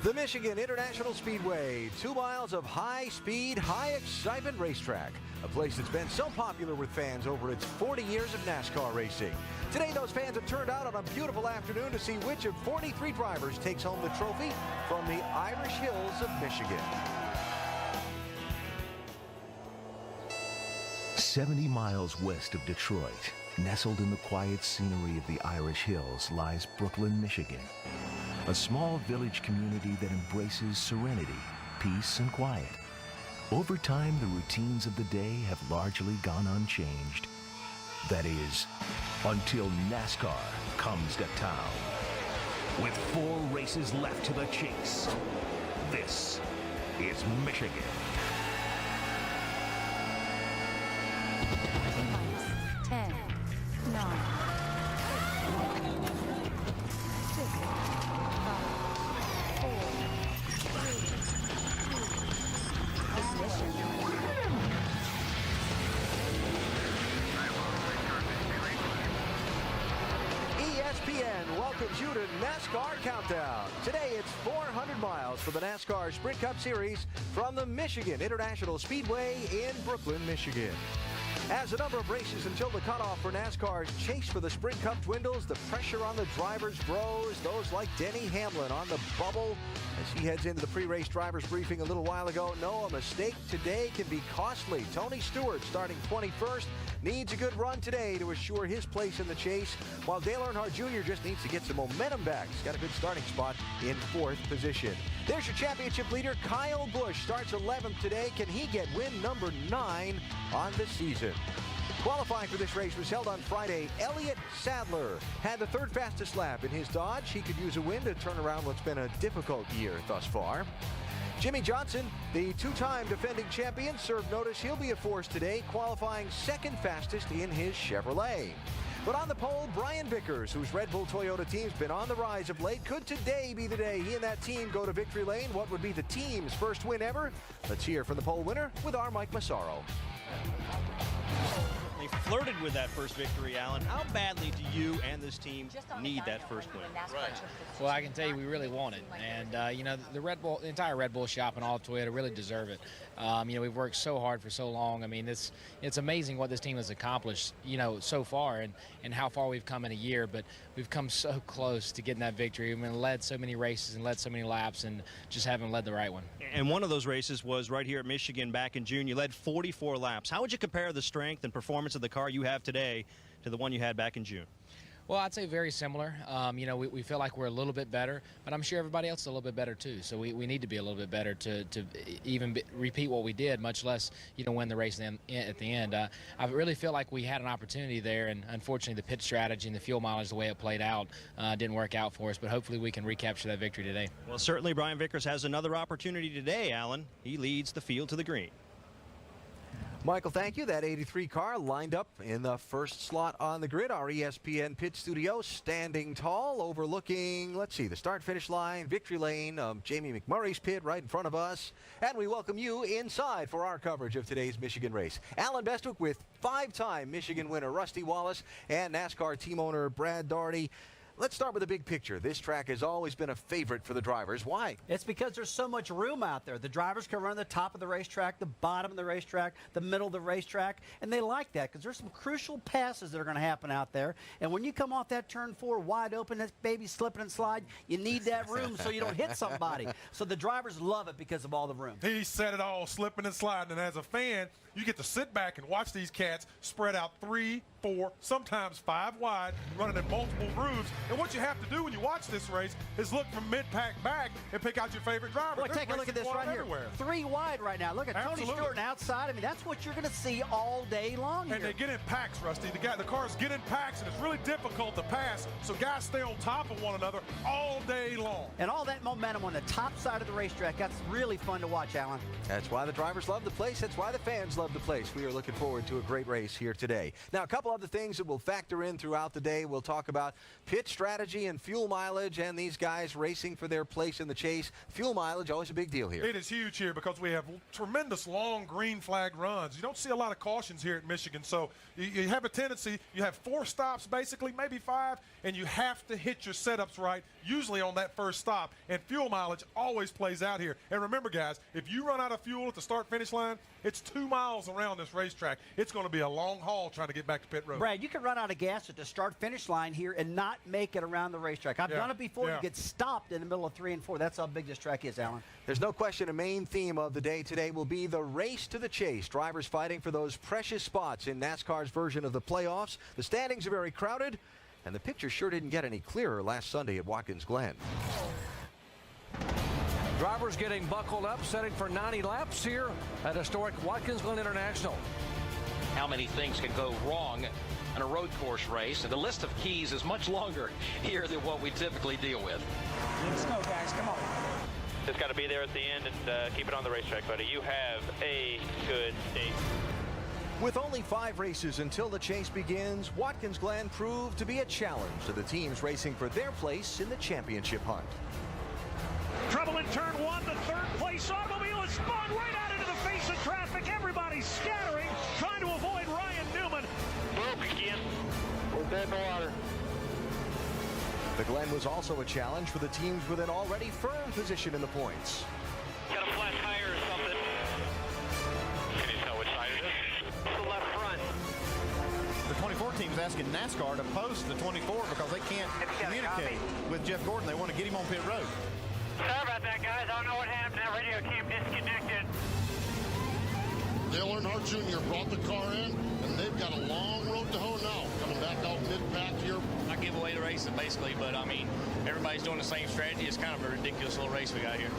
The Michigan International Speedway, 2 miles of high-speed, high-excitement racetrack. A place that's been so popular with fans over its 40 years of NASCAR racing. Today, those fans have turned out on a beautiful afternoon to see which of 43 drivers takes home the trophy from the Irish Hills of Michigan. 70 miles west of Detroit, nestled in the quiet scenery of the Irish Hills, lies Brooklyn, Michigan. A small village community that embraces serenity, peace, and quiet. Over time, the routines of the day have largely gone unchanged. That is, until NASCAR comes to town. With 4 races left to the chase, this is Michigan. Minus 10, 9, 6, 5, 4, 3, 2, ignition. ESPN welcomes you to NASCAR Countdown. Today it's 400 miles for the NASCAR Sprint Cup Series from the Michigan International Speedway in Brooklyn, Michigan. As the number of races until the cutoff for NASCAR's chase for the Sprint Cup dwindles, the pressure on the drivers grows. Those like Denny Hamlin on the bubble as he heads into the pre-race drivers briefing a little while ago. No, a mistake today can be costly. Tony Stewart, starting 21st, needs a good run today to assure his place in the chase, while Dale Earnhardt Jr. just needs to get some momentum back. He's got a good starting spot in 4th position. There's your championship leader, Kyle Busch, starts 11th today. Can he get win number 9 on the season? Qualifying for this race was held on Friday. Elliott Sadler had the 3rd fastest lap in his Dodge. He could use a win to turn around what's been a difficult year thus far. Jimmy Johnson, the 2-time defending champion, served notice he'll be a force today, qualifying 2nd fastest in his Chevrolet. But on the pole, Brian Vickers, whose Red Bull Toyota team's been on the rise of late. Could today be the day he and that team go to victory lane? What would be the team's first win ever? Let's hear from the pole winner with our Mike Massaro. They flirted with that first victory, Alan. How badly do you and this team need that first win? Well, I can tell you we really want it. And, you know, the entire Red Bull shop and all Toyota really deserve it. You know, we've worked so hard for so long. I mean, it's amazing what this team has accomplished, you know, so far and how far we've come in a year. But we've come so close to getting that victory. We've led so many races and led so many laps and just haven't led the right one. And one of those races was right here at Michigan back in June. You led 44 laps. How would you compare the strength and performance of the car you have today to the one you had back in June? Well, I'd say very similar. You know, we feel like we're a little bit better, but I'm sure everybody else is a little bit better too. So we need to be a little bit better to even repeat what we did, much less, you know, win the race at the end. I really feel like we had an opportunity there, and unfortunately the pit strategy and the fuel mileage, the way it played out, didn't work out for us, but hopefully we can recapture that victory today. Well, certainly Brian Vickers has another opportunity today, Alan. He leads the field to the green. Michael, thank you. That 83 car lined up in the first slot on the grid. Our ESPN pit studio standing tall, overlooking, let's see, the start-finish line, victory lane, Jamie McMurray's pit right in front of us. And we welcome you inside for our coverage of today's Michigan race. Alan Bestwick with 5-time Michigan winner Rusty Wallace and NASCAR team owner Brad Daugherty. Let's start with the big picture. This track has always been a favorite for the drivers. Why? It's because there's so much room out there. The drivers can run the top of the racetrack, the bottom of the racetrack, the middle of the racetrack, and they like that because there's some crucial passes that are going to happen out there. And when you come off that turn 4 wide open, that baby slipping and slide, you need that room so you don't hit somebody. So the drivers love it because of all the room. He said it all, slipping and sliding. And as a fan, you get to sit back and watch these cats spread out 3, 4, sometimes 5 wide, running in multiple grooves. And what you have to do when you watch this race is look from mid-pack back and pick out your favorite driver. Boy, take a look at this right here. 3 wide right now. Look at Tony Stewart outside. I mean, that's what you're going to see all day long here. And they get in packs, Rusty. The cars get in packs, and it's really difficult to pass. So guys stay on top of one another all day long. And all that momentum on the top side of the racetrack. That's really fun to watch, Alan. That's why the drivers love the place. That's why the fans love the place. We are looking forward to a great race here today. Now, a couple other things that will factor in throughout the day. We'll talk about pit strategy and fuel mileage and these guys racing for their place in the chase. Fuel mileage, always a big deal here. It is huge here because we have tremendous long green flag runs. You don't see a lot of cautions here at Michigan, so you have a tendency, you have 4 stops basically, maybe 5, and you have to hit your setups right, usually on that first first stop, and fuel mileage always plays out here. And remember, guys, if you run out of fuel at the start-finish line, it's 2 miles around this racetrack. It's going to be a long haul trying to get back to pit road. Brad, you can run out of gas at the start-finish line here and not make it around the racetrack. I've done it before. You get stopped in the middle of 3 and 4. That's how big this track is, Alan. There's no question a main theme of the day today will be the race to the chase. Drivers fighting for those precious spots in NASCAR's version of the playoffs. The standings are very crowded, and the picture sure didn't get any clearer last Sunday at Watkins Glen. Drivers getting buckled up, setting for 90 laps here at historic Watkins Glen International. How many things can go wrong in a road course race? And the list of keys is much longer here than what we typically deal with. Let's go, guys. Come on. Just got to be there at the end and keep it on the racetrack, buddy. You have a good day. With only 5 races until the chase begins, Watkins Glen proved to be a challenge to the teams racing for their place in the championship hunt. Trouble in turn 1. The third place automobile is spun right out into the face of traffic. Everybody's scattering, trying to avoid Ryan Newman. Broke again. We're dead in the water. The Glen was also a challenge for the teams with an already firm position in the points. Got a flat tire or something. Can you tell which side it is? It's the left front. The 24 team's asking NASCAR to post the 24 because they can't communicate with Jeff Gordon. They want to get him on pit road. Sorry about that, guys. I don't know what happened. That radio came disconnected. Dale Earnhardt Jr. brought the car in, and they've got a long road to hoe now. Coming back out mid-pack here. I give away the race, basically, but I mean, everybody's doing the same strategy. It's kind of a ridiculous little race we got here.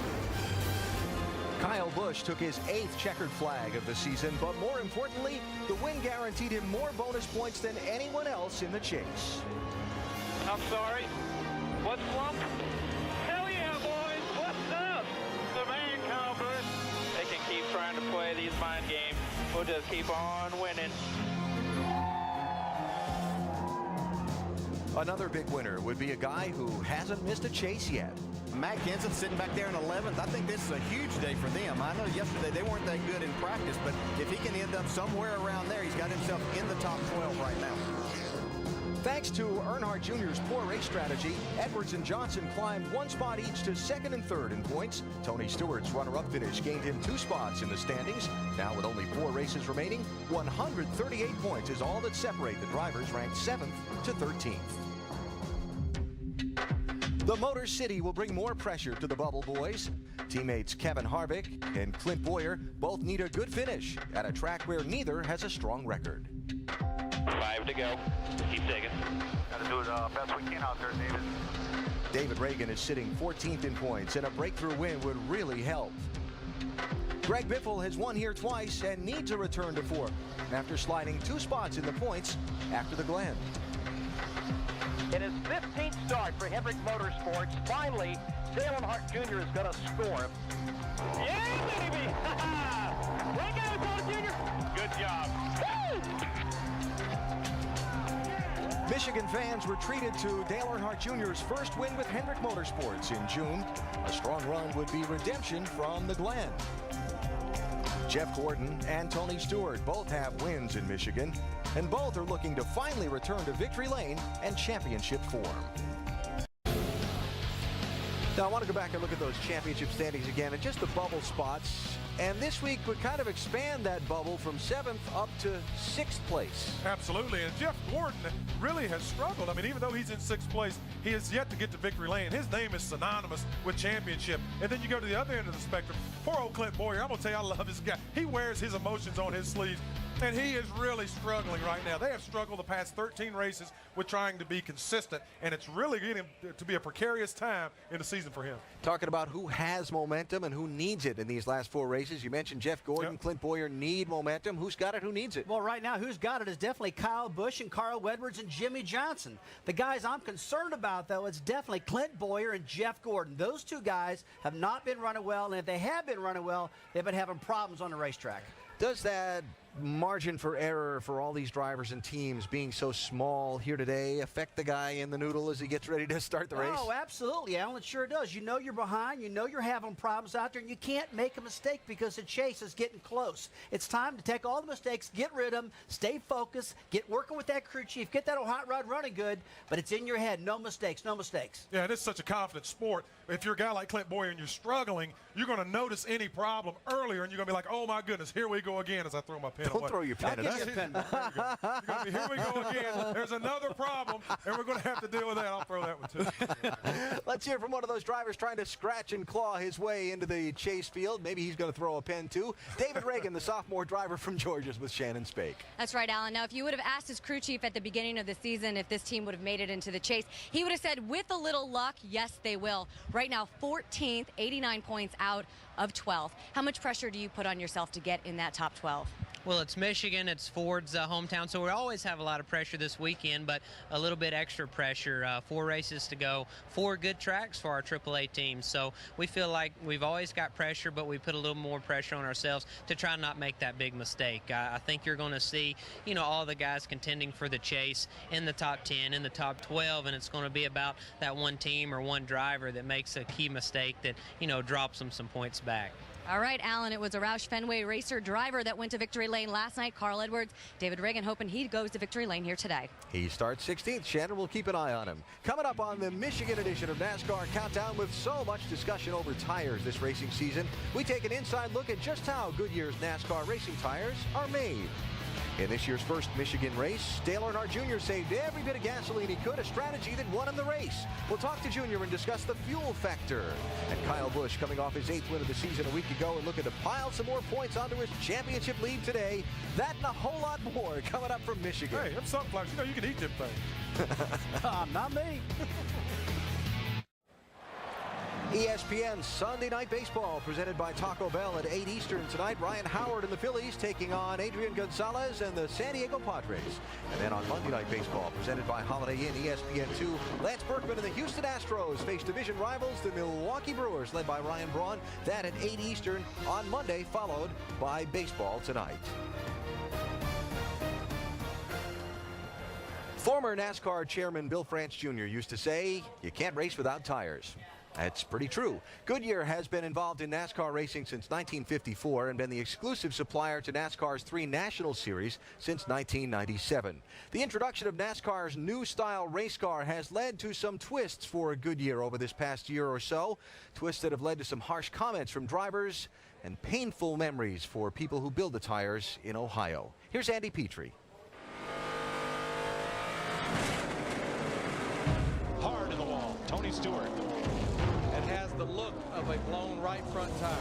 Kyle Busch took his 8th checkered flag of the season, but more importantly, the win guaranteed him more bonus points than anyone else in the chase. I'm sorry. What's flump? Hell yeah, boys. What's up? The man, Kyle Busch. They can keep trying to play these mind games. We'll just keep on winning. Another big winner would be a guy who hasn't missed a chase yet. Matt Kenseth sitting back there in 11th. I think this is a huge day for them. I know yesterday they weren't that good in practice, but if he can end up somewhere around there, he's got himself in the top 12 right now. Thanks to Earnhardt Jr.'s poor race strategy, Edwards and Johnson climbed 1 spot each to 2nd and 3rd in points. Tony Stewart's runner-up finish gained him 2 spots in the standings. Now with only 4 races remaining, 138 points is all that separate the drivers ranked 7th to 13th. The Motor City will bring more pressure to the Bubble Boys. Teammates Kevin Harvick and Clint Boyer both need a good finish at a track where neither has a strong record. 5 to go. Keep digging. Got to do it best we can out there, David. David Reagan is sitting 14th in points, and a breakthrough win would really help. Greg Biffle has won here twice and needs a return to 4th after sliding 2 spots in the points after the Glen. In his 15th start for Hendrick Motorsports, finally, Dale Earnhardt Jr. is going to score. Yeah, baby! Way to go, Dale Jr. Good job. Woo! Michigan fans were treated to Dale Earnhardt Jr.'s first win with Hendrick Motorsports in June. A strong run would be redemption from the Glen. Jeff Gordon and Tony Stewart both have wins in Michigan, and both are looking to finally return to victory lane and championship form. Now, I want to go back and look at those championship standings again and just the bubble spots. And this week would kind of expand that bubble from 7th up to 6th place. Absolutely, and Jeff Gordon really has struggled. I mean, even though he's in 6th place, he has yet to get to victory lane. His name is synonymous with championship. And then you go to the other end of the spectrum. Poor old Clint Boyer, I'm going to tell you, I love this guy. He wears his emotions on his sleeves. And he is really struggling right now. They have struggled the past 13 races with trying to be consistent, and it's really getting to be a precarious time in the season for him. Talking about who has momentum and who needs it in these last 4 races. You mentioned Jeff Gordon, Clint Boyer need momentum. Who's got it? Who needs it? Well, right now, who's got it is definitely Kyle Busch and Carl Edwards and Jimmy Johnson. The guys I'm concerned about, though, it's definitely Clint Boyer and Jeff Gordon. Those 2 guys have not been running well, and if they have been running well, they've been having problems on the racetrack. Does that margin for error for all these drivers and teams being so small here today affect the guy in the noodle as he gets ready to start the race? Oh, absolutely, Alan. It sure does. You know you're behind. You know you're having problems out there, and you can't make a mistake because the chase is getting close. It's time to take all the mistakes, get rid of them, stay focused, get working with that crew chief, get that old hot rod running good, but it's in your head. No mistakes, no mistakes. Yeah, it is such a confident sport. If you're a guy like Clint Boyer and you're struggling, you're going to notice any problem earlier, and you're going to be like, oh, my goodness, here we go again as I throw my pen away. Don't throw your pen at us. You're going to be, here we go again. There's another problem, and we're going to have to deal with that. I'll throw that one, too. Let's hear from one of those drivers trying to scratch and claw his way into the chase field. Maybe he's going to throw a pen, too. David Reagan, the sophomore driver from Georgia's with Shannon Spake. That's right, Alan. Now, if you would have asked his crew chief at the beginning of the season if this team would have made it into the chase, he would have said, with a little luck, yes, they will. Right now, 14th, 89 points out of 12th. How much pressure do you put on yourself to get in that top 12? Well, it's Michigan, it's Ford's hometown, so we always have a lot of pressure this weekend, but a little bit extra pressure. 4 races to go, 4 good tracks for our AAA team, so we feel like we've always got pressure, but we put a little more pressure on ourselves to try not make that big mistake. I think you're going to see, you know, all the guys contending for the chase in the top 10, in the top 12, and it's going to be about that one team or one driver that makes a key mistake that, you know, drops them some points back. All right, Alan, it was a Roush Fenway racer driver that went to victory lane last night, Carl Edwards. David Reagan hoping he goes to victory lane here today. He starts 16th. Shannon will keep an eye on him. Coming up on the Michigan edition of NASCAR Countdown, with so much discussion over tires this racing season, we take an inside look at just how Goodyear's NASCAR racing tires are made. In this year's first Michigan race, Dale Earnhardt Jr. saved every bit of gasoline he could, a strategy that won him the race. We'll talk to Jr. and discuss the fuel factor. And Kyle Busch coming off his 8th win of the season a week ago and looking to pile some more points onto his championship lead today. That and a whole lot more coming up from Michigan. Hey, them sunflowers, you know you can eat them things. Not me. ESPN Sunday Night Baseball presented by Taco Bell at 8 Eastern tonight. Ryan Howard and the Phillies taking on Adrian Gonzalez and the San Diego Padres. And then on Monday Night Baseball presented by Holiday Inn ESPN2, Lance Berkman and the Houston Astros face division rivals, the Milwaukee Brewers, led by Ryan Braun. That at 8 Eastern on Monday, followed by Baseball Tonight. Former NASCAR chairman Bill France Jr. used to say, you can't race without tires. That's pretty true. Goodyear has been involved in NASCAR racing since 1954 and been the exclusive supplier to NASCAR's 3 National Series since 1997. The introduction of NASCAR's new style race car has led to some twists for Goodyear over this past year or so. Twists that have led to some harsh comments from drivers and painful memories for people who build the tires in Ohio. Here's Andy Petrie. Hard in the wall, Tony Stewart. Has the look of a blown right front tire.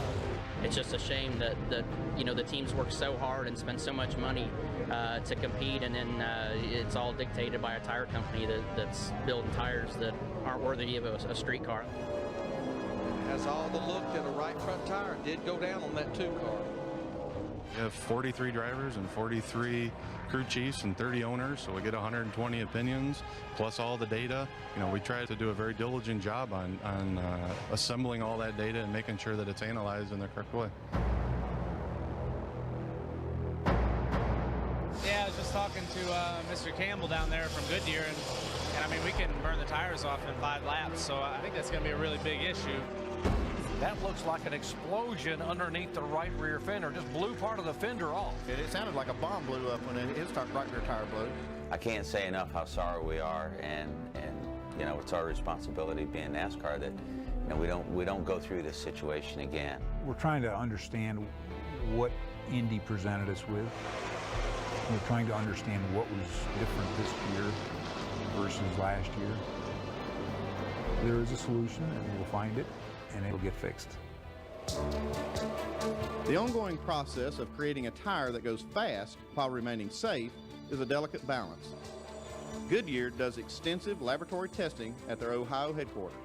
It's just a shame that you know, the teams work so hard and spend so much money to compete, and then it's all dictated by a tire company that's building tires that aren't worthy of a street car. Has all the look that a right front tire did go down on that 2 car. We have 43 drivers and 43 crew chiefs and 30 owners, so we get 120 opinions, plus all the data. You know, we try to do a very diligent job on assembling all that data and making sure that it's analyzed in the correct way. Yeah, I was just talking to Mr. Campbell down there from Goodyear, and I mean, we can burn the tires off in 5 laps, so I think that's going to be a really big issue. That looks like an explosion underneath the right rear fender. Just blew part of the fender off. It sounded like a bomb blew up when his right rear tire blew. I can't say enough how sorry we are, and you know, it's our responsibility being NASCAR that, you know, we don't go through this situation again. We're trying to understand what Indy presented us with. We're trying to understand what was different this year versus last year. There is a solution, and we'll find it, and it'll get fixed. The ongoing process of creating a tire that goes fast while remaining safe is a delicate balance. Goodyear does extensive laboratory testing at their Ohio headquarters.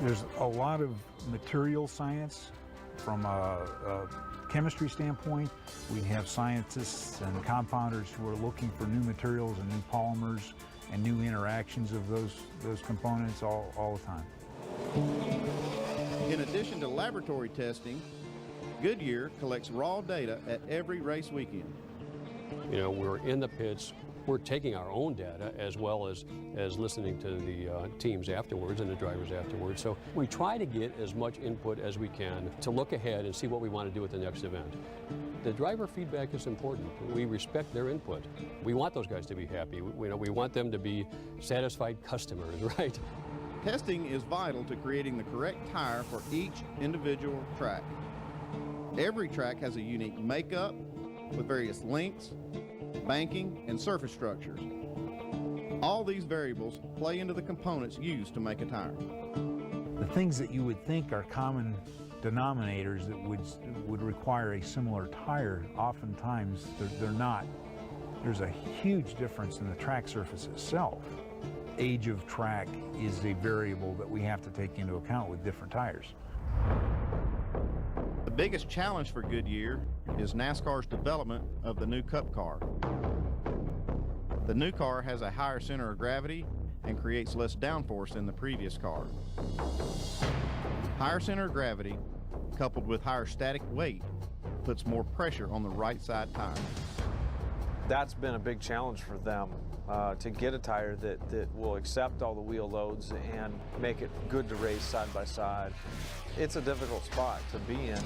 There's a lot of material science from a chemistry standpoint. We have scientists and compounders who are looking for new materials and new polymers and new interactions of those components all the time. In addition to laboratory testing, Goodyear collects raw data at every race weekend. You know, we're in the pits. We're taking our own data as well as listening to the teams afterwards and the drivers afterwards. So we try to get as much input as we can to look ahead and see what we want to do at the next event. The driver feedback is important. We respect their input. We want those guys to be happy. We want them to be satisfied customers, right? Testing is vital to creating the correct tire for each individual track. Every track has a unique makeup with various lengths, banking, and surface structures. All these variables play into the components used to make a tire. The things that you would think are common denominators that would require a similar tire, oftentimes they're not. There's a huge difference in the track surface itself. Age of track is a variable that we have to take into account with different tires. The biggest challenge for Goodyear is NASCAR's development of the new Cup car. The new car has a higher center of gravity and creates less downforce than the previous car. Higher center of gravity, coupled with higher static weight, puts more pressure on the right side tire. That's been a big challenge for them, to get a tire that will accept all the wheel loads and make it good to race side by side. It's a difficult spot to be in.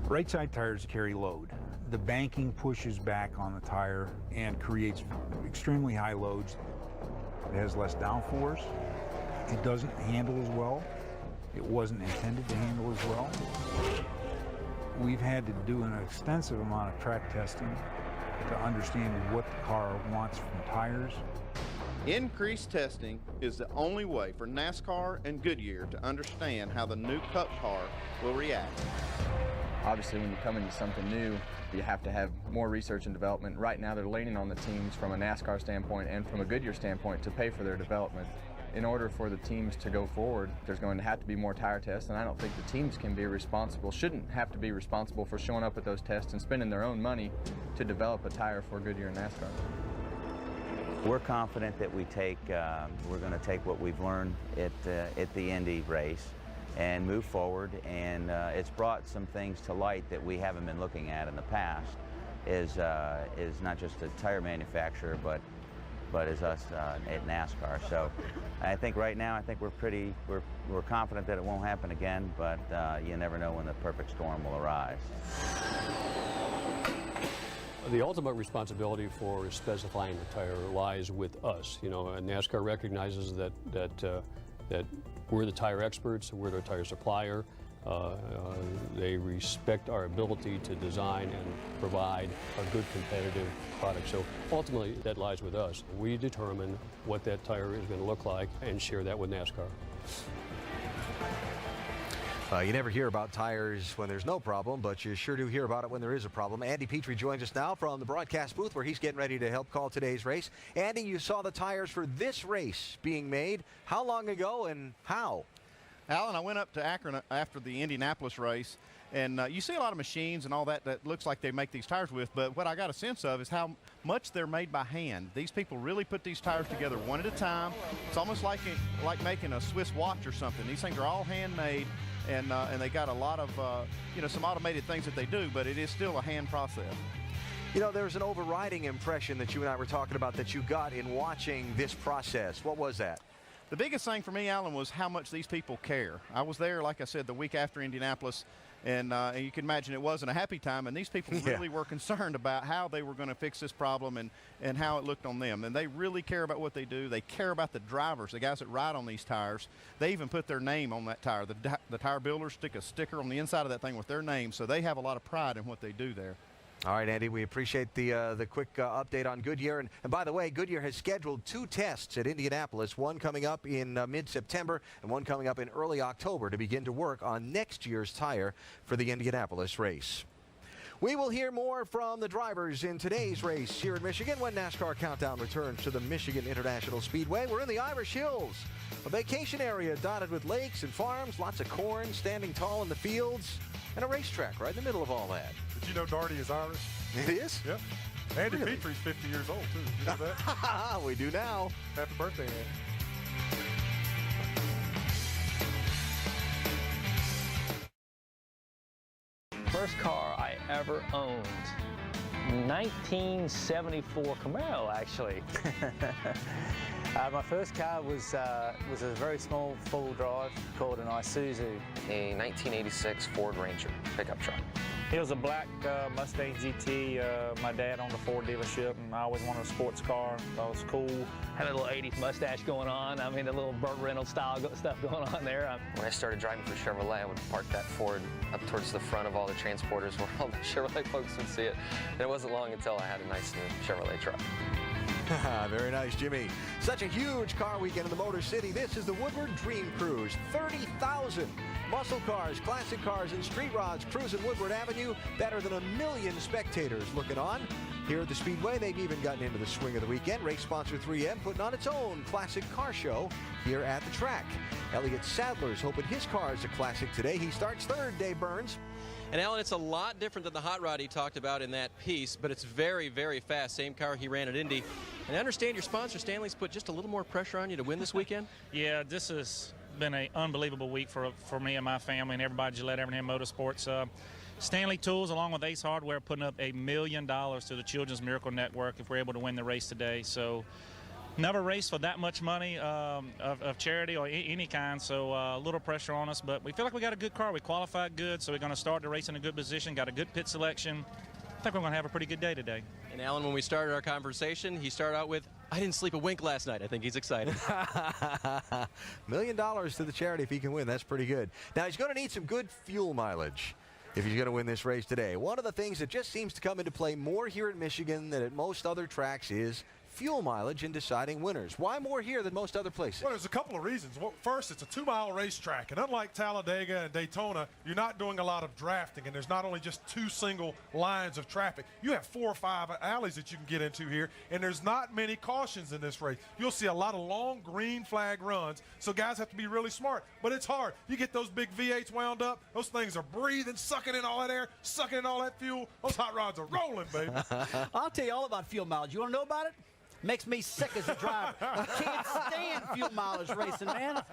Right side tires carry load. The banking pushes back on the tire and creates extremely high loads. It has less downforce. It doesn't handle as well. It wasn't intended to handle as well. We've had to do an extensive amount of track testing to understand what the car wants from tires. Increased testing is the only way for NASCAR and Goodyear to understand how the new Cup car will react. Obviously, when you come into something new, you have to have more research and development. Right now, they're leaning on the teams from a NASCAR standpoint and from a Goodyear standpoint to pay for their development. In order for the teams to go forward, there's going to have to be more tire tests, and I don't think the teams can be responsible, shouldn't have to be responsible for showing up at those tests and spending their own money to develop a tire for Goodyear and NASCAR. We're confident that we're going to take what we've learned at the Indy race and move forward, and it's brought some things to light that we haven't been looking at in the past, is not just a tire manufacturer, but as us at NASCAR. So I think right now, we're confident that it won't happen again, but you never know when the perfect storm will arise. The ultimate responsibility for specifying the tire lies with us. You know, NASCAR recognizes that we're the tire experts, we're their tire supplier. They respect our ability to design and provide a good competitive product. So ultimately, that lies with us. We determine what that tire is going to look like and share that with NASCAR. You never hear about tires when there's no problem, but you sure do hear about it when there is a problem. Andy Petrie joins us now from the broadcast booth where he's getting ready to help call today's race. Andy, you saw the tires for this race being made. How long ago and how? Alan, I went up to Akron after the Indianapolis race, and you see a lot of machines and all that looks like they make these tires with, but what I got a sense of is how much they're made by hand. These people really put these tires together one at a time. It's almost like making a Swiss watch or something. These things are all handmade, and they got a lot of some automated things that they do, but it is still a hand process. You know, there's an overriding impression that you and I were talking about that you got in watching this process. What was that? The biggest thing for me, Alan, was how much these people care. I was there, like I said, the week after Indianapolis, and you can imagine it wasn't a happy time, and these people really were concerned about how they were going to fix this problem and how it looked on them. And they really care about what they do. They care about the drivers, the guys that ride on these tires. They even put their name on that tire. The tire builders stick a sticker on the inside of that thing with their name, so they have a lot of pride in what they do there. All right, Andy, we appreciate the quick update on Goodyear. And by the way, Goodyear has scheduled 2 tests at Indianapolis, one coming up in mid-September and one coming up in early October to begin to work on next year's tire for the Indianapolis race. We will hear more from the drivers in today's race here in Michigan when NASCAR Countdown returns to the Michigan International Speedway. We're in the Irish Hills, a vacation area dotted with lakes and farms, lots of corn standing tall in the fields, and a racetrack right in the middle of all that. Did you know Darty is Irish? It is? Yep. Andy Petrie's 50 years old, too. You know that? We do now. Happy birthday, Andy. first car I ever owned, 1974 Camaro, actually. My first car was a very small four-wheel drive called an Isuzu. A 1986 Ford Ranger pickup truck. It was a black Mustang GT. My dad owned a Ford dealership, and I always wanted a sports car. That was cool. Had a little 80s mustache going on. I mean, a little Burt Reynolds style stuff going on there. When I started driving for Chevrolet, I would park that Ford up towards the front of all the transporters where all the Chevrolet folks would see it. And it wasn't long until I had a nice new Chevrolet truck. Very nice, Jimmy. Such a huge car weekend in the Motor City. This is the Woodward Dream Cruise. 30,000 muscle cars, classic cars, and street rods cruising Woodward Avenue. Better than 1 million spectators looking on. Here at the Speedway, they've even gotten into the swing of the weekend. Race sponsor 3M putting on its own classic car show here at the track. Elliott Sadler's hoping his car is a classic today. He starts third, Dave Burns. And Alan, it's a lot different than the hot rod he talked about in that piece, but it's very, very fast. Same car he ran at Indy. And I understand your sponsor, Stanley's, put just a little more pressure on you to win this weekend? Yeah, this has been an unbelievable week for me and my family and everybody at Gillette Evernham Motorsports. Stanley Tools, along with Ace Hardware, putting up $1 million to the Children's Miracle Network if we're able to win the race today. So never raced for that much money of charity or any kind, so a little pressure on us. But we feel like we got a good car. We qualified good, so we're going to start the race in a good position, got a good pit selection. I think we're going to have a pretty good day today. And Alan, when we started our conversation, he started out with, I didn't sleep a wink last night. I think he's excited. $1 million to the charity if he can win. That's pretty good. Now, he's going to need some good fuel mileage if he's going to win this race today. One of the things that just seems to come into play more here in Michigan than at most other tracks is fuel mileage in deciding winners. Why more here than most other places? Well, there's a couple of reasons. Well, first, it's a 2-mile racetrack, and unlike Talladega and Daytona, you're not doing a lot of drafting, and there's not only just 2 single lines of traffic. You have 4 or 5 alleys that you can get into here, and there's not many cautions in this race. You'll see a lot of long green flag runs, so guys have to be really smart, but it's hard. You get those big V8s wound up, those things are breathing, sucking in all that air, sucking in all that fuel. Those hot rods are rolling, baby. I'll tell you all about fuel mileage. You want to know about it? Makes me sick as a driver. I can't stand fuel mileage racing, man.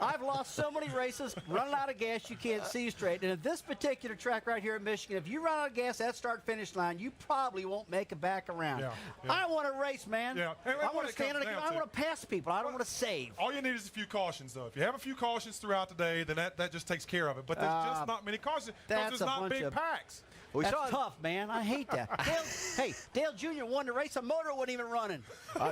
I've lost so many races running out of gas you can't see straight. And at this particular track right here in Michigan, if you run out of gas at start-finish line, you probably won't make it back around. Yeah. I want to race, man. Yeah. Hey, I want to stand. I want to pass people. I don't want to save. All you need is a few cautions, though. If you have a few cautions throughout the day, then that just takes care of it. But there's just not many cautions because there's not big packs. That's tough, man. I hate that. Dale Jr. won the race. A motor wasn't even running.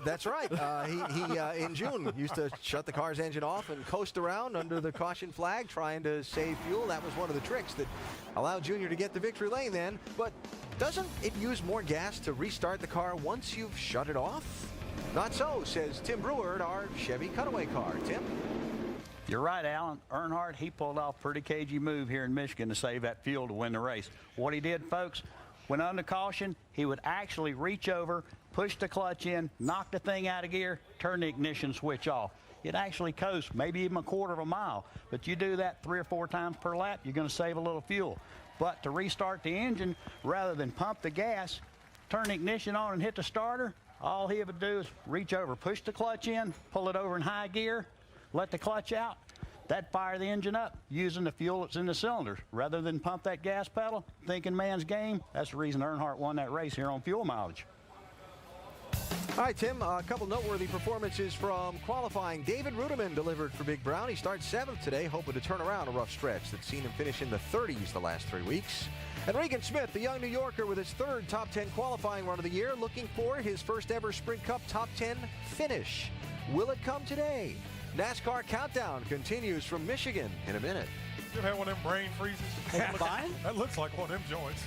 That's right. He in June used to shut the car's engine off and coast around under the caution flag trying to save fuel. That was one of the tricks that allowed Junior to get the victory lane then. But doesn't it use more gas to restart the car once you've shut it off? Not so, says Tim Brewer, our Chevy cutaway car. Tim? You're right, Alan. Earnhardt, he pulled off a pretty cagey move here in Michigan to save that fuel to win the race. What he did, folks, when under caution, he would actually reach over, push the clutch in, knock the thing out of gear, turn the ignition switch off. It actually coasts maybe even a quarter of a mile. But you do that 3 or 4 times per lap, you're going to save a little fuel. But to restart the engine, rather than pump the gas, turn the ignition on and hit the starter, all he would do is reach over, push the clutch in, pull it over in high gear, let the clutch out. That'd fire the engine up using the fuel that's in the cylinders. Rather than pump that gas pedal, thinking man's game, that's the reason Earnhardt won that race here on fuel mileage. All right, Tim, a couple noteworthy performances from qualifying. David Ruderman delivered for Big Brown. He starts 7th today, hoping to turn around a rough stretch that's seen him finish in the 30s the last 3 weeks. And Regan Smith, the young New Yorker, with his 3rd top 10 qualifying run of the year, looking for his first ever Sprint Cup top 10 finish. Will it come today? NASCAR Countdown continues from Michigan in a minute. You ever had one of them brain freezes? That looks like one of them joints.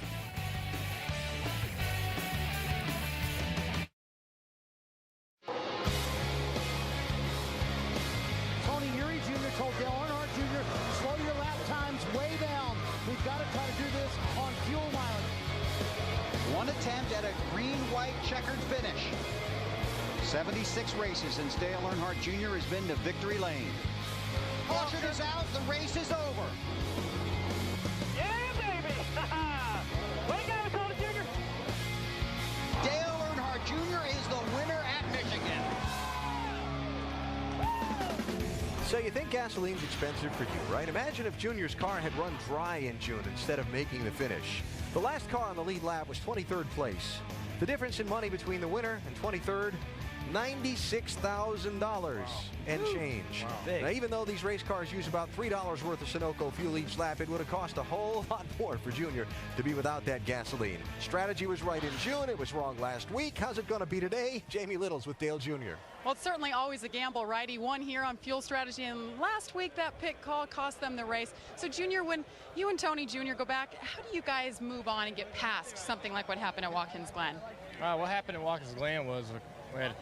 Tony Eury Jr. told Dale Earnhardt Jr., slow your lap times way down. We've got to try to do this on fuel mileage. One attempt at a green-white checkered finish. 76 races since Dale Earnhardt Jr. has been to victory lane. Caution is out. The race is over. Yeah, baby! Way to go, Tony Jr. Dale Earnhardt Jr. is the winner at Michigan. So you think gasoline's expensive for you, right? Imagine if Junior's car had run dry in June instead of making the finish. The last car on the lead lap was 23rd place. The difference in money between the winner and 23rd, $96,000 and change. Wow. Now, even though these race cars use about $3 worth of Sunoco fuel each lap, it would have cost a whole lot more for Junior to be without that gasoline. Strategy was right in June. It was wrong last week. How's it going to be today? Jamie Littles with Dale Jr. Well, it's certainly always a gamble, right? He won here on fuel strategy, and last week that pit call cost them the race. So, Junior, when you and Tony Jr. go back, how do you guys move on and get past something like what happened at Watkins Glen? What happened at Watkins Glen was we had a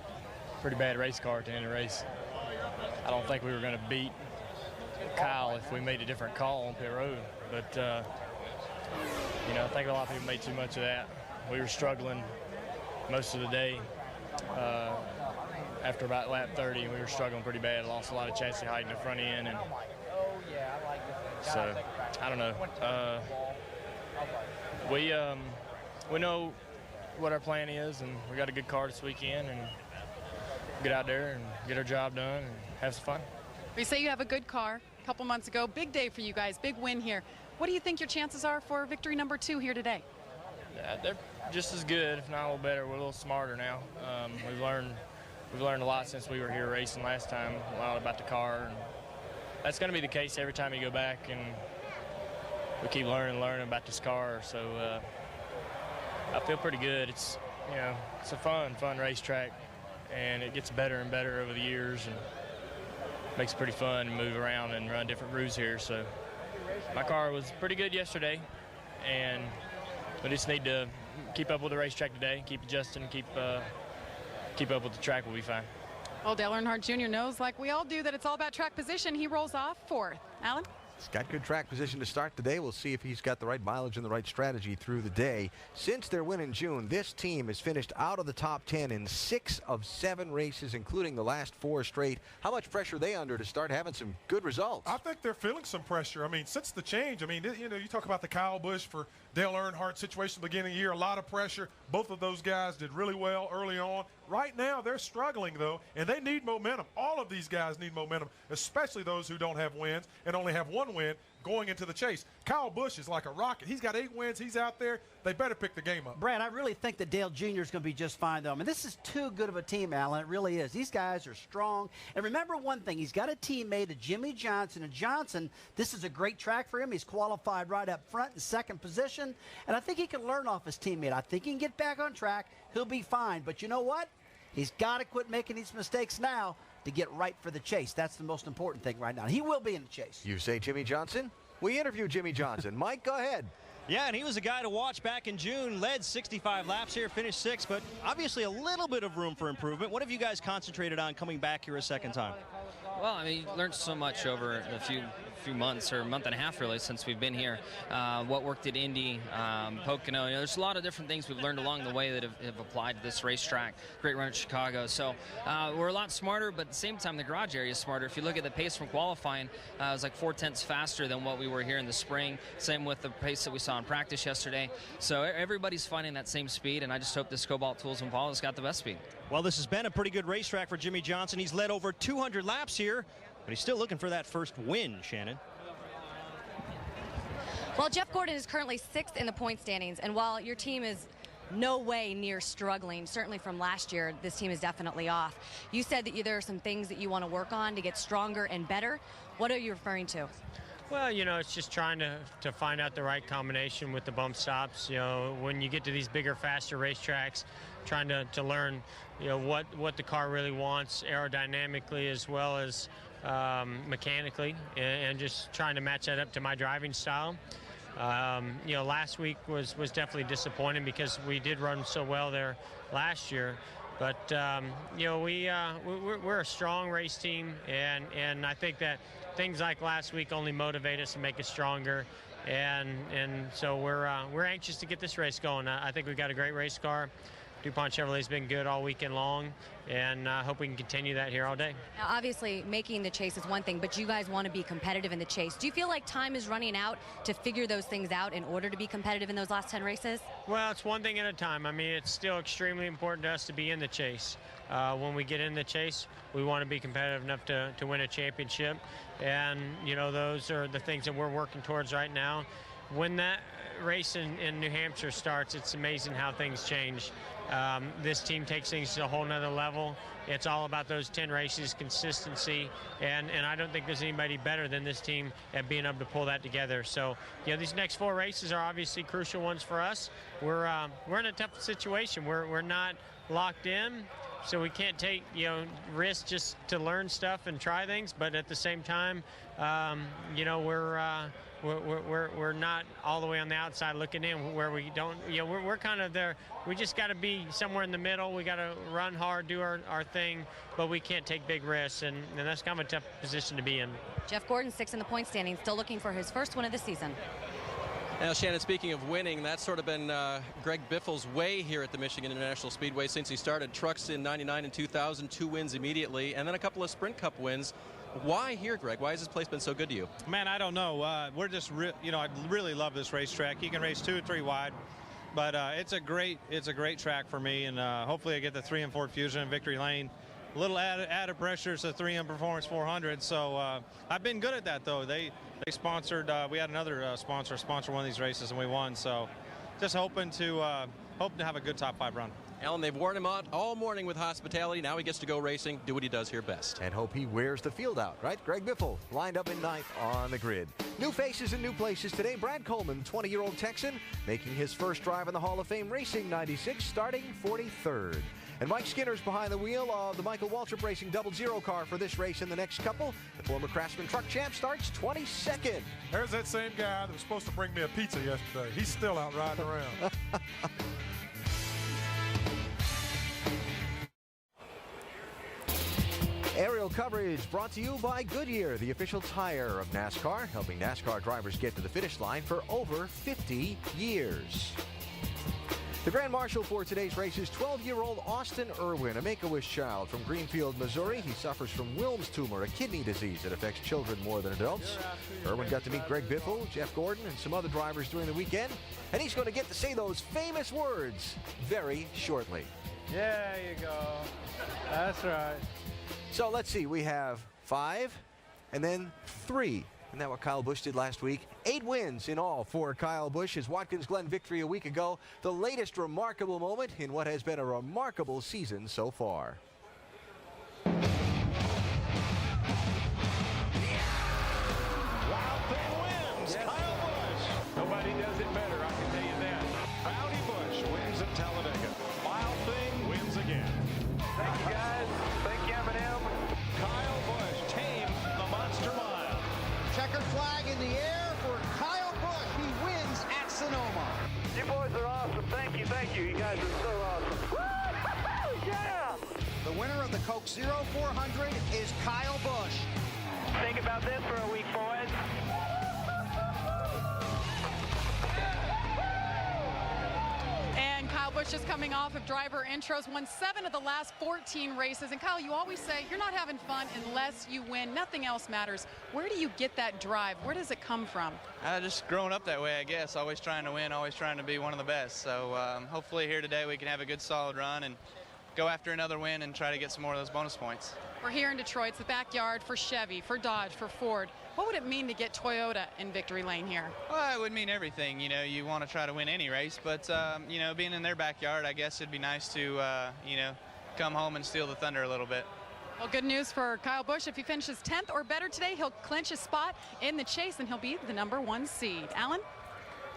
pretty bad race car at the end of the race. I don't think we were going to beat Kyle if we made a different call on pit road. But, you know, I think a lot of people made too much of that. We were struggling most of the day. After about lap 30, we were struggling pretty bad. Lost a lot of chassis height in the front end. And so, I don't know. We know what our plan is, and we got a good car this weekend, and get out there and get our job done and have some fun. You say you have a good car a couple months ago. Big day for you guys, big win here. What do you think your chances are for victory number 2 here today? They're just as good, if not a little better. We're a little smarter now. We've learned a lot since we were here racing last time, a lot about the car. And that's going to be the case every time you go back, and we keep learning about this car. So I feel pretty good. It's, you know, it's a fun racetrack, and it gets better and better over the years, and makes it pretty fun to move around and run different routes here. So my car was pretty good yesterday, and we just need to keep up with the racetrack today, keep adjusting, keep up with the track. We'll be fine. Well, Dale Earnhardt Jr. knows, like we all do, that it's all about track position. He rolls off 4th. Alan? He's got good track position to start today. We'll see if he's got the right mileage and the right strategy through the day. Since their win in June, this team has finished out of the top 10 in 6 of 7 races, including the last 4 straight. How much pressure are they under to start having some good results? I think they're feeling some pressure. I mean, since the change, I mean, you know, you talk about the Kyle Busch for Dale Earnhardt situation at the beginning of the year, a lot of pressure. Both of those guys did really well early on. Right now, they're struggling, though, and they need momentum. All of these guys need momentum, especially those who don't have wins and only have 1 win going into the chase. Kyle Busch is like a rocket. He's got 8 wins. He's out there. They better pick the game up. Brad, I really think that Dale Jr. is going to be just fine, though. I mean, this is too good of a team, Alan. It really is. These guys are strong. And remember one thing. He's got a teammate, a Jimmy Johnson. And Johnson, this is a great track for him. He's qualified right up front in 2nd position. And I think he can learn off his teammate. I think he can get back on track. He'll be fine. But you know what? He's got to quit making these mistakes now to get right for the chase. That's the most important thing right now. He will be in the chase. You say Jimmy Johnson? We interviewed Jimmy Johnson. Mike, go ahead. Yeah, and he was a guy to watch back in June, led 65 laps here, finished 6th, but obviously a little bit of room for improvement. What have you guys concentrated on coming back here a second time? Well, I mean, you learned so much over a few months, or a month and a half really, since we've been here. What worked at Indy, Pocono, you know, there's a lot of different things we've learned along the way that have applied to this racetrack. Great run at Chicago. So we're a lot smarter, but at the same time, the garage area is smarter. If you look at the pace from qualifying, it was like 4/10 faster than what we were here in the spring. Same with the pace that we saw in practice yesterday. So everybody's finding that same speed, and I just hope this Cobalt Tools and Paul has got the best speed. Well, this has been a pretty good racetrack for Jimmy Johnson. He's led over 200 laps here, but he's still looking for that first win, Shannon. Well, Jeff Gordon is currently 6th in the point standings, and while your team is no way near struggling, certainly from last year, this team is definitely off. You said that there are some things that you want to work on to get stronger and better. What are you referring to? Well, you know, it's just trying to find out the right combination with the bump stops. You know, when you get to these bigger, faster racetracks, trying to learn, you know, what the car really wants aerodynamically as well as mechanically, and just trying to match that up to my driving style. You know, last week was definitely disappointing because we did run so well there last year. But you know, we're a strong race team, and I think that things like last week only motivate us and make us stronger. And so we're anxious to get this race going. I think we've got a great race car. DuPont Chevrolet's been good all weekend long, and I hope we can continue that here all day. Now, obviously, making the chase is one thing, but you guys want to be competitive in the chase. Do you feel like time is running out to figure those things out in order to be competitive in those last 10 races? Well, it's one thing at a time. I mean, it's still extremely important to us to be in the chase. When we get in the chase, we want to be competitive enough to win a championship. And, you know, those are the things that we're working towards right now. When that race in New Hampshire starts, it's amazing how things change. This team takes things to a whole nother level. It's all about those 10 races, consistency, and I don't think there's anybody better than this team at being able to pull that together. So, you know, these next 4 races are obviously crucial ones for us. We're in a tough situation. We're not locked in, so we can't take, you know, risks just to learn stuff and try things. But at the same time, you know, we're not all the way on the outside looking in where we don't, you know, we're kind of there. We just got to be somewhere in the middle. We got to run hard, do our thing, but we can't take big risks, and that's kind of a tough position to be in. Jeff Gordon, 6th in the point standing, still looking for his first win of the season. Now, Shannon, speaking of winning, that's sort of been Greg Biffle's way here at the Michigan International Speedway since he started trucks in '99 and 2000, 2 wins immediately, and then a couple of Sprint Cup wins. Why here, Greg? Why has this place been so good to you? Man, I don't know. We're just, you know, I really love this racetrack. You can race 2 or 3 wide, but it's a great track for me, and hopefully I get the 3 and 4 Fusion in Victory Lane. A little added pressure to 3M Performance 400. So I've been good at that, though. They sponsored. We had another sponsor one of these races, and we won. So just hoping to have a good top 5 run. Alan, they've worn him out all morning with hospitality. Now he gets to go racing, do what he does here best. And hope he wears the field out, right? Greg Biffle lined up in 9th on the grid. New faces and new places today. Brad Coleman, 20-year-old Texan, making his first drive in the Hall of Fame Racing 96, starting 43rd. And Mike Skinner's behind the wheel of the Michael Waltrip Racing 00 car for this race in the next couple. The former Craftsman truck champ starts 22nd. There's that same guy that was supposed to bring me a pizza yesterday. He's still out riding around. Aerial coverage brought to you by Goodyear, the official tire of NASCAR, helping NASCAR drivers get to the finish line for over 50 years. The Grand Marshal for today's race is 12-year-old Austin Irwin, a Make-A-Wish child from Greenfield, Missouri. He suffers from Wilms tumor, a kidney disease that affects children more than adults. Irwin got to meet Greg Biffle, Jeff Gordon, and some other drivers during the weekend, and he's going to get to say those famous words very shortly. There you go. That's right. So let's see, we have 5 and then 3. Isn't that what Kyle Busch did last week? 8 wins in all for Kyle Busch. His Watkins Glen victory a week ago. The latest remarkable moment in what has been a remarkable season so far. Wild Thing wins. Yeah. Kyle Busch. Nobody does it better, I can tell you that. Rowdy Busch wins at Talladega. Wild Thing wins again. Thank you, guys. Thank you, Eminem. Kyle Busch tamed the Monster Mile. Checkered flag in the air for Kyle Busch. He wins at Sonoma. You boys are awesome. Thank you, thank you. You guys are so awesome. Yeah! The winner of the Coke 0400 is Kyle Busch. Think about this for a week, boys. And Kyle Busch is coming off of driver intros, won 7 of the last 14 races. And Kyle, you always say you're not having fun unless you win. Nothing else matters. Where do you get that drive? Where does it come from? Just growing up that way, I guess. Always trying to win, always trying to be one of the best. So hopefully here today we can have a good solid run and go after another win and try to get some more of those bonus points. We're here in Detroit. It's the backyard for Chevy, for Dodge, for Ford. What would it mean to get Toyota in victory lane here? Well, it would mean everything. You know, you want to try to win any race, but, you know, being in their backyard, I guess it'd be nice to, you know, come home and steal the thunder a little bit. Well, good news for Kyle Busch. If he finishes 10th or better today, he'll clinch his spot in the chase, and he'll be the #1 seed. Alan?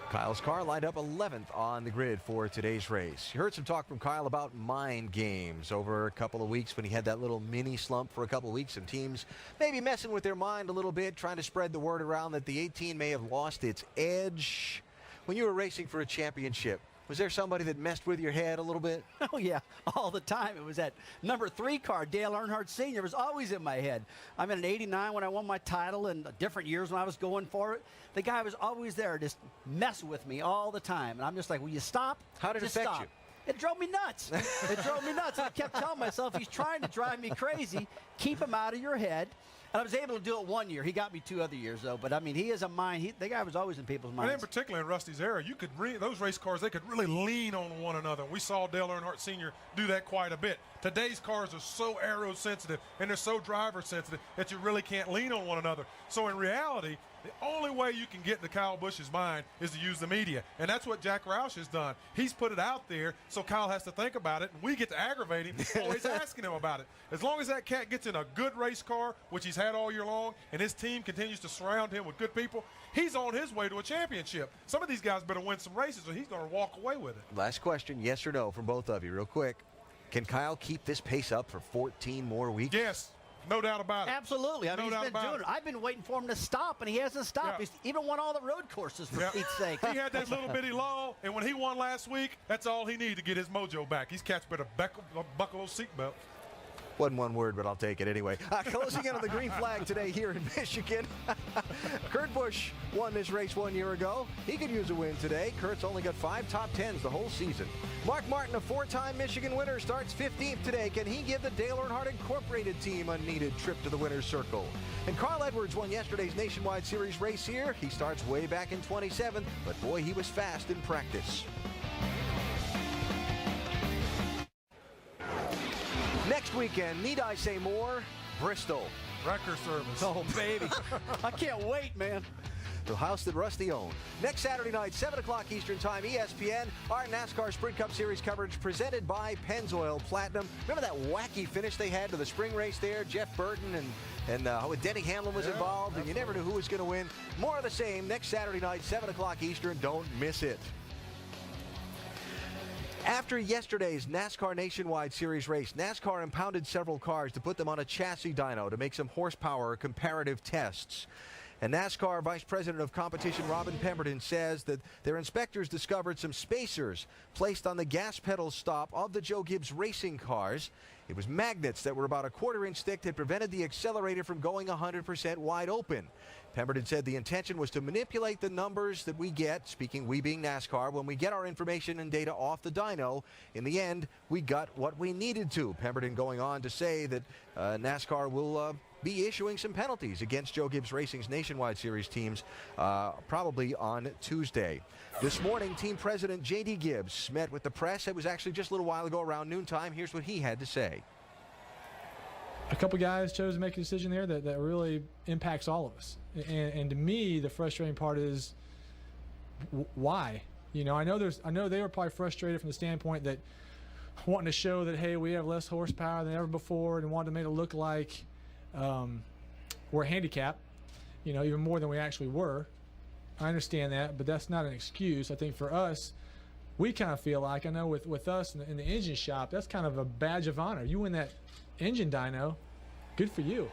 Kyle's car lined up 11th on the grid for today's race. You heard some talk from Kyle about mind games over a couple of weeks when he had that little mini slump for a couple of weeks, and teams maybe messing with their mind a little bit, trying to spread the word around that the 18 may have lost its edge. When you were racing for a championship, was there somebody that messed with your head a little bit? Oh, yeah, all the time. It was that #3 car, Dale Earnhardt Sr. was always in my head. I'm in an '89 when I won my title, and different years when I was going for it. The guy was always there, just messing with me all the time. And I'm just like, will you stop? How did it just affect stop. you? It drove me nuts. It drove me nuts. I kept telling myself, he's trying to drive me crazy. Keep him out of your head. And I was able to do it one year. He got me 2 other years, though. But, I mean, he is a mind. The guy was always in people's minds. And in particular in Rusty's era, you could those race cars, they could really lean on one another. We saw Dale Earnhardt Sr. do that quite a bit. Today's cars are so aero-sensitive and they're so driver-sensitive that you really can't lean on one another. So in reality, the only way you can get into Kyle Busch's mind is to use the media. And that's what Jack Roush has done. He's put it out there so Kyle has to think about it, and we get to aggravate him always asking him about it. As long as that cat gets in a good race car, which he's had all year long, and his team continues to surround him with good people, he's on his way to a championship. Some of these guys better win some races or he's going to walk away with it. Last question, yes or no, from both of you, real quick. Can Kyle keep this pace up for 14 more weeks? Yes. No doubt about it. Absolutely. I mean, he's been doing it. I've been waiting for him to stop, and he hasn't stopped. He's even won all the road courses, for Pete's sake. He had that little bitty lull, and when he won last week, that's all he needed to get his mojo back. These cats better buckle those seatbelts. Wasn't one word, but I'll take it anyway. Closing in on the green flag today here in Michigan. Kurt Busch won this race 1 year ago. He could use a win today. Kurt's only got 5 top 10s the whole season. Mark Martin, a 4-time Michigan winner, starts 15th today. Can he give the Dale Earnhardt Incorporated team a needed trip to the winner's circle? And Carl Edwards won yesterday's Nationwide Series race here. He starts way back in 27th, but boy, he was fast in practice. Next weekend, need I say more? Bristol. Wrecker service. Oh, baby. I can't wait, man. The house that Rusty owned. Next Saturday night, 7 o'clock Eastern Time, ESPN, our NASCAR Sprint Cup Series coverage presented by Pennzoil Platinum. Remember that wacky finish they had to the spring race there? Jeff Burton and Denny Hamlin was involved, and you never knew who was going to win. More of the same next Saturday night, 7 o'clock Eastern. Don't miss it. After yesterday's NASCAR Nationwide Series race, NASCAR impounded several cars to put them on a chassis dyno to make some horsepower comparative tests. And NASCAR Vice President of Competition Robin Pemberton says that their inspectors discovered some spacers placed on the gas pedal stop of the Joe Gibbs racing cars. It was magnets that were about a 1/4 inch thick that prevented the accelerator from going 100% wide open. Pemberton said the intention was to manipulate the numbers that we get, speaking we being NASCAR, when we get our information and data off the dyno. In the end, we got what we needed to. Pemberton going on to say that NASCAR will be issuing some penalties against Joe Gibbs Racing's Nationwide Series teams probably on Tuesday. This morning, team president J.D. Gibbs met with the press. It was actually just a little while ago around noontime. Here's what he had to say. A couple guys chose to make a decision there that really impacts all of us. And to me, the frustrating part is why? You know, I know they were probably frustrated from the standpoint that wanting to show that, hey, we have less horsepower than ever before, and wanted to make it look like we're handicapped, you know, even more than we actually were. I understand that, but that's not an excuse. I think for us, we kind of feel like, I know with us in the engine shop, that's kind of a badge of honor. You win that engine dyno, good for you.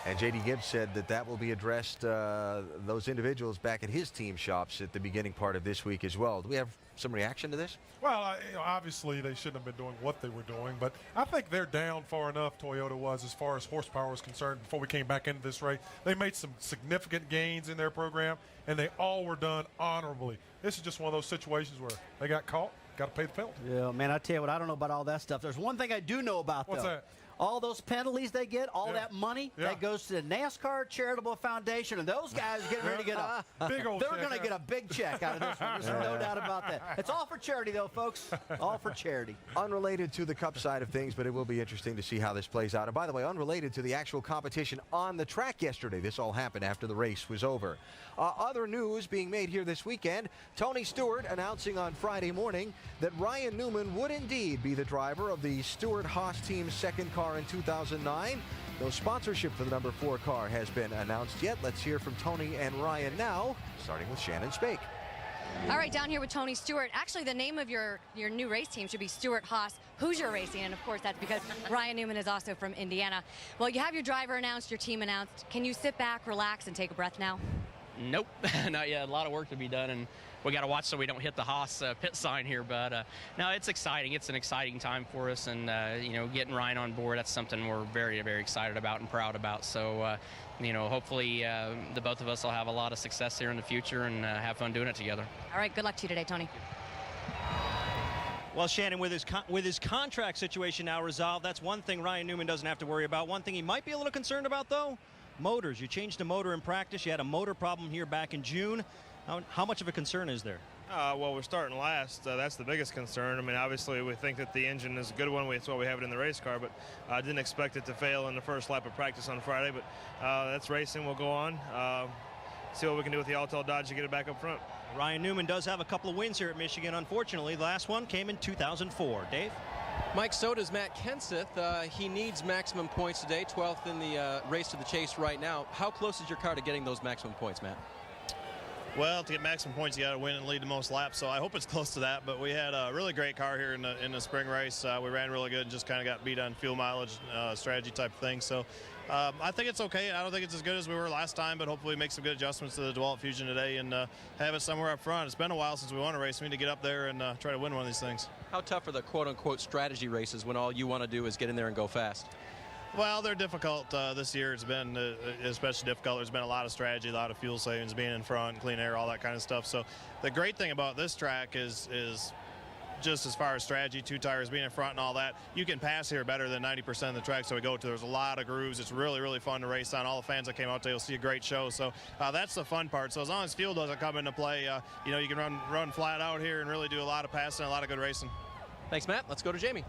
And J.D. Gibbs said that will be addressed, those individuals back at his team shops at the beginning part of this week as well. Do we have some reaction to this? Well, obviously they shouldn't have been doing what they were doing, but I think they're down far enough, Toyota was, as far as horsepower was concerned before we came back into this race. They made some significant gains in their program, and they all were done honorably. This is just one of those situations where they got caught, got to pay the penalty. Yeah, man, I tell you what, I don't know about all that stuff. There's one thing I do know about, What's that? All those penalties they get, all that money, that goes to the NASCAR Charitable Foundation, and those guys getting ready to get big old they're going to get a big check out of this one. There's no doubt about that. It's all for charity, though, folks. All for charity. Unrelated to the Cup side of things, but it will be interesting to see how this plays out. And by the way, unrelated to the actual competition on the track yesterday. This all happened after the race was over. Other news being made here this weekend. Tony Stewart announcing on Friday morning that Ryan Newman would indeed be the driver of the Stewart-Haas team's second car in 2009. No sponsorship for the number 4 car has been announced yet. Let's hear from Tony and Ryan now, starting with Shannon Spake. All right, down here with Tony Stewart. Actually, the name of your new race team should be Stewart-Haas Hoosier Racing, and of course that's because Ryan Newman is also from Indiana. Well, you have your driver announced, your team announced. Can you sit back, relax, and take a breath now? Nope, not yet. A lot of work to be done, and we got to watch so we don't hit the Haas pit sign here. But no, it's exciting. It's an exciting time for us, and you know, getting Ryan on board, that's something we're very, very excited about and proud about. So you know, hopefully the both of us will have a lot of success here in the future and have fun doing it together. All right, good luck to you today, Tony. Well, Shannon, with his contract situation now resolved, that's one thing Ryan Newman doesn't have to worry about. One thing he might be a little concerned about, though, motors. You changed a motor in practice. You had a motor problem here back in June. How much of a concern is there? Well, we're starting last. That's the biggest concern. I mean, obviously, we think that the engine is a good one. That's why we have it in the race car, but I didn't expect it to fail in the first lap of practice on Friday. But that's racing. We'll go on, see what we can do with the Altel Dodge to get it back up front. Ryan Newman does have a couple of wins here at Michigan. Unfortunately, the last one came in 2004. Dave? Mike, so does Matt Kenseth. He needs maximum points today, 12th in the race to the chase right now. How close is your car to getting those maximum points, Matt? Well, to get maximum points, you got to win and lead the most laps, so I hope it's close to that. But we had a really great car here in the spring race. We ran really good and just kind of got beat on fuel mileage, strategy type thing. So I think it's okay. I don't think it's as good as we were last time, but hopefully make some good adjustments to the DeWalt Fusion today and have it somewhere up front. It's been a while since we won a race. We need to get up there and try to win one of these things. How tough are the quote-unquote strategy races when all you want to do is get in there and go fast? Well, they're difficult this year. It's been especially difficult. There's been a lot of strategy, a lot of fuel savings, being in front, clean air, all that kind of stuff. So the great thing about this track is just as far as strategy, two tires being in front and all that, you can pass here better than 90% of the tracks that we go to. There's a lot of grooves. It's really, really fun to race on. All the fans that came out today will see a great show. So that's the fun part. So as long as fuel doesn't come into play, you can run flat out here and really do a lot of passing, a lot of good racing. Thanks, Matt. Let's go to Jamie.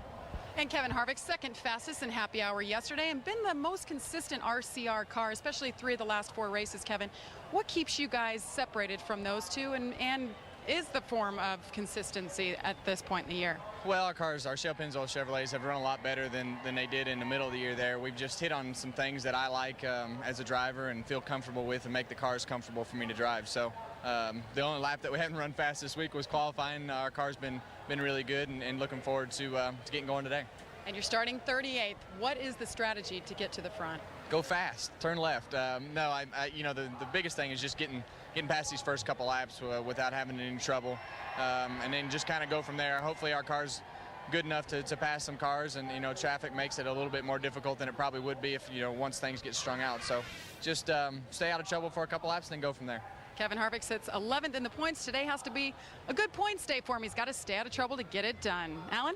And Kevin Harvick, second fastest in happy hour yesterday and been the most consistent RCR car, especially 3 of the last 4 races, Kevin. What keeps you guys separated from those two and is the form of consistency at this point in the year? Well, our cars, our Shell Pennzoil Chevrolets, have run a lot better than they did in the middle of the year there. We've just hit on some things that I like as a driver and feel comfortable with and make the cars comfortable for me to drive. So the only lap that we hadn't run fast this week was qualifying. Our car's been really good and looking forward to getting going today. And you're starting 38th. What is the strategy to get to the front? Go fast, turn left. The biggest thing is just getting past these first couple laps without having any trouble, and then just kind of go from there. Hopefully our car's good enough to pass some cars, and traffic makes it a little bit more difficult than it probably would be if once things get strung out. So just stay out of trouble for a couple laps, and then go from there. Kevin Harvick sits 11th in the points. Today has to be a good points day for him. He's got to stay out of trouble to get it done. Alan?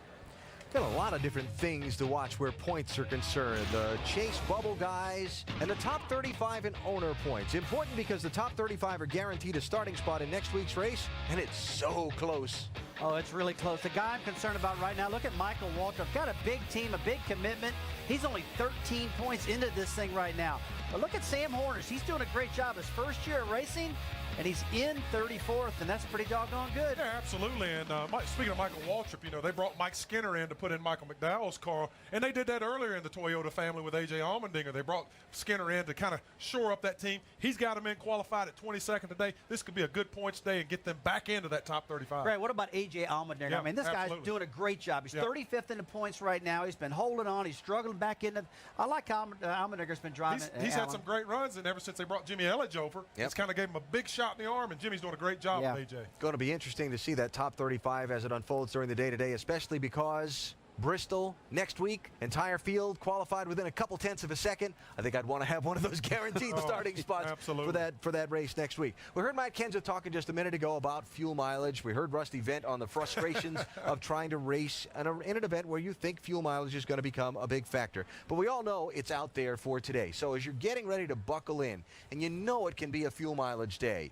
Got a lot of different things to watch where points are concerned. The Chase Bubble guys and the top 35 in owner points. Important because the top 35 are guaranteed a starting spot in next week's race, and it's so close. Oh, it's really close. The guy I'm concerned about right now, look at Michael Waltrip. Got a big team, a big commitment. He's only 13 points into this thing right now. But look at Sam Hornish. He's doing a great job his first year at racing, and he's in 34th, and that's pretty doggone good. Yeah, absolutely. And speaking of Michael Waltrip, they brought Mike Skinner in to put in Michael McDowell's car, and they did that earlier in the Toyota family with A.J. Allmendinger. They brought Skinner in to kind of shore up that team. He's got them in qualified at 22nd today. This could be a good points day and get them back into that top 35. Right, what about A.J. Allmendinger? Yeah, I mean, this absolutely. guy's doing a great job. He's 35th in the points right now. He's been holding on. He's struggling back into. I like how Allmendinger's been driving. He's had some great runs, and ever since they brought Jimmy Elledge over, it's kind of gave him a big shot in the arm, and Jimmy's doing a great job with AJ. Going to be interesting to see that top 35 as it unfolds during the day today, especially because Bristol next week, entire field qualified within a couple tenths of a second. I think I'd want to have one of those guaranteed starting spots for that race next week. We heard Matt Kenseth talking just a minute ago about fuel mileage. We heard Rusty vent on the frustrations of trying to race in an event where you think fuel mileage is going to become a big factor. But we all know it's out there for today. So as you're getting ready to buckle in, and you know it can be a fuel mileage day,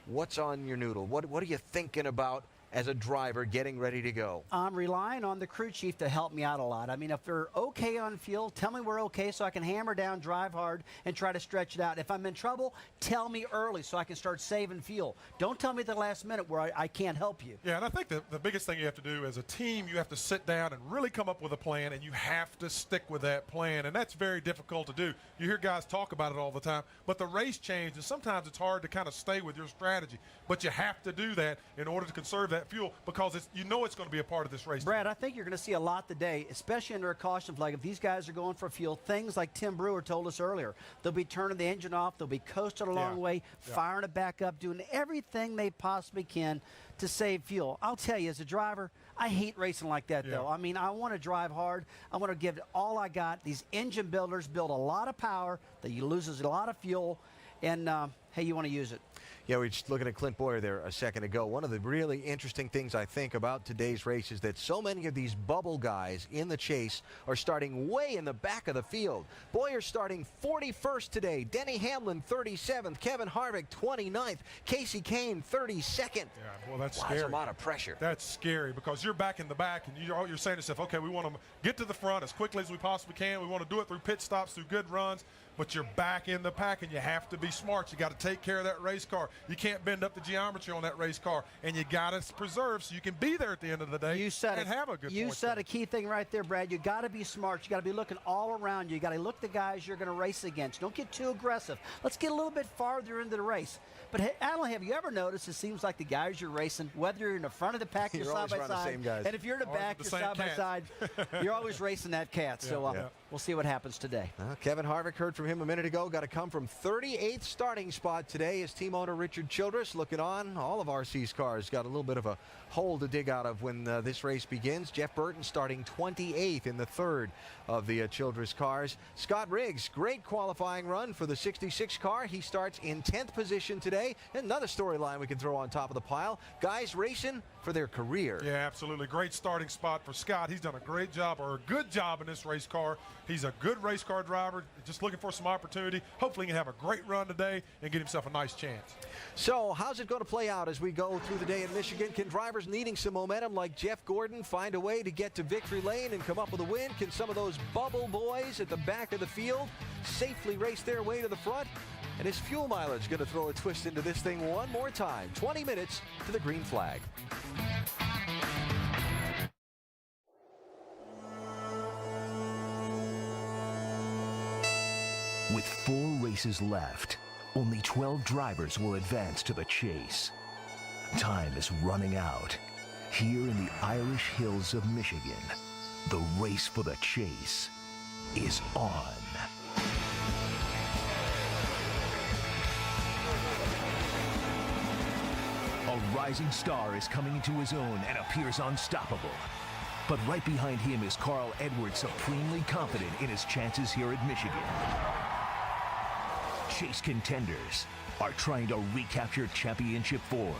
what's on your noodle? What are you thinking about as a driver getting ready to go? I'm relying on the crew chief to help me out a lot. I mean, if they're okay on fuel, tell me we're okay so I can hammer down, drive hard, and try to stretch it out. If I'm in trouble, tell me early so I can start saving fuel. Don't tell me at the last minute where I can't help you. Yeah, and I think the biggest thing you have to do as a team, you have to sit down and really come up with a plan, and you have to stick with that plan, and that's very difficult to do. You hear guys talk about it all the time, but the race changes, and sometimes it's hard to kind of stay with your strategy, but you have to do that in order to conserve that fuel because it's going to be a part of this race. Brad, I think you're going to see a lot today, especially under a caution flag. If these guys are going for fuel, things like Tim Brewer told us earlier, they'll be turning the engine off, they'll be coasting a long way, firing it back up, doing everything they possibly can to save fuel. I'll tell you, as a driver, I hate racing like that, though. I mean, I want to drive hard. I want to give it all I got. These engine builders build a lot of power that uses a lot of fuel, and hey, you want to use it. Yeah, we were just looking at Clint Boyer there a second ago. One of the really interesting things I think about today's race is that so many of these bubble guys in the chase are starting way in the back of the field. Boyer starting 41st today. Denny Hamlin 37th. Kevin Harvick 29th. Casey Kane 32nd. Yeah, well, that's scary. That's a lot of pressure. That's scary because you're back in the back and you're saying to yourself, okay, we want to get to the front as quickly as we possibly can. We want to do it through pit stops, through good runs. But you're back in the pack, and you have to be smart. You got to take care of that race car. You can't bend up the geometry on that race car, and you got to preserve so you can be there at the end of the day and have a good. You said a key thing right there, Brad. You got to be smart. You got to be looking all around you. You got to look the guys you're going to race against. Don't get too aggressive. Let's get a little bit farther into the race. But hey, Alan, have you ever noticed it seems like the guys you're racing, whether you're in the front of the pack, you're side by side, and if you're in the back, you're side by side. You're always racing that cat. So we'll see what happens today. Kevin Harvick, heard from him a minute ago, got to come from 38th starting spot today. His team owner Richard Childress looking on. All of RC's cars got a little bit of a hole to dig out of when this race begins. Jeff Burton starting 28th in the third of the Childress cars. Scott Riggs, great qualifying run for the 66 car. He starts in 10th position today. Another storyline we can throw on top of the pile. Guys racing for their career. Yeah, absolutely. Great starting spot for Scott. He's done a great job, or a good job in this race car. He's a good race car driver, just looking for some opportunity. Hopefully he can have a great run today and get himself a nice chance. So how's it going to play out as we go through the day in Michigan? Can drivers needing some momentum like Jeff Gordon find a way to get to victory lane and come up with a win? Can some of those bubble boys at the back of the field safely race their way to the front? And is fuel mileage going to throw a twist into this thing one more time? 20 minutes to the green flag. With 4 races left, only 12 drivers will advance to the chase. Time is running out. Here in the Irish hills of Michigan, the race for the chase is on. A rising star is coming into his own and appears unstoppable. But right behind him is Carl Edwards, supremely confident in his chances here at Michigan. Chase contenders are trying to recapture championship form,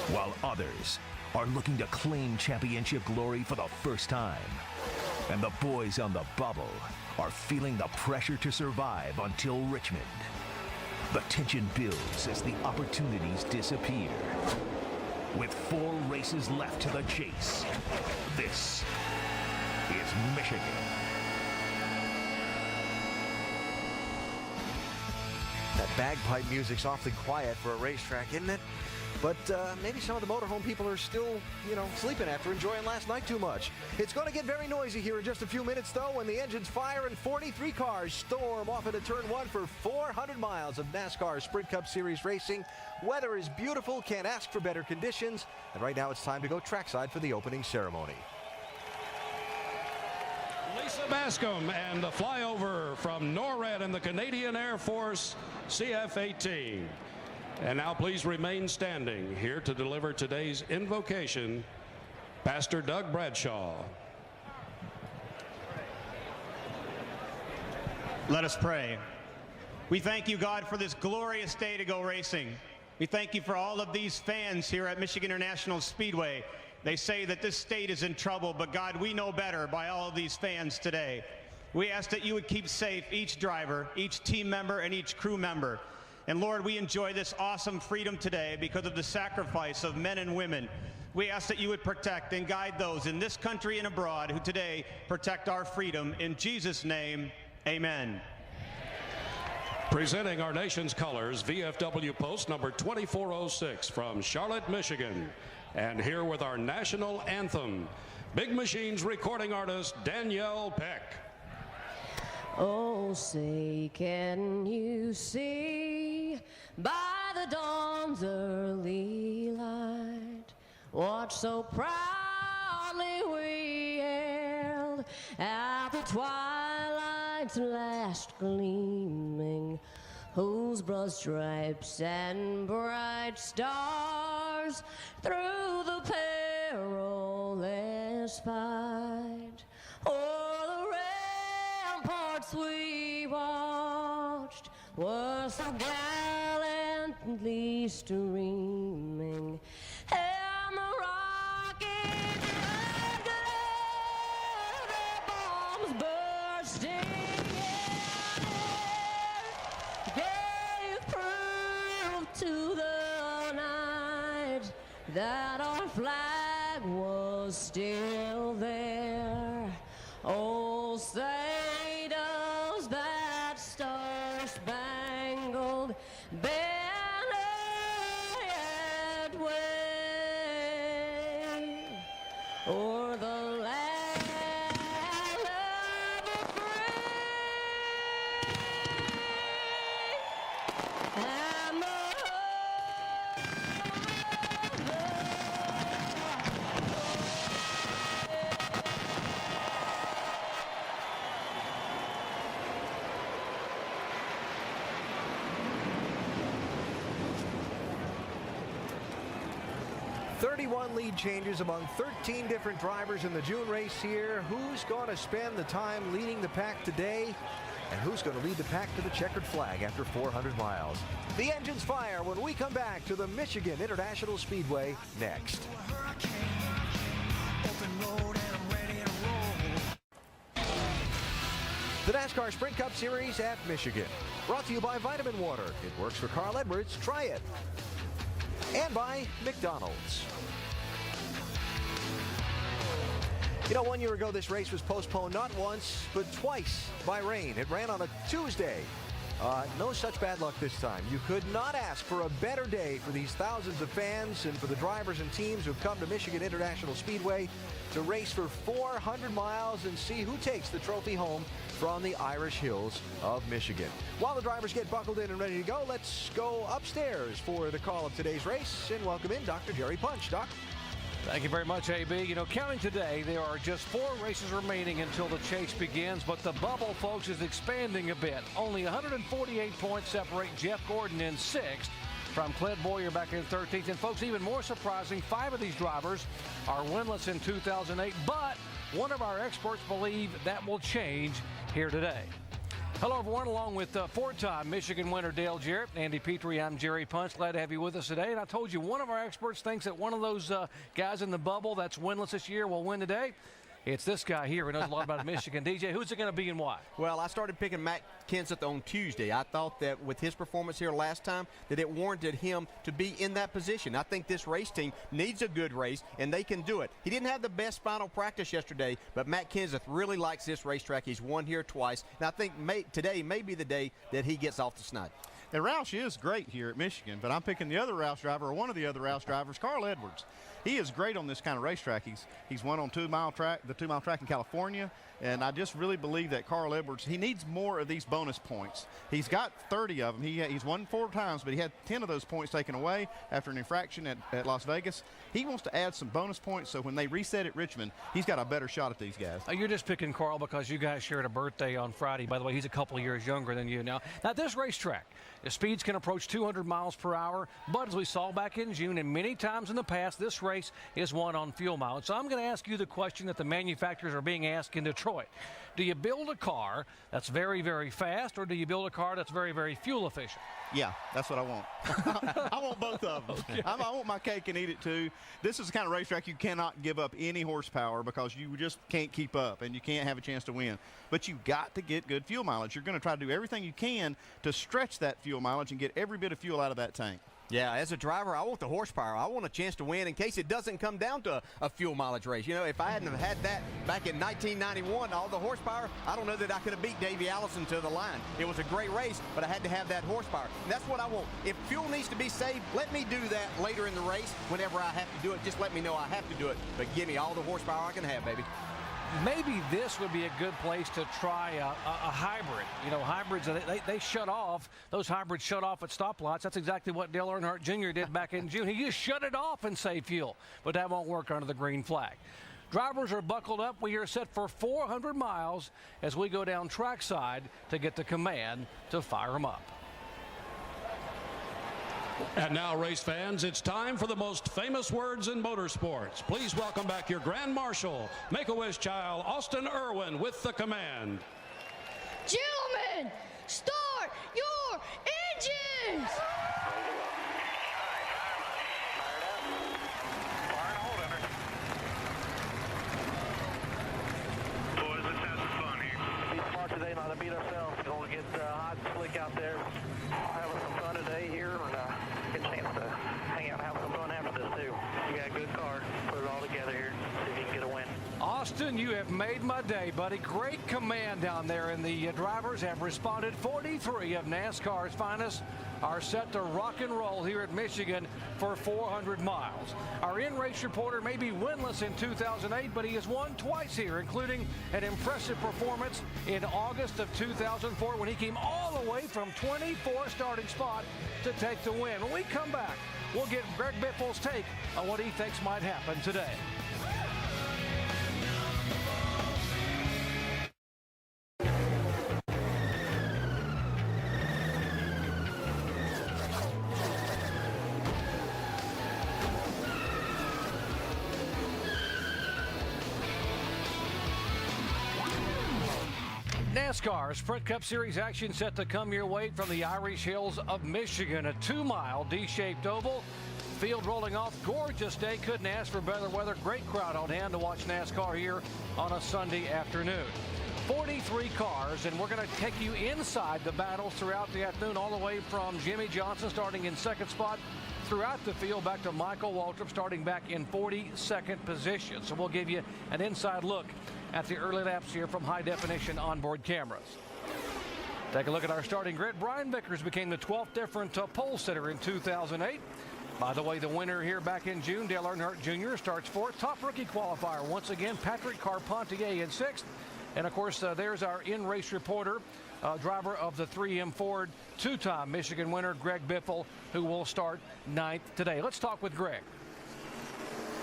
while others are looking to claim championship glory for the first time. And the boys on the bubble are feeling the pressure to survive until Richmond. The tension builds as the opportunities disappear. With 4 races left to the chase, this is Michigan. That bagpipe music's awfully quiet for a racetrack, isn't it? But maybe some of the motorhome people are still, sleeping after enjoying last night too much. It's going to get very noisy here in just a few minutes, though, when the engines fire and 43 cars storm off into turn 1 for 400 miles of NASCAR Sprint Cup Series racing. Weather is beautiful, can't ask for better conditions. And right now it's time to go trackside for the opening ceremony. Lisa Bascom and the flyover from NORAD and the Canadian Air Force CF-18. And now please remain standing. Here to deliver today's invocation, Pastor Doug Bradshaw. Let us pray. We thank you, God, for this glorious day to go racing. We thank you for all of these fans here at Michigan International Speedway. They say that this state is in trouble, but God, we know better by all of these fans today. We ask that you would keep safe each driver, each team member, and each crew member. And Lord, we enjoy this awesome freedom today because of the sacrifice of men and women. We ask that you would protect and guide those in this country and abroad who today protect our freedom. In Jesus' name, amen. Presenting our nation's colors, VFW Post number 2406 from Charlotte, Michigan. And here with our national anthem, Big Machines recording artist Danielle Peck. Oh, say, can you see by the dawn's early light what so proudly we hailed at the twilight's last gleaming, whose broad stripes and bright stars through the perilous fight o'er the ramparts we watched were so gallant gently streaming, and the rockets regular bombs bursting gave proof to the night that our flag was still there. Oh, say does that star-spangled banner yet wave o'er the land of the free and the 31 lead changes among 13 different drivers in the June race here. Who's going to spend the time leading the pack today? And who's going to lead the pack to the checkered flag after 400 miles? The engines fire when we come back to the Michigan International Speedway next. The NASCAR Sprint Cup Series at Michigan. Brought to you by Vitamin Water. It works for Carl Edwards. Try it. And by McDonald's. You know, 1 year ago, this race was postponed not once, but twice by rain. It ran on a Tuesday. No such bad luck this time. You could not ask for a better day for these thousands of fans and for the drivers and teams who've come to Michigan International Speedway to race for 400 miles and see who takes the trophy home from the Irish Hills of Michigan. While the drivers get buckled in and ready to go, let's go upstairs for the call of today's race and welcome in Dr. Jerry Punch. Doc? Thank you very much, AB. You know, counting today, there are just 4 races remaining until the chase begins, but the bubble, folks, is expanding a bit. Only 148 points separate Jeff Gordon in 6th from Clint Boyer back in 13th. And, folks, even more surprising, 5 of these drivers are winless in 2008, but one of our experts believe that will change here today. Hello, everyone. Along with 4-time Michigan winner Dale Jarrett, Andy Petrie, I'm Jerry Punch. Glad to have you with us today. And I told you, one of our experts thinks that one of those guys in the bubble that's winless this year will win today. It's this guy here who knows a lot about Michigan. DJ, who's it going to be and why? Well, I started picking Matt Kenseth on Tuesday. I thought that with his performance here last time that it warranted him to be in that position. I think this race team needs a good race, and they can do it. He didn't have the best final practice yesterday, but Matt Kenseth really likes this racetrack. He's won here twice, and I think today may be the day that he gets off the snide. And Roush is great here at Michigan, but I'm picking the other Roush driver, or one of the other Roush drivers, Carl Edwards. He is great on this kind of racetrack. He's won on the 2-mile track in California, and I just really believe that Carl Edwards, he needs more of these bonus points. He's got 30 of them. He's won 4 times, but he had 10 of those points taken away after an infraction at Las Vegas. He wants to add some bonus points, so when they reset at Richmond, he's got a better shot at these guys. You're just picking Carl because you guys shared a birthday on Friday. By the way, he's a couple of years younger than you now. Now, this racetrack, the speeds can approach 200 miles per hour, but as we saw back in June and many times in the past, this race is won on fuel mileage. So I'm going to ask you the question that the manufacturers are being asked in Detroit. Do you build a car that's very, very fast, or do you build a car that's very, very fuel efficient? Yeah, that's what I want. I want both of them. Okay. I want my cake and eat it too. This is the kind of racetrack you cannot give up any horsepower because you just can't keep up and you can't have a chance to win. But you've got to get good fuel mileage. You're going to try to do everything you can to stretch that fuel mileage and get every bit of fuel out of that tank. Yeah, as a driver, I want the horsepower. I want a chance to win in case it doesn't come down to a fuel mileage race. You know, if I hadn't have had that back in 1991, all the horsepower, I don't know that I could have beat Davey Allison to the line. It was a great race, but I had to have that horsepower. And that's what I want. If fuel needs to be saved, let me do that later in the race. Whenever I have to do it, just let me know I have to do it. But give me all the horsepower I can have, baby. Maybe this would be a good place to try a hybrid. You know, hybrids, they shut off. Those hybrids shut off at stoplights. That's exactly what Dale Earnhardt Jr. did back in June. He just shut it off and saved fuel. But that won't work under the green flag. Drivers are buckled up. We are set for 400 miles as we go down trackside to get the command to fire them up. And now, race fans, it's time for the most famous words in motorsports. Please welcome back your Grand Marshal, Make-A-Wish child, Austin Irwin, with the command. Gentlemen, start your engines! Jason, you have made my day, buddy. Great command down there, and the drivers have responded. 43 of NASCAR's finest are set to rock and roll here at Michigan for 400 miles. Our in-race reporter may be winless in 2008, but he has won twice here, including an impressive performance in August of 2004 when he came all the way from 24th starting spot to take the win. When we come back, we'll get Greg Biffle's take on what he thinks might happen today. NASCAR Sprint Cup Series action set to come your way from the Irish Hills of Michigan. A 2-mile D-shaped oval. Field rolling off. Gorgeous day. Couldn't ask for better weather. Great crowd on hand to watch NASCAR here on a Sunday afternoon. 43 cars, and we're going to take you inside the battles throughout the afternoon, all the way from Jimmy Johnson starting in second spot throughout the field back to Michael Waltrip starting back in 42nd position. So we'll give you an inside look at the early laps here from high definition onboard cameras. Take a look at our starting grid. Brian Vickers became the 12th different pole sitter in 2008. By the way, the winner here back in June, Dale Earnhardt Jr. starts fourth. Top rookie qualifier once again, Patrick Carpentier in sixth. And of course, there's our in-race reporter, driver of the 3M Ford, two-time Michigan winner, Greg Biffle, who will start ninth today. Let's talk with Greg.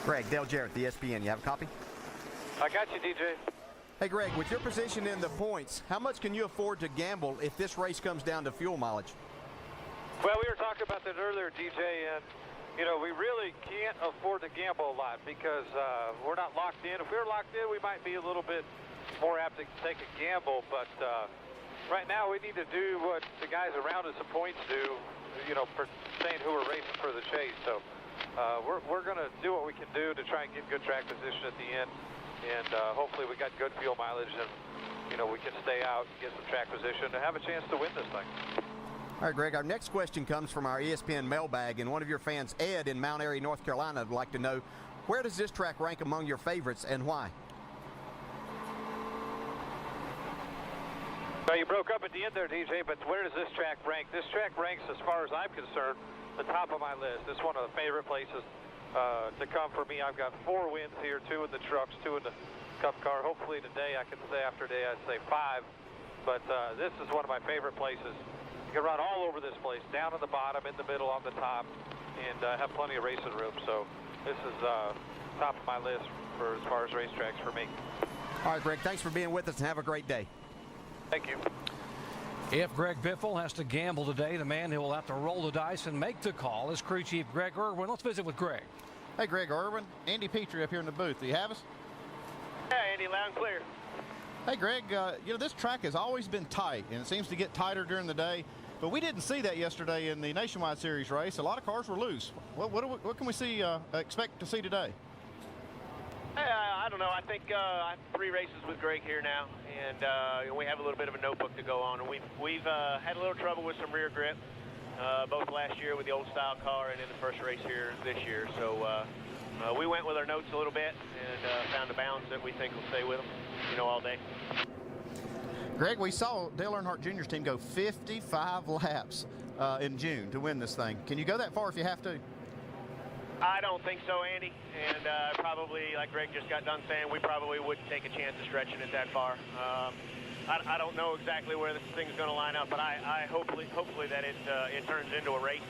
Greg, Dale Jarrett, the ESPN. You have a copy? I got you, DJ. Hey, Greg, with your position in the points, how much can you afford to gamble if this race comes down to fuel mileage? Well, we were talking about that earlier, DJ, and, you know, we really can't afford to gamble a lot because we're not locked in. If we were locked in, we might be a little bit more apt to take a gamble, but right now we need to do what the guys around us the points do, you know, saying who we're racing for the chase. So we're going to do what we can do to try and get good track position at the end, and hopefully we got good fuel mileage and, you know, we can stay out, get some track position, and have a chance to win this thing. All right, Greg, our next question comes from our ESPN mailbag, and one of your fans, Ed, in Mount Airy, North Carolina, would like to know, where does this track rank among your favorites and why? Well, you broke up at the end there, DJ, but where does this track rank? This track ranks, as far as I'm concerned, the top of my list. It's one of the favorite places to come for me. I've got 4 wins here, 2 in the trucks, 2 in the Cup car. Hopefully today I can say after day I'd say 5, but this is one of my favorite places. You can run all over this place, down at the bottom, in the middle, on the top, and have plenty of racing room. So this is top of my list for as far as racetracks for me. All right, Greg, thanks for being with us and have a great day. Thank you. If Greg Biffle has to gamble today, the man who will have to roll the dice and make the call is crew chief Greg Irwin. Let's visit with Greg. Hey, Greg Irwin. Andy Petrie up here in the booth. Do you have us? Yeah, Andy, loud and clear. Hey, Greg, you know, this track has always been tight, and it seems to get tighter during the day. But we didn't see that yesterday in the Nationwide Series race. A lot of cars were loose. What can we see, expect to see today? I don't know. I think I have 3 races with Greg here now, and we have a little bit of a notebook to go on. And we've had a little trouble with some rear grip, both last year with the old style car and in the first race here this year. So we went with our notes a little bit and found a balance that we think will stay with them, you know, all day. Greg, we saw Dale Earnhardt Jr.'s team go 55 laps in June to win this thing. Can you go that far if you have to? I don't think so, Andy. And probably, like Greg just got done saying, we probably wouldn't take a chance of stretching it that far. I don't know exactly where this thing's going to line up, but I hopefully that it turns into a race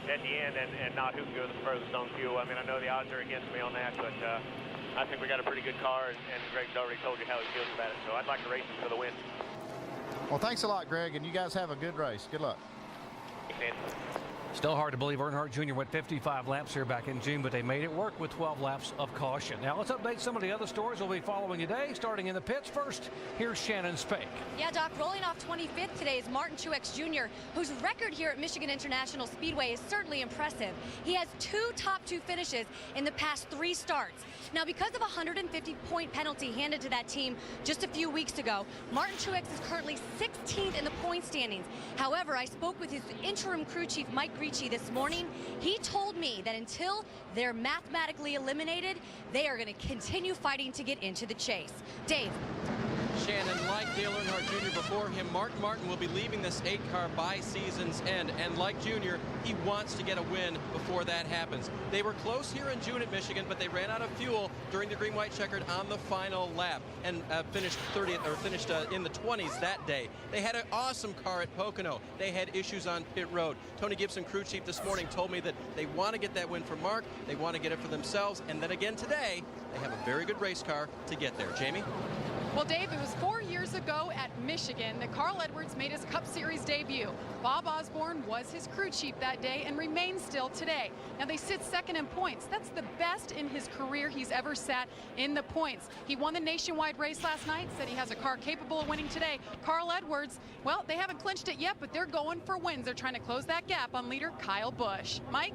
at the end and not who can go the furthest on fuel. I mean, I know the odds are against me on that, but I think we got a pretty good car, and Greg's already told you how he feels about it. So I'd like to race him for the win. Well, thanks a lot, Greg, and you guys have a good race. Good luck. Thanks, Andy. Still hard to believe Earnhardt Jr. went 55 laps here back in June, but they made it work with 12 laps of caution. Now let's update some of the other stories we'll be following today, starting in the pits. First, here's Shannon Spake. Yeah, Doc, rolling off 25th today is Martin Truex Jr., whose record here at Michigan International Speedway is certainly impressive. He has 2 top 2 finishes in the past 3 starts. Now, because of a 150-point penalty handed to that team just a few weeks ago, Martin Truex is currently 16th in the point standings. However, I spoke with his interim crew chief, Mike Ricci this morning. He told me that until they're mathematically eliminated, they are going to continue fighting to get into the chase. Dave. Shannon, like Dale Earnhardt Jr. before him, Mark Martin will be leaving this 8-car by season's end. And like Junior, he wants to get a win before that happens. They were close here in June at Michigan, but they ran out of fuel during the green-white checkered on the final lap and finished 30th or finished in the 20s that day. They had an awesome car at Pocono. They had issues on pit road. Tony Gibson, crew chief, this morning told me that they want to get that win for Mark. They want to get it for themselves. And then again today, they have a very good race car to get there. Jamie? Well, Dave, it was 4 years ago at Michigan that Carl Edwards made his Cup Series debut. Bob Osborne was his crew chief that day and remains still today. Now, they sit second in points. That's the best in his career he's ever sat in the points. He won the nationwide race last night, said he has a car capable of winning today. Carl Edwards, well, they haven't clinched it yet, but they're going for wins. They're trying to close that gap on leader Kyle Busch. Mike?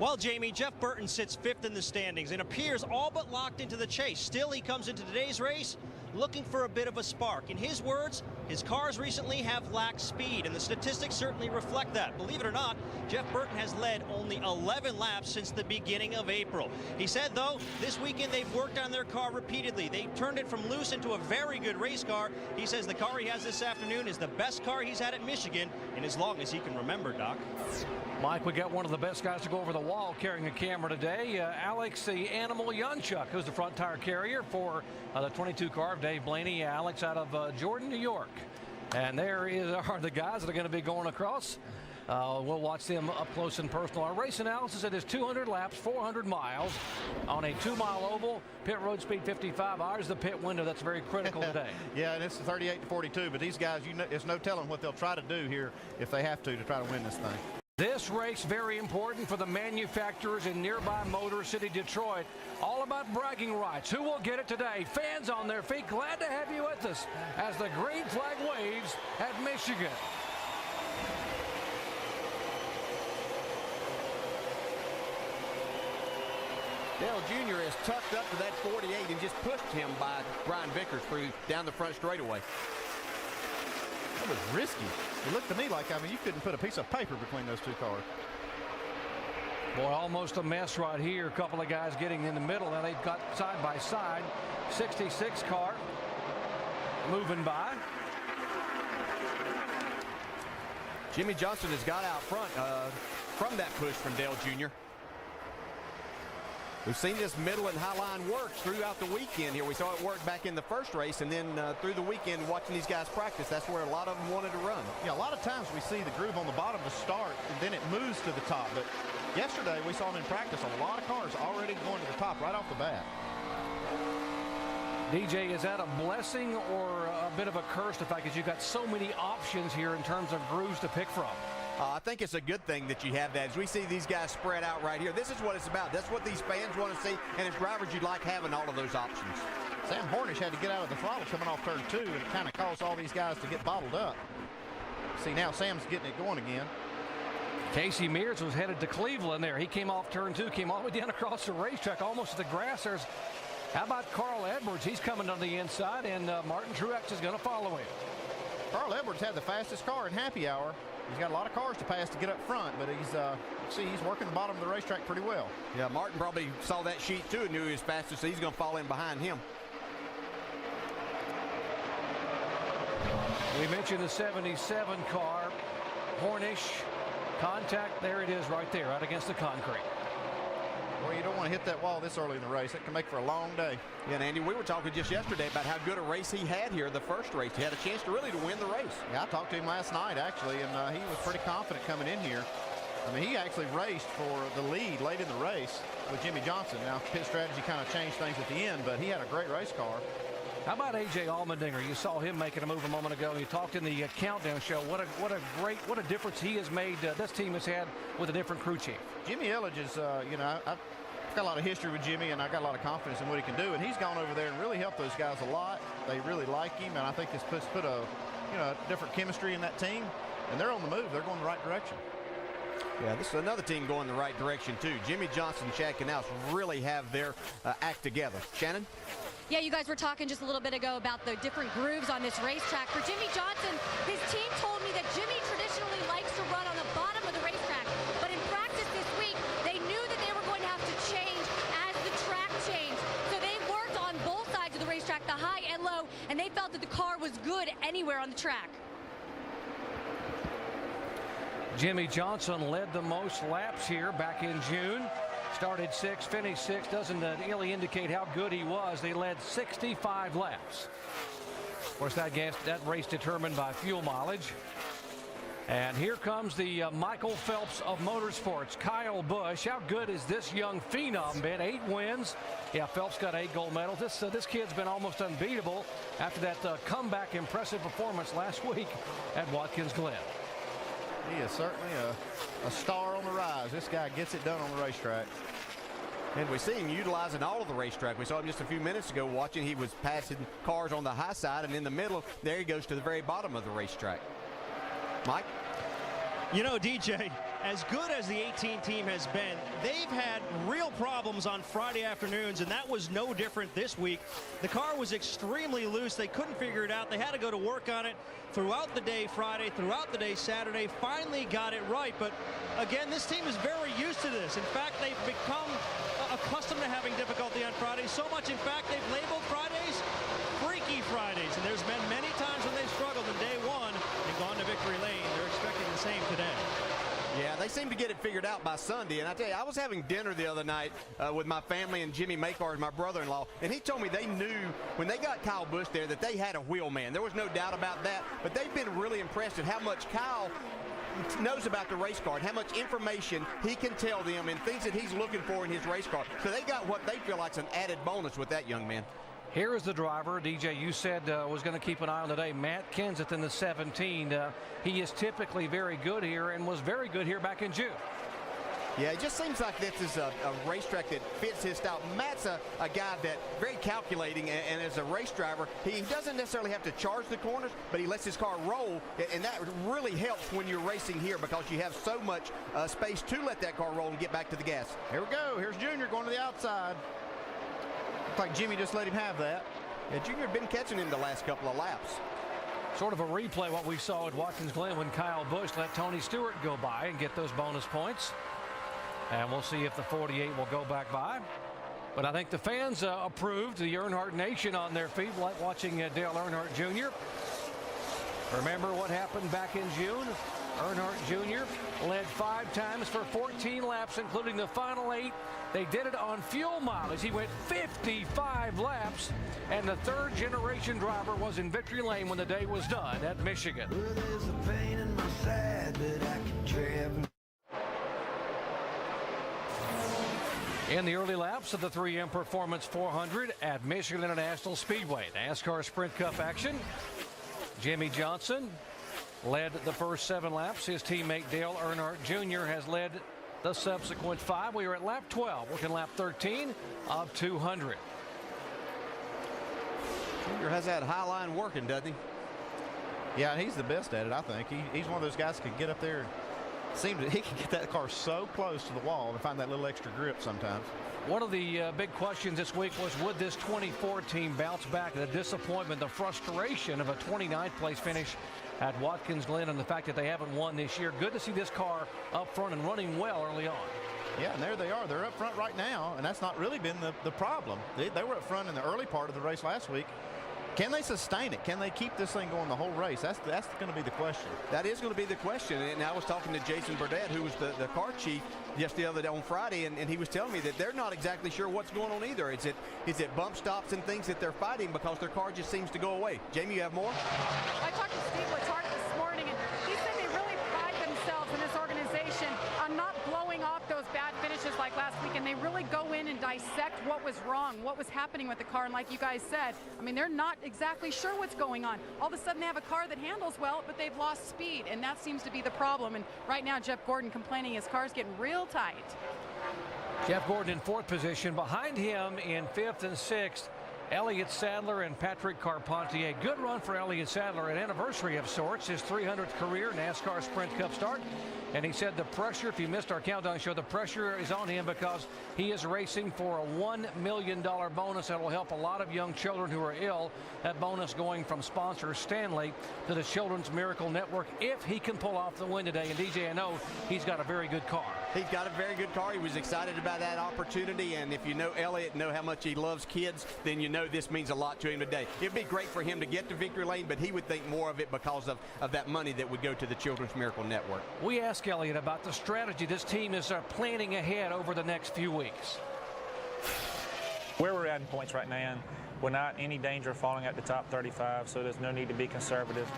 Well, Jamie, Jeff Burton sits 5th in the standings and appears all but locked into the chase. Still, he comes into today's race looking for a bit of a spark. In his words, his cars recently have lacked speed, and the statistics certainly reflect that. Believe it or not, Jeff Burton has led only 11 laps since the beginning of April. He said, though, this weekend they've worked on their car repeatedly. They turned it from loose into a very good race car. He says the car he has this afternoon is the best car he's had at Michigan in as long as he can remember, Doc. Mike, we got one of the best guys to go over the wall carrying a camera today. Alex the Animal Yunchuk, who's the front tire carrier for the 22 car of Dave Blaney. Alex out of Jordan, New York. And there are the guys that are going to be going across. We'll watch them up close and personal. Our race analysis, it is 200 laps, 400 miles on a 2-mile oval. Pit road speed 55 hours. The pit window, that's very critical today. Yeah, and it's 38 to 42. But these guys, you know, it's no telling what they'll try to do here if they have to try to win this thing. This race very important for the manufacturers in nearby Motor City, Detroit. All about bragging rights. Who will get it today? Fans on their feet, glad to have you with us as the green flag waves at Michigan. Dale Jr. is tucked up to that 48 and just pushed him by Brian Vickers through down the front straightaway. That was risky. It looked to me like, I mean, you couldn't put a piece of paper between those two cars. Boy, almost a mess right here. A couple of guys getting in the middle. Now they've got side by side. 66 car moving by. Jimmy Johnson has got out front from that push from Dale Jr. We've seen this middle and high line work throughout the weekend here. We saw it work back in the first race, and then through the weekend watching these guys practice, that's where a lot of them wanted to run. Yeah, a lot of times we see the groove on the bottom to start, and then it moves to the top. But yesterday we saw them in practice, a lot of cars already going to the top right off the bat. DJ, is that a blessing or a bit of a curse, the fact that you've got so many options here in terms of grooves to pick from? I think it's a good thing that you have that. As we see these guys spread out right here, this is what it's about. That's what these fans want to see, and as drivers, you'd like having all of those options. Sam Hornish had to get out of the throttle coming off turn 2, and it kind of caused all these guys to get bottled up. See, now Sam's getting it going again. Casey Mears was headed to Cleveland there. He came off turn 2, came all the way down across the racetrack, almost to the grass. How about Carl Edwards? He's coming on the inside, and Martin Truex is going to follow him. Carl Edwards had the fastest car in happy hour. He's got a lot of cars to pass to get up front, but he's working the bottom of the racetrack pretty well. Yeah, Martin probably saw that sheet too and knew he was fastest, so he's going to fall in behind him. We mentioned the 77 car. Hornish, contact, there it is right there, right against the concrete. Well, you don't want to hit that wall this early in the race. It can make for a long day. Yeah, and Andy, we were talking just yesterday about how good a race he had here the first race. He had a chance to win the race. Yeah, I talked to him last night, actually, and he was pretty confident coming in here. I mean, he actually raced for the lead late in the race with Jimmy Johnson. Now, pit strategy kind of changed things at the end, but he had a great race car. How about A.J. Allmendinger? You saw him making a move a moment ago. You talked in the countdown show. What a difference he has made. This team has had with a different crew chief. Jimmy Elledge is, I've got a lot of history with Jimmy, and I got a lot of confidence in what he can do. And he's gone over there and really helped those guys a lot. They really like him, and I think it's put a different chemistry in that team. And they're on the move. They're going the right direction. Yeah, this is another team going the right direction too. Jimmy Johnson and Chad Knaus really have their act together. Shannon? Yeah, you guys were talking just a little bit ago about the different grooves on this racetrack. For Jimmy Johnson, his team told me that Jimmy traditionally likes to run on the bottom of the racetrack, but car was good anywhere on the track. Jimmy Johnson led the most laps here back in June. Started 6th, finished 6th. Doesn't really indicate how good he was. They led 65 laps. Of course, that race determined by fuel mileage. And here comes the Michael Phelps of motorsports, Kyle Busch. How good is this young phenom been? 8 wins. Yeah, Phelps got 8 gold medals. This kid's been almost unbeatable after that comeback impressive performance last week at Watkins Glen. He is certainly a star on the rise. This guy gets it done on the racetrack. And we see him utilizing all of the racetrack. We saw him just a few minutes ago watching. He was passing cars on the high side, and in the middle, there he goes to the very bottom of the racetrack. Mike? You know, DJ, as good as the 18 team has been, they've had real problems on Friday afternoons, and that was no different this week. The car was extremely loose. They couldn't figure it out. They had to go to work on it throughout the day Friday, throughout the day Saturday, finally got it right. But again, this team is very used to this. In fact, they've become accustomed to having difficulty on Fridays. So much, in fact, they've labeled Fridays Freaky Fridays. And there's been many times when they've struggled in day one and gone to victory lane. They're expecting the same today. Yeah, they seem to get it figured out by Sunday. And I tell you, I was having dinner the other night with my family and Jimmy Makars, my brother-in-law, and he told me they knew when they got Kyle Busch there that they had a wheelman. There was no doubt about that. But they've been really impressed at how much Kyle knows about the race car and how much information he can tell them and things that he's looking for in his race car. So they got what they feel like is an added bonus with that young man. Here is the driver, DJ, you said was going to keep an eye on today, Matt Kenseth in the 17. He is typically very good here and was very good here back in June. Yeah, it just seems like this is a racetrack that fits his style. Matt's a guy that very calculating, and as a race driver, he doesn't necessarily have to charge the corners, but he lets his car roll, and that really helps when you're racing here because you have so much space to let that car roll and get back to the gas. Here we go. Here's Junior going to the outside. Looks like Jimmy just let him have that. Yeah, Junior had been catching him the last couple of laps. Sort of a replay what we saw at Watkins Glen when Kyle Busch let Tony Stewart go by and get those bonus points. And we'll see if the 48 will go back by. But I think the fans approved, the Earnhardt Nation on their feet, like watching Dale Earnhardt Jr. Remember what happened back in June? Earnhardt Jr. led 5 times for 14 laps, including the final 8. They did it on fuel mileage. He went 55 laps, and the 3rd generation driver was in victory lane when the day was done at Michigan. Well, there's a pain in my side, but I can travel. In the early laps of the 3M Performance 400 at Michigan International Speedway, NASCAR Sprint Cup action. Jimmy Johnson led the first 7 laps. His teammate Dale Earnhardt Jr. has led the subsequent 5. We are at lap 12, working lap 13 of 200. Junior has that high line working, doesn't he? Yeah, he's the best at it, I think. He's one of those guys who can get up there. He can get that car so close to the wall and find that little extra grip sometimes. One of the big questions this week was, would this 24 team bounce back? The disappointment, the frustration of a 29th place finish at Watkins Glen and the fact that they haven't won this year. Good to see this car up front and running well early on. Yeah, and there they are. They're up front right now, and that's not really been the problem. They were up front in the early part of the race last week. Can they sustain it? Can they keep this thing going the whole race? That's going to be the question. That is going to be the question. And I was talking to Jason Burdett, who was the car chief just the other day on Friday, and he was telling me that they're not exactly sure what's going on either. Is it bump stops and things that they're fighting because their car just seems to go away? Jamie, you have more? I talked to Steve Letarte this morning, and he said they really pride themselves in this organization on not blowing off those bad finishes like last week, and they really go in and dissect what was wrong, what was happening with the car. And like you guys said, I mean, they're not exactly sure what's going on. All of a sudden they have a car that handles well, but they've lost speed, and that seems to be the problem. And right now Jeff Gordon complaining his car's getting real tight. Jeff Gordon in 4th position. Behind him in 5th and 6th, Elliott Sadler and Patrick Carpentier. Good run for Elliott Sadler, an anniversary of sorts, his 300th career NASCAR Sprint Cup start. And he said the pressure, if you missed our countdown show, the pressure is on him because he is racing for a $1 million bonus that will help a lot of young children who are ill. That bonus going from sponsor Stanley to the Children's Miracle Network if he can pull off the win today. And DJ, I know he's got a very good car. He's got a very good car. He was excited about that opportunity. And if you know Elliott, know how much he loves kids, then you know know this means a lot to him today. It'd be great for him to get to victory lane, but he would think more of it because of that money that would go to the Children's Miracle Network. We asked Elliott about the strategy this team is planning ahead over the next few weeks. Where we're at in points right now, we're not in any danger of falling at the top 35, so there's no need to be conservative.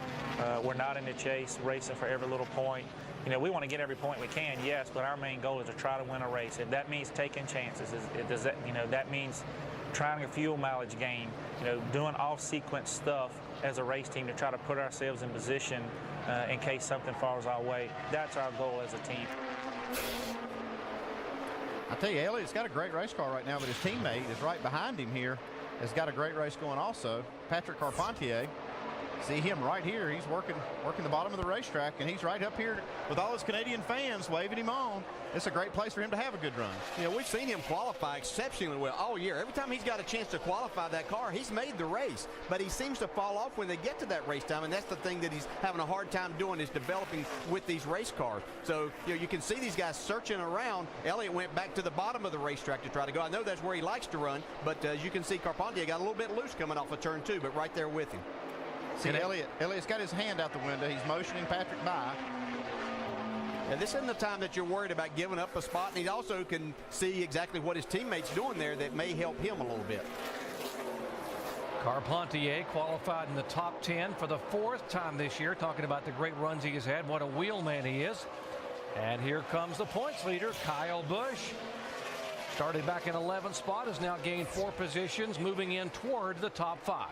We're not in the chase, racing for every little point. You know, we want to get every point we can, yes, but our main goal is to try to win a race. If that means taking chances, that means trying a fuel mileage game, doing off-sequence stuff as a race team to try to put ourselves in position in case something falls our way. That's our goal as a team. I tell you, Elliott's got a great race car right now, but his teammate is right behind him here, has got a great race going also. Patrick Carpentier. See him right here. He's working the bottom of the racetrack, and he's right up here with all his Canadian fans waving him on. It's a great place for him to have a good run. We've seen him qualify exceptionally well all year. Every time he's got a chance to qualify that car, he's made the race, but he seems to fall off when they get to that race time, and that's the thing that he's having a hard time doing, is developing with these race cars. So you can see these guys searching around. Elliott went back to the bottom of the racetrack to try to go. I know that's where he likes to run, but as you can see, Carpentier got a little bit loose coming off of turn 2, but right there with him. See, Elliott's got his hand out the window. He's motioning Patrick by. And this isn't the time that you're worried about giving up a spot, and he also can see exactly what his teammates doing there that may help him a little bit. Carpentier qualified in the top 10 for the 4th time this year, talking about the great runs he has had, what a wheelman he is. And here comes the points leader, Kyle Busch. Started back in 11th spot, has now gained 4 positions, moving in toward the top 5.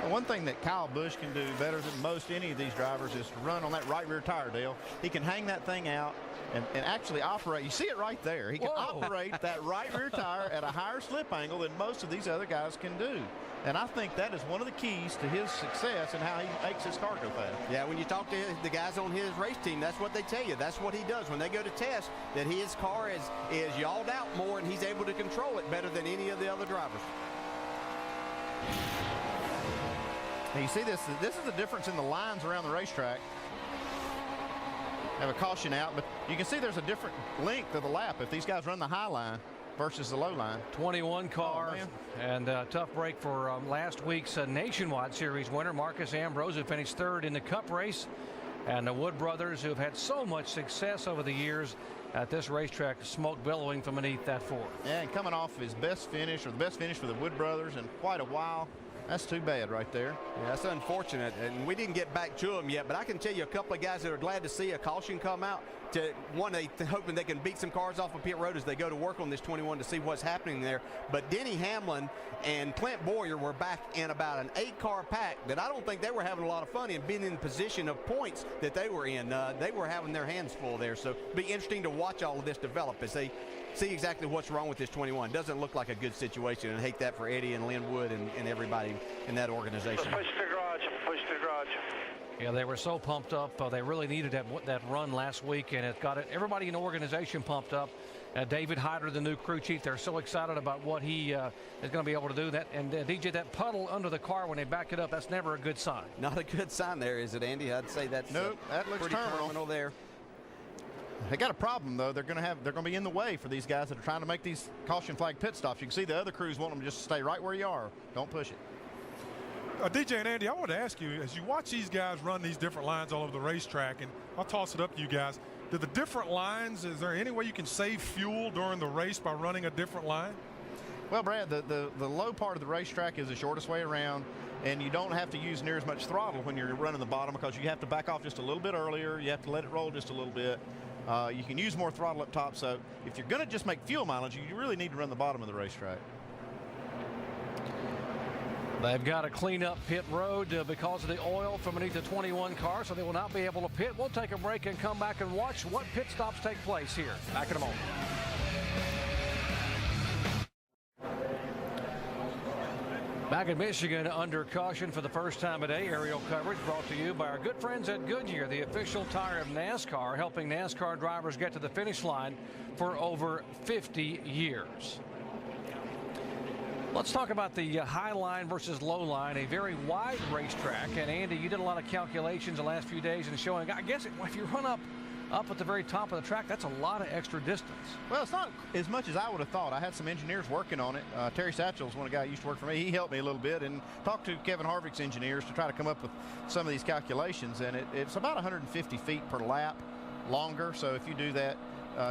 One thing that Kyle Busch can do better than most any of these drivers is to run on that right rear tire, Dale. He can hang that thing out and actually operate. You see it right there. He can operate that right rear tire at a higher slip angle than most of these other guys can do. And I think that is one of the keys to his success and how he makes his car go fast. Yeah, when you talk to the guys on his race team, that's what they tell you. That's what he does. When they go to test, that his car is yawed out more, and he's able to control it better than any of the other drivers. And you see this is the difference in the lines around the racetrack. Have a caution out, but you can see there's a different length of the lap if these guys run the high line versus the low line. 21 car, and a tough break for last week's Nationwide Series winner, Marcus Ambrose, who finished 3rd in the Cup race. And the Wood brothers, who have had so much success over the years at this racetrack, smoke billowing from beneath that 4th. Yeah, and coming off his best finish, or the best finish for the Wood brothers in quite a while. That's too bad right there. Yeah, that's unfortunate, and we didn't get back to him yet, but I can tell you a couple of guys that are glad to see a caution come out. Hoping they can beat some cars off of pit road as they go to work on this 21 to see what's happening there. But Denny Hamlin and Clint Boyer were back in about an 8-car pack that I don't think they were having a lot of fun in, being in the position of points that they were in. They were having their hands full there, so it'll be interesting to watch all of this develop as they see exactly what's wrong with this 21. Doesn't look like a good situation, and I hate that for Eddie and Lynn Wood and everybody in that organization. Push the garage, push the garage. Yeah, they were so pumped up. They really needed that run last week, and it got everybody in the organization pumped up. David Hyder, the new crew chief, they're so excited about what he is going to be able to do. That and DJ, that puddle under the car when they back it up, that's never a good sign. Not a good sign there, is it, Andy? I'd say that's nope. That looks terminal there. They got a problem though. They're going to be in the way for these guys that are trying to make these caution flag pit stops. You can see the other crews want them to just stay right where you are. Don't push it. DJ and Andy, I want to ask you, as you watch these guys run these different lines all over the racetrack, and I'll toss it up to you guys, do the different lines, is there any way you can save fuel during the race by running a different line? Well, Brad, the low part of the racetrack is the shortest way around, and you don't have to use near as much throttle when you're running the bottom because you have to back off just a little bit earlier. You have to let it roll just a little bit. You can use more throttle up top, so if you're going to just make fuel mileage, you really need to run the bottom of the racetrack. They've got to clean up pit road because of the oil from beneath the 21 car, so they will not be able to pit. We'll take a break and come back and watch what pit stops take place here. Back in a moment. Back in Michigan, under caution for the first time today. Aerial coverage brought to you by our good friends at Goodyear, the official tire of NASCAR, helping NASCAR drivers get to the finish line for over 50 years. Let's talk about the high line versus low line, a very wide racetrack. And Andy, you did a lot of calculations the last few days and showing, I guess if you run up up at the very top of the track. That's a lot of extra distance. Well, it's not as much as I would have thought. I had some engineers working on it. Terry Satchel's one of the guys who used to work for me. He helped me a little bit and talked to Kevin Harvick's engineers to try to come up with some of these calculations. And it's about 150 feet per lap longer. So if you do that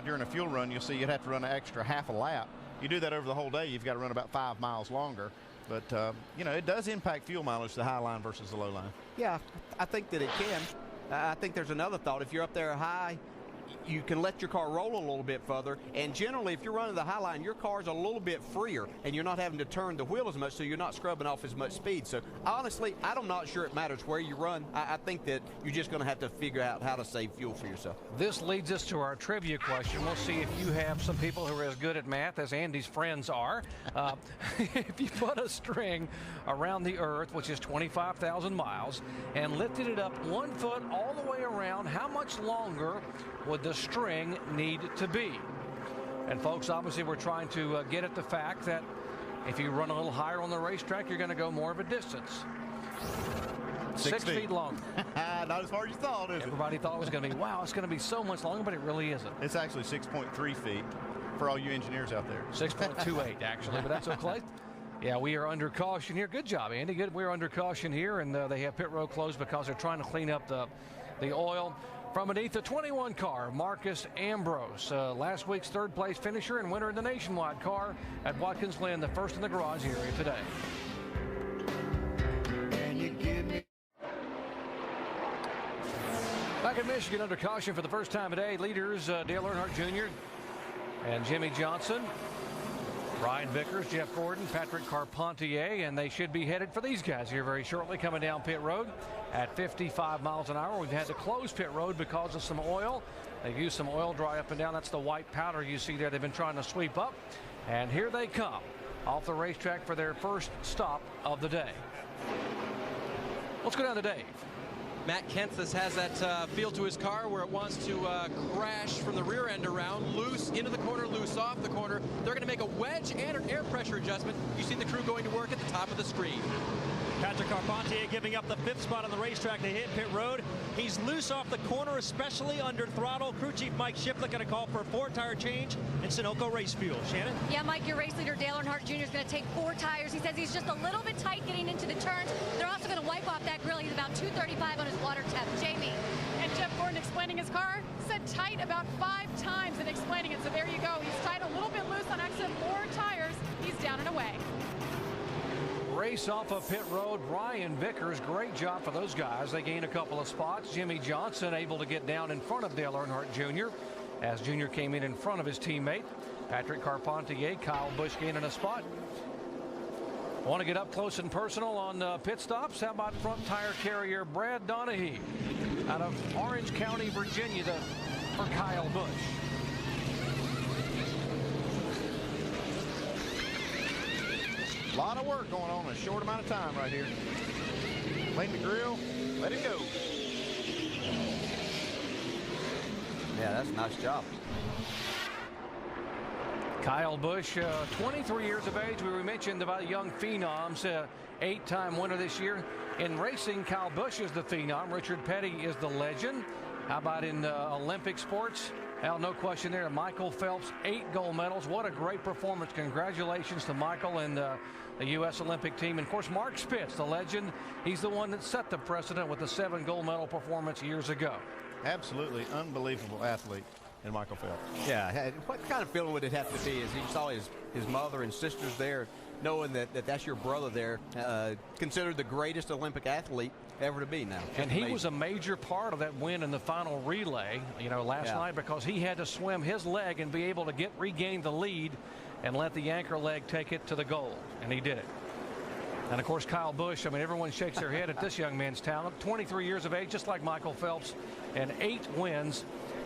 during a fuel run, you'll see you'd have to run an extra half a lap. You do that over the whole day, you've got to run about 5 miles longer. But, you know, it does impact fuel mileage, the high line versus the low line. Yeah, I think that it can. I think there's another thought. If you're up there high, you can let your car roll a little bit further. And generally, if you're running the high line, your car's a little bit freer, and you're not having to turn the wheel as much, so you're not scrubbing off as much speed. So, honestly, I'm not sure it matters where you run. I think that you're just going to have to figure out how to save fuel for yourself. This leads us to our trivia question. We'll see if you have some people who are as good at math as Andy's friends are. If you put a string around the Earth, which is 25,000 miles, and lifted it up 1 foot all the way around, how much longer would the string need to be? And folks, obviously we're trying to get at the fact that if you run a little higher on the racetrack, you're going to go more of a distance. 6 feet long. Not as hard as you thought, is it? Everybody thought it was going to be, wow, it's going to be so much longer, but it really isn't. It's actually 6.3 feet for all you engineers out there. 6.28 actually, but that's okay. Yeah, we are under caution here. Good job, Andy. Good. We're under caution here, and they have pit road closed because they're trying to clean up the oil. From beneath the 21 car, Marcus Ambrose, last week's third place finisher and winner in the Nationwide car at Watkins Glen, the first in the garage area today. Back in Michigan under caution for the first time today, leaders Dale Earnhardt Jr. and Jimmy Johnson, Ryan Vickers, Jeff Gordon, Patrick Carpentier, and they should be headed for these guys here very shortly, coming down pit road at 55 miles an hour. We've had to close pit road because of some oil. They've used some oil dry up and down. That's the white powder you see there. They've been trying to sweep up, and here they come off the racetrack for their first stop of the day. Let's go down to Dave. Matt Kenseth has that feel to his car where it wants to crash from the rear end around, loose into the corner, loose off the corner. They're going to make a wedge and an air pressure adjustment. You see the crew going to work at the top of the screen. Patrick Carpentier giving up the 5th spot on the racetrack to hit pit road. He's loose off the corner, especially under throttle. Crew chief Mike Shipley going to call for a 4-tire change in Sunoco race fuel. Shannon? Yeah, Mike, your race leader Dale Earnhardt Jr. is going to take 4 tires. He says he's just a little bit tight getting into the turns. They're also going to wipe off that grill. He's about 235 on his water temp. Jamie. And Jeff Gordon explaining his car, said tight about 5 times in explaining it. So there you go. He's tight a little bit loose on exit 4 tires. He's down and away. Race off of pit road. Ryan Vickers, great job for those guys. They gained a couple of spots. Jimmy Johnson able to get down in front of Dale Earnhardt Jr. as Jr. came in front of his teammate. Patrick Carpentier, Kyle Busch gaining a spot. Want to get up close and personal on pit stops? How about front tire carrier Brad Donahue out of Orange County, Virginia for Kyle Busch. A lot of work going on in a short amount of time right here. Clean the grill, let him go. Yeah, that's a nice job. Kyle Busch, 23 years of age. We mentioned about young phenoms, 8-time winner this year. In racing, Kyle Busch is the phenom. Richard Petty is the legend. How about in Olympic sports? Well, no question there. Michael Phelps, 8 gold medals. What a great performance. Congratulations to Michael and the U.S. Olympic team. And, of course, Mark Spitz, the legend. He's the one that set the precedent with the 7 gold medal performance years ago. Absolutely unbelievable athlete in Michael Phelps. Yeah, what kind of feeling would it have to be as he saw his mother and sisters there, knowing that that's your brother there, considered the greatest Olympic athlete ever to be now. And he was a major part of that win in the final relay, last night, because he had to swim his leg and be able to regain the lead and let the anchor leg take it to the goal, and he did it. And, of course, Kyle Busch, everyone shakes their head at this young man's talent. 23 years of age, just like Michael Phelps, and 8 wins.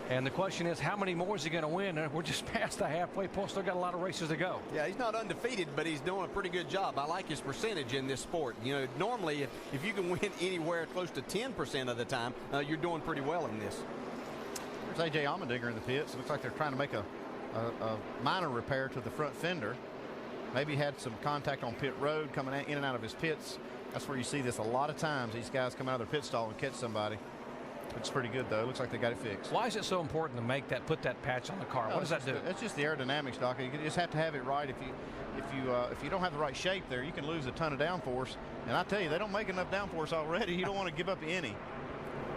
And the question is, how many more is he going to win? And we're just past the halfway point. Still got a lot of races to go. Yeah, he's not undefeated, but he's doing a pretty good job. I like his percentage in this sport. Normally, if you can win anywhere close to 10% of the time, you're doing pretty well in this. There's A.J. Allmendinger in the pits. It looks like they're trying to make a minor repair to the front fender. Maybe had some contact on pit road coming in and out of his pits. That's where you see this a lot of times. These guys come out of their pit stall and catch somebody. Looks pretty good though. Looks like they got it fixed. Why is it so important to put that patch on the car? What does that do? It's just the aerodynamics, Doc. You just have to have it right. If you don't have the right shape there, you can lose a ton of downforce. And I tell you, they don't make enough downforce already. You don't want to give up any.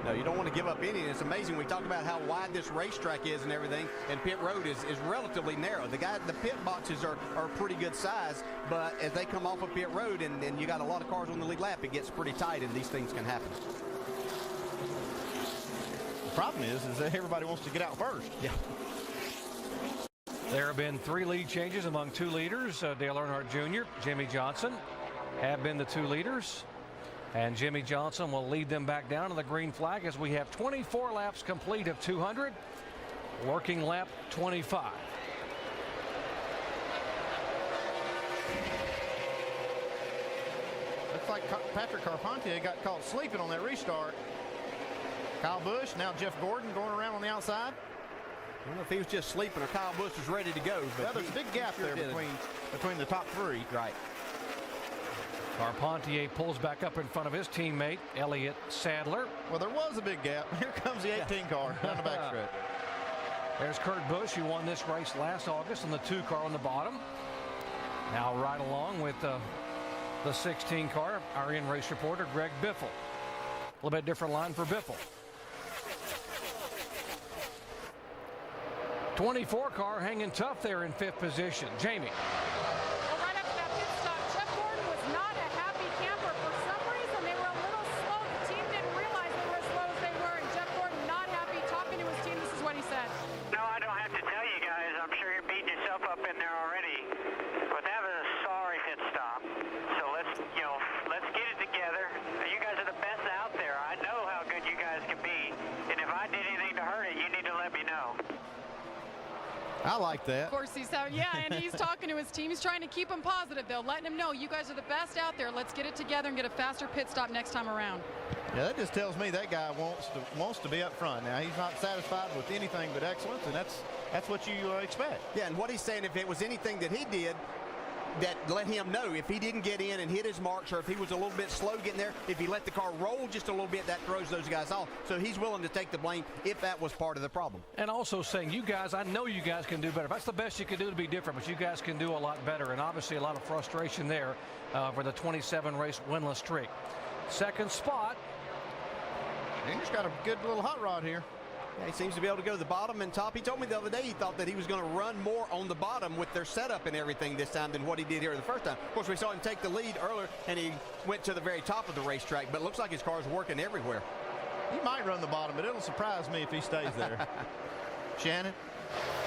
No, you don't want to give up any. It's amazing. We talk about how wide this racetrack is and everything, and pit road is relatively narrow. The pit boxes are pretty good size, but as they come off of pit road and you got a lot of cars on the lead lap, it gets pretty tight, and these things can happen. The problem is that everybody wants to get out first. Yeah. There have been 3 lead changes among 2 leaders. Dale Earnhardt Jr., Jimmy Johnson have been the 2 leaders. And Jimmy Johnson will lead them back down to the green flag as we have 24 laps complete of 200. Working lap 25. Looks like Patrick Carpentier got caught sleeping on that restart. Kyle Busch, now Jeff Gordon going around on the outside. I don't know if he was just sleeping or Kyle Busch was ready to go. But there's a big gap there between the top 3. Right. Carpentier pulls back up in front of his teammate, Elliott Sadler. Well, there was a big gap. Here comes the 18 car down the backstretch. There's Kurt Busch, who won this race last August in the 2 car on the bottom. Now right along with the 16 car, our in-race reporter, Greg Biffle. A little bit different line for Biffle. 24 car hanging tough there in 5th position. Jamie. Well, right after that pit stop, Jeff Gordon was not a happy camper. For some reason, they were a little slow. The team didn't realize they were as slow as they were, and Jeff Gordon not happy. Talking to his team, this is what he said. No, I don't have to tell you guys. I'm sure you're beating yourself up in there already. But that was a sorry pit stop. So let's get it together. You guys are the best out there. I know how good you guys can be. And if I did anything to hurt it, you need to let me know. I like that. Of course, he's out. Yeah, and he's talking to his team. He's trying to keep them positive, though, letting them know you guys are the best out there. Let's get it together and get a faster pit stop next time around. Yeah, that just tells me that guy wants to be up front. Now, he's not satisfied with anything but excellence, and that's what you expect. Yeah, and what he's saying, if it was anything that he did that let him know, if he didn't get in and hit his marks, or if he was a little bit slow getting there, if he let the car roll just a little bit, that throws those guys off. So he's willing to take the blame if that was part of the problem. And also saying, you guys, I know you guys can do better. That's the best you can do to be different, but you guys can do a lot better. And obviously a lot of frustration there for the 27 race winless streak. 2nd spot. He's got a good little hot rod here. Yeah, he seems to be able to go to the bottom and top. He told me the other day he thought that he was going to run more on the bottom with their setup and everything this time than what he did here the first time. Of course, we saw him take the lead earlier, and he went to the very top of the racetrack, but it looks like his car's working everywhere. He might run the bottom, but it'll surprise me if he stays there. Shannon?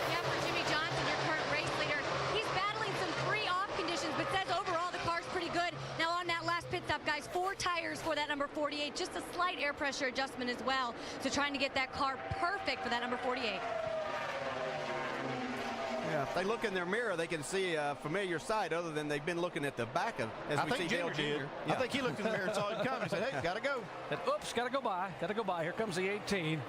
Yeah, for Jimmy Johnson, your current race leader, he's battling some pre-off conditions, but says overall the car's pretty good. Now on that last pit stop, guys, 4 tires for that number 48, just a slight air pressure adjustment as well. So trying to get that car perfect for that number 48. Yeah, if they look in their mirror, they can see a familiar sight other than they've been looking at the back of, as I we think see Dale Jr. did. Yeah. I think he looked in the mirror and saw it coming and said, hey, gotta go. Oops, gotta go by. Gotta go by. Here comes the 18.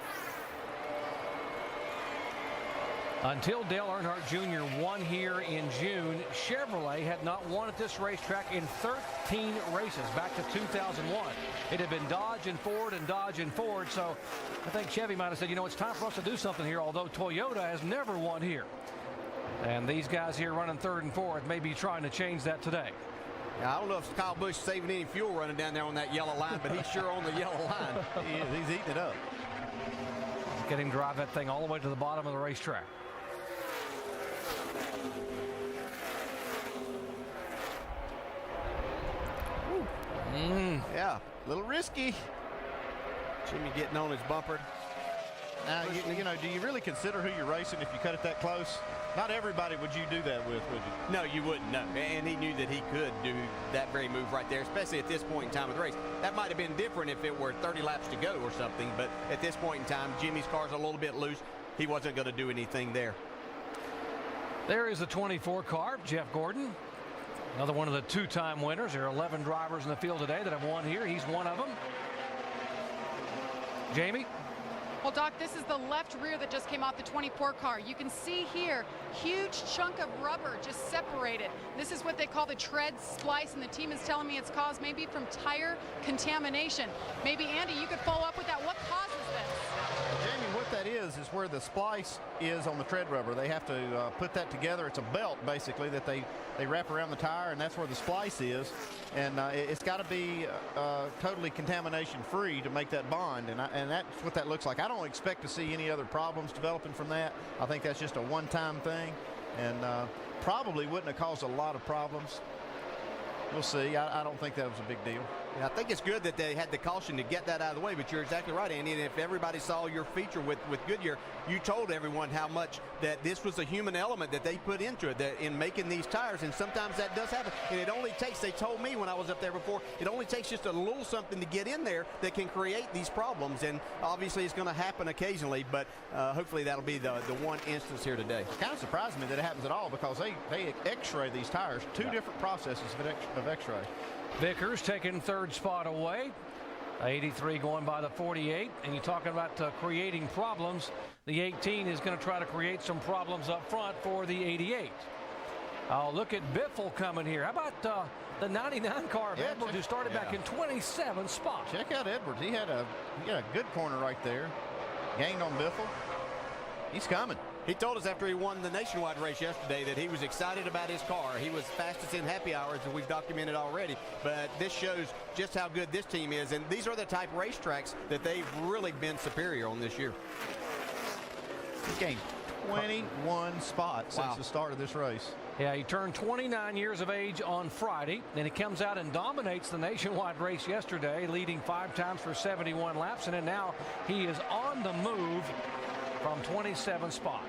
Until Dale Earnhardt Jr. won here in June, Chevrolet had not won at this racetrack in 13 races back to 2001. It had been Dodge and Ford and Dodge and Ford, so I think Chevy might have said, you know, it's time for us to do something here, although Toyota has never won here. And these guys here running 3rd and 4th may be trying to change that today. Yeah, I don't know if Kyle Busch is saving any fuel running down there on that yellow line, but he's sure on the yellow line. He is. He's eating it up. Get him drive that thing all the way to the bottom of the racetrack. Yeah, a little risky. Jimmy getting on his bumper. Now, you know, do you really consider who you're racing if you cut it that close? Not everybody would you do that with, would you? No, you wouldn't, no. And he knew that he could do that very move right there, especially at this point in time of the race. That might have been different if it were 30 laps to go or something, but at this point in time, Jimmy's car's a little bit loose. He wasn't going to do anything there. There is the 24 car, Jeff Gordon. Another one of the 2-time winners. There are 11 drivers in the field today that have won here. He's one of them. Jamie? Well, Doc, this is the left rear that just came off the 24 car. You can see here, huge chunk of rubber just separated. This is what they call the tread splice, and the team is telling me it's caused maybe from tire contamination. Maybe, Andy, you could follow up with that. What causes this? where the splice is on the tread rubber. They have to put that together. It's a belt, basically, that they wrap around the tire, and that's where the splice is. And it's got to be totally contamination-free to make that bond, and that's what that looks like. I don't expect to see any other problems developing from that. I think that's just a one-time thing, and probably wouldn't have caused a lot of problems. We'll see. I don't think that was a big deal. Yeah, I think it's good that they had the caution to get that out of the way, but you're exactly right, Andy. And if everybody saw your feature with Goodyear, you told everyone how much that this was a human element that they put into it in making these tires, and sometimes that does happen. And it only takes, they told me when I was up there before, it only takes just a little something to get in there that can create these problems. And obviously it's going to happen occasionally, but hopefully that'll be the one instance here today. It kind of surprised me that it happens at all, because they x-ray these tires, two different processes of x-ray. Vickers taking third spot away. 83 going by the 48. And you're talking about creating problems. The 18 is going to try to create some problems up front for the 88. Oh, look at Biffle coming here. How about the 99 car of Edwards, who started back in 27th spot? Check out Edwards. He had a good corner right there. Gained on Biffle. He's coming. He told us after he won the nationwide race yesterday that he was excited about his car. He was fastest in happy hours, as we've documented already. But this shows just how good this team is. And these are the type of racetracks that they've really been superior on this year. He's gained 21 spots since the start of this race. Yeah, he turned 29 years of age on Friday. Then he comes out and dominates the nationwide race yesterday, leading 5 times for 71 laps. And then now he is on the move from 27th spot.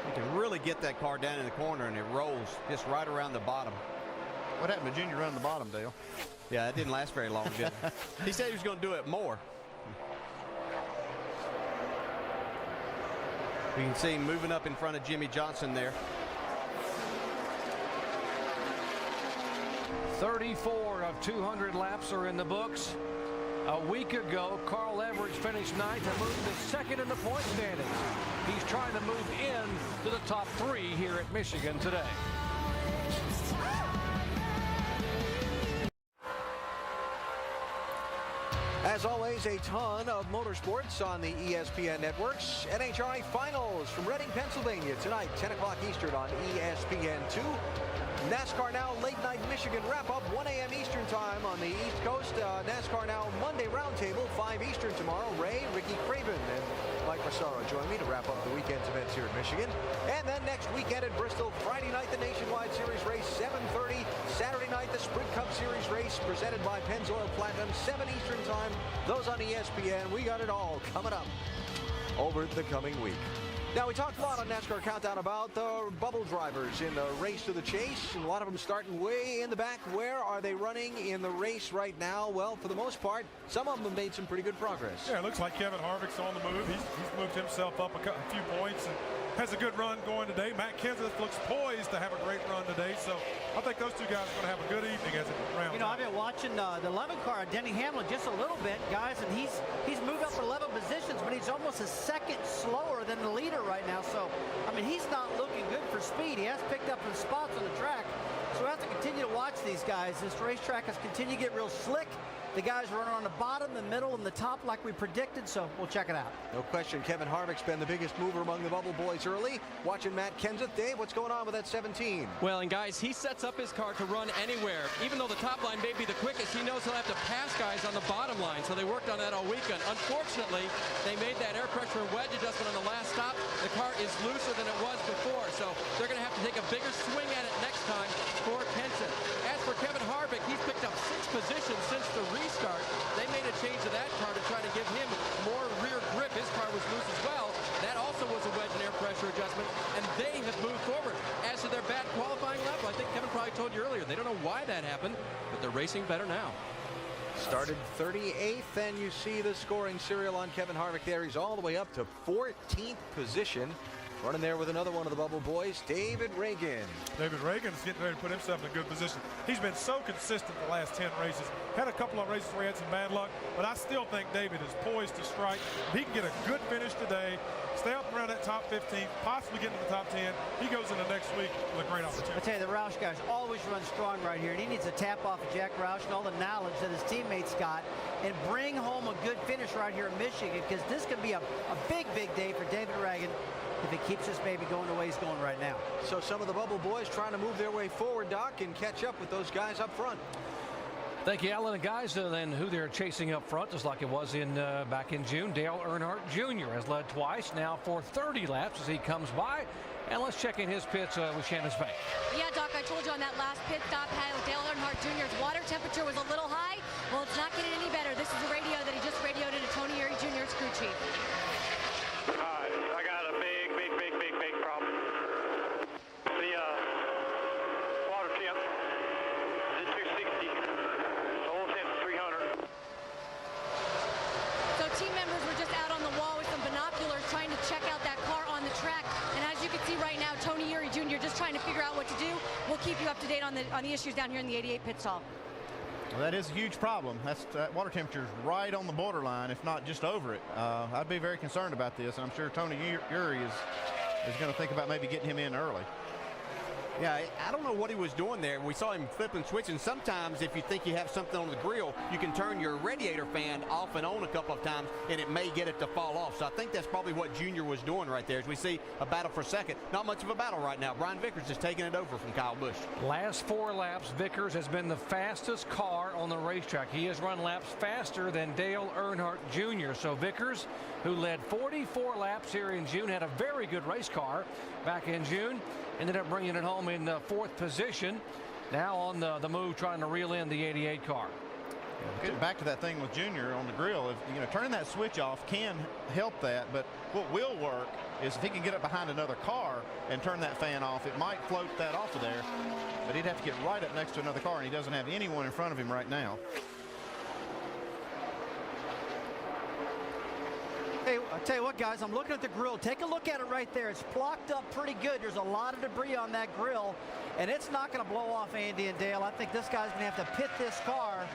You can really get that car down in the corner, and it rolls just right around the bottom. What happened to Junior running the bottom, Dale? Yeah, it didn't last very long, did it? He said he was going to do it more. You can see him moving up in front of Jimmy Johnson there. 34 of 200 laps are in the books. A week ago, Carl Edwards finished 9th and moved to 2nd in the point standings. He's trying to move in to the top 3 here at Michigan today. As always, a ton of motorsports on the ESPN networks. NHRA Finals from Reading, Pennsylvania tonight, 10 o'clock Eastern on ESPN2. NASCAR Now Late Night Michigan wrap-up 1 a.m. Eastern Time on the East Coast. NASCAR Now Monday Roundtable, 5 Eastern tomorrow. Ray, Ricky Craven, and Mike Massaro join me to wrap up the weekend's events here in Michigan. And then next weekend at Bristol, Friday night, the Nationwide Series race, 7:30. Saturday night, the Sprint Cup Series race presented by Pennzoil Platinum, 7 Eastern Time. Those on ESPN. We got it all coming up over the coming week. Now, we talked a lot on NASCAR Countdown about the bubble drivers in the race to the chase, and a lot of them starting way in the back. Where are they running in the race right now? Well, for the most part, some of them have made some pretty good progress. Yeah, it looks like Kevin Harvick's on the move. He's moved himself up a few points and has a good run going today. Matt Kenseth looks poised to have a great run today, so I think those two guys are going to have a good evening as it rounds. You know, I've been watching the 11 car, Denny Hamlin, just a little bit, guys, and he's moved up 11 positions, but he's almost a second slower than the leader right now. So, I mean, he's not looking good for speed. He has picked up some spots on the track, so we have to continue to watch these guys. This racetrack has continued to get real slick. The guys running on the bottom, the middle, and the top like we predicted, so we'll check it out. No question, Kevin Harvick's been the biggest mover among the bubble boys early. Watching Matt Kenseth. Dave, what's going on with that 17? Well, and guys, he sets up his car to run anywhere. Even though the top line may be the quickest, he knows he'll have to pass guys on the bottom line, so they worked on that all weekend. Unfortunately, they made that air pressure and wedge adjustment on the last stop. The car is looser than it was before, so they're going to have to take a bigger swing at it next time for Kenseth. As for Kevin Harvick, he's picked up 6 positions since the restart. They made a change to that car to try to give him more rear grip. His car was loose as well. That also was a wedge and air pressure adjustment, and they have moved forward. As to their bad qualifying lap, I think Kevin probably told you earlier, they don't know why that happened, but they're racing better now. Started 38th, and you see the scoring serial on Kevin Harvick there. He's all the way up to 14th position. Running there with another one of the bubble boys, David Reagan. David Reagan is getting ready to put himself in a good position. He's been so consistent the last 10 races. Had a couple of races where he had some bad luck, but I still think David is poised to strike. If he can get a good finish today, stay up around that top 15, possibly get into the top 10. He goes into next week with a great opportunity. I tell you, the Roush guys always run strong right here, and he needs to tap off of Jack Roush and all the knowledge that his teammates got and bring home a good finish right here in Michigan, because this could be a big, big day for David Ragan if he keeps this baby going the way he's going right now. So some of the Bubble boys trying to move their way forward, Doc, and catch up with those guys up front. Thank you, Alan. And guys, then who they're chasing up front, just like it was back in June, Dale Earnhardt Jr. has led twice now for 30 laps as he comes by. And let's check in his pits with Shannon Spank. Yeah, Doc, I told you on that last pit stop, Dale Earnhardt Jr.'s water temperature was a little high. Well, it's not getting any better. This is a radio that he just radioed into Tony Erie Jr.'s crew chief. I got a big problem. The water temp is 260. The oil temp is 300. So team members were just out on the wall with some binoculars trying to check out that car on the track. And as you can see right now, Tony Erie Jr. just trying to figure out what to do. We'll keep you up to date on the issues down here in the 88 pit stall. Well, that is a huge problem. That water temperature is right on the borderline, if not just over it. I'd be very concerned about this, and I'm sure Tony Erie is going to think about maybe getting him in early. Yeah, I don't know what he was doing there. We saw him flip and switch, and sometimes if you think you have something on the grill, you can turn your radiator fan off and on a couple of times, and it may get it to fall off. So I think that's probably what Junior was doing right there as we see a battle for second. Not much of a battle right now. Brian Vickers is taking it over from Kyle Busch. Last 4 laps, Vickers has been the fastest car on the racetrack. He has run laps faster than Dale Earnhardt Jr. So Vickers, who led 44 laps here in June, had a very good race car back in June. Ended up bringing it home in 4th position. Now on the move, trying to reel in the 88 car. Getting back to that thing with Junior on the grill, turning that switch off can help that, but what will work is if he can get up behind another car and turn that fan off, it might float that off of there, but he'd have to get right up next to another car, and he doesn't have anyone in front of him right now. Hey, I'll tell you what, guys, I'm looking at the grill. Take a look at it right there. It's blocked up pretty good. There's a lot of debris on that grill, and it's not going to blow off Andy and Dale. I think this guy's going to have to pit this car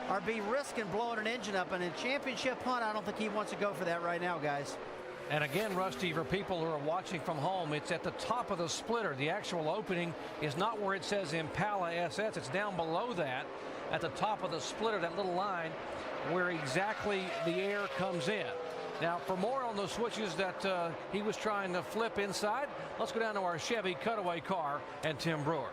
or be risking blowing an engine up. And in championship hunt, I don't think he wants to go for that right now, guys. And again, Rusty, for people who are watching from home, it's at the top of the splitter. The actual opening is not where it says Impala SS. It's down below that at the top of the splitter, that little line where exactly the air comes in. Now, for more on those switches that he was trying to flip inside, let's go down to our Chevy cutaway car and Tim Brewer.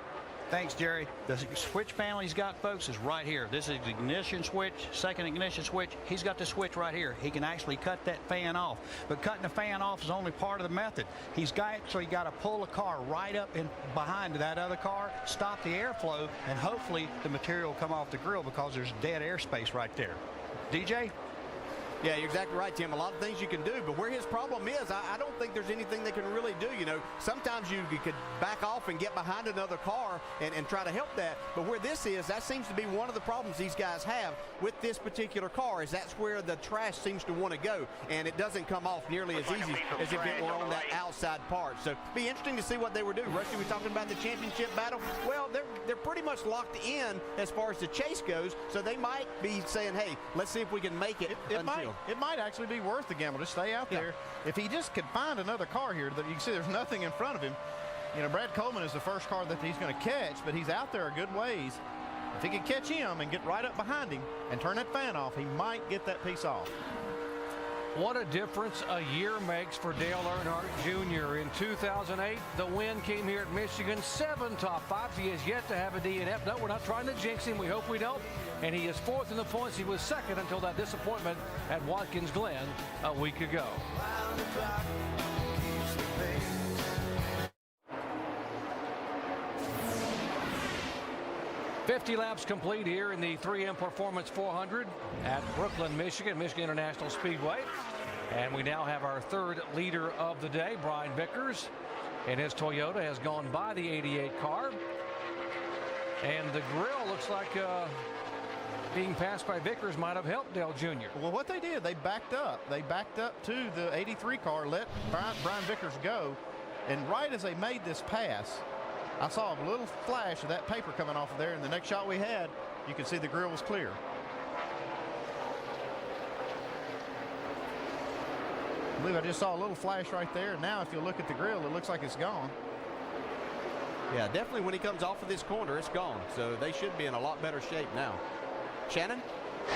Thanks, Jerry. The switch panel he's got, folks, is right here. This is the ignition switch, second ignition switch. He's got the switch right here. He can actually cut that fan off. But cutting the fan off is only part of the method. He's actually got to pull the car right up in behind that other car, stop the airflow, and hopefully the material will come off the grill because there's dead airspace right there. DJ? Yeah, you're exactly right, Tim. A lot of things you can do, but where his problem is, I don't think there's anything they can really do. Sometimes you could back off and get behind another car and try to help that. But where this is, that seems to be one of the problems these guys have with this particular car, is that's where the trash seems to want to go, and it doesn't come off nearly as easy as if it were on that outside part. So be interesting to see what they were doing. Rusty, we're talking about the championship battle. Well, they're pretty much locked in as far as the chase goes, so they might be saying, hey, let's see if we can make it It might actually be worth the gamble to stay out there. If he just could find another car here, that you can see there's nothing in front of him. Brad Coleman is the first car that he's going to catch, but he's out there a good ways. If he could catch him and get right up behind him and turn that fan off, he might get that piece off. What a difference a year makes for Dale Earnhardt Jr. In 2008, the win came here at Michigan. 7 top 5s. He has yet to have a DNF. No, we're not trying to jinx him. We hope we don't. And he is 4th in the points. He was 2nd until that disappointment at Watkins Glen a week ago. 50 laps complete here in the 3M Performance 400 at Brooklyn, Michigan International Speedway. And we now have our 3rd leader of the day, Brian Vickers, and his Toyota has gone by the 88 car. And the grill looks like being passed by Vickers might have helped Dale Jr. Well, what they did, they backed up. They backed up to the 83 car, let Brian Vickers go. And right as they made this pass, I saw a little flash of that paper coming off of there, and the next shot we had, you could see the grill was clear. believe I just saw a little flash right there. Now if you look at the grill, it looks like it's gone. Yeah, definitely when he comes off of this corner, it's gone. So they should be in a lot better shape now. Shannon?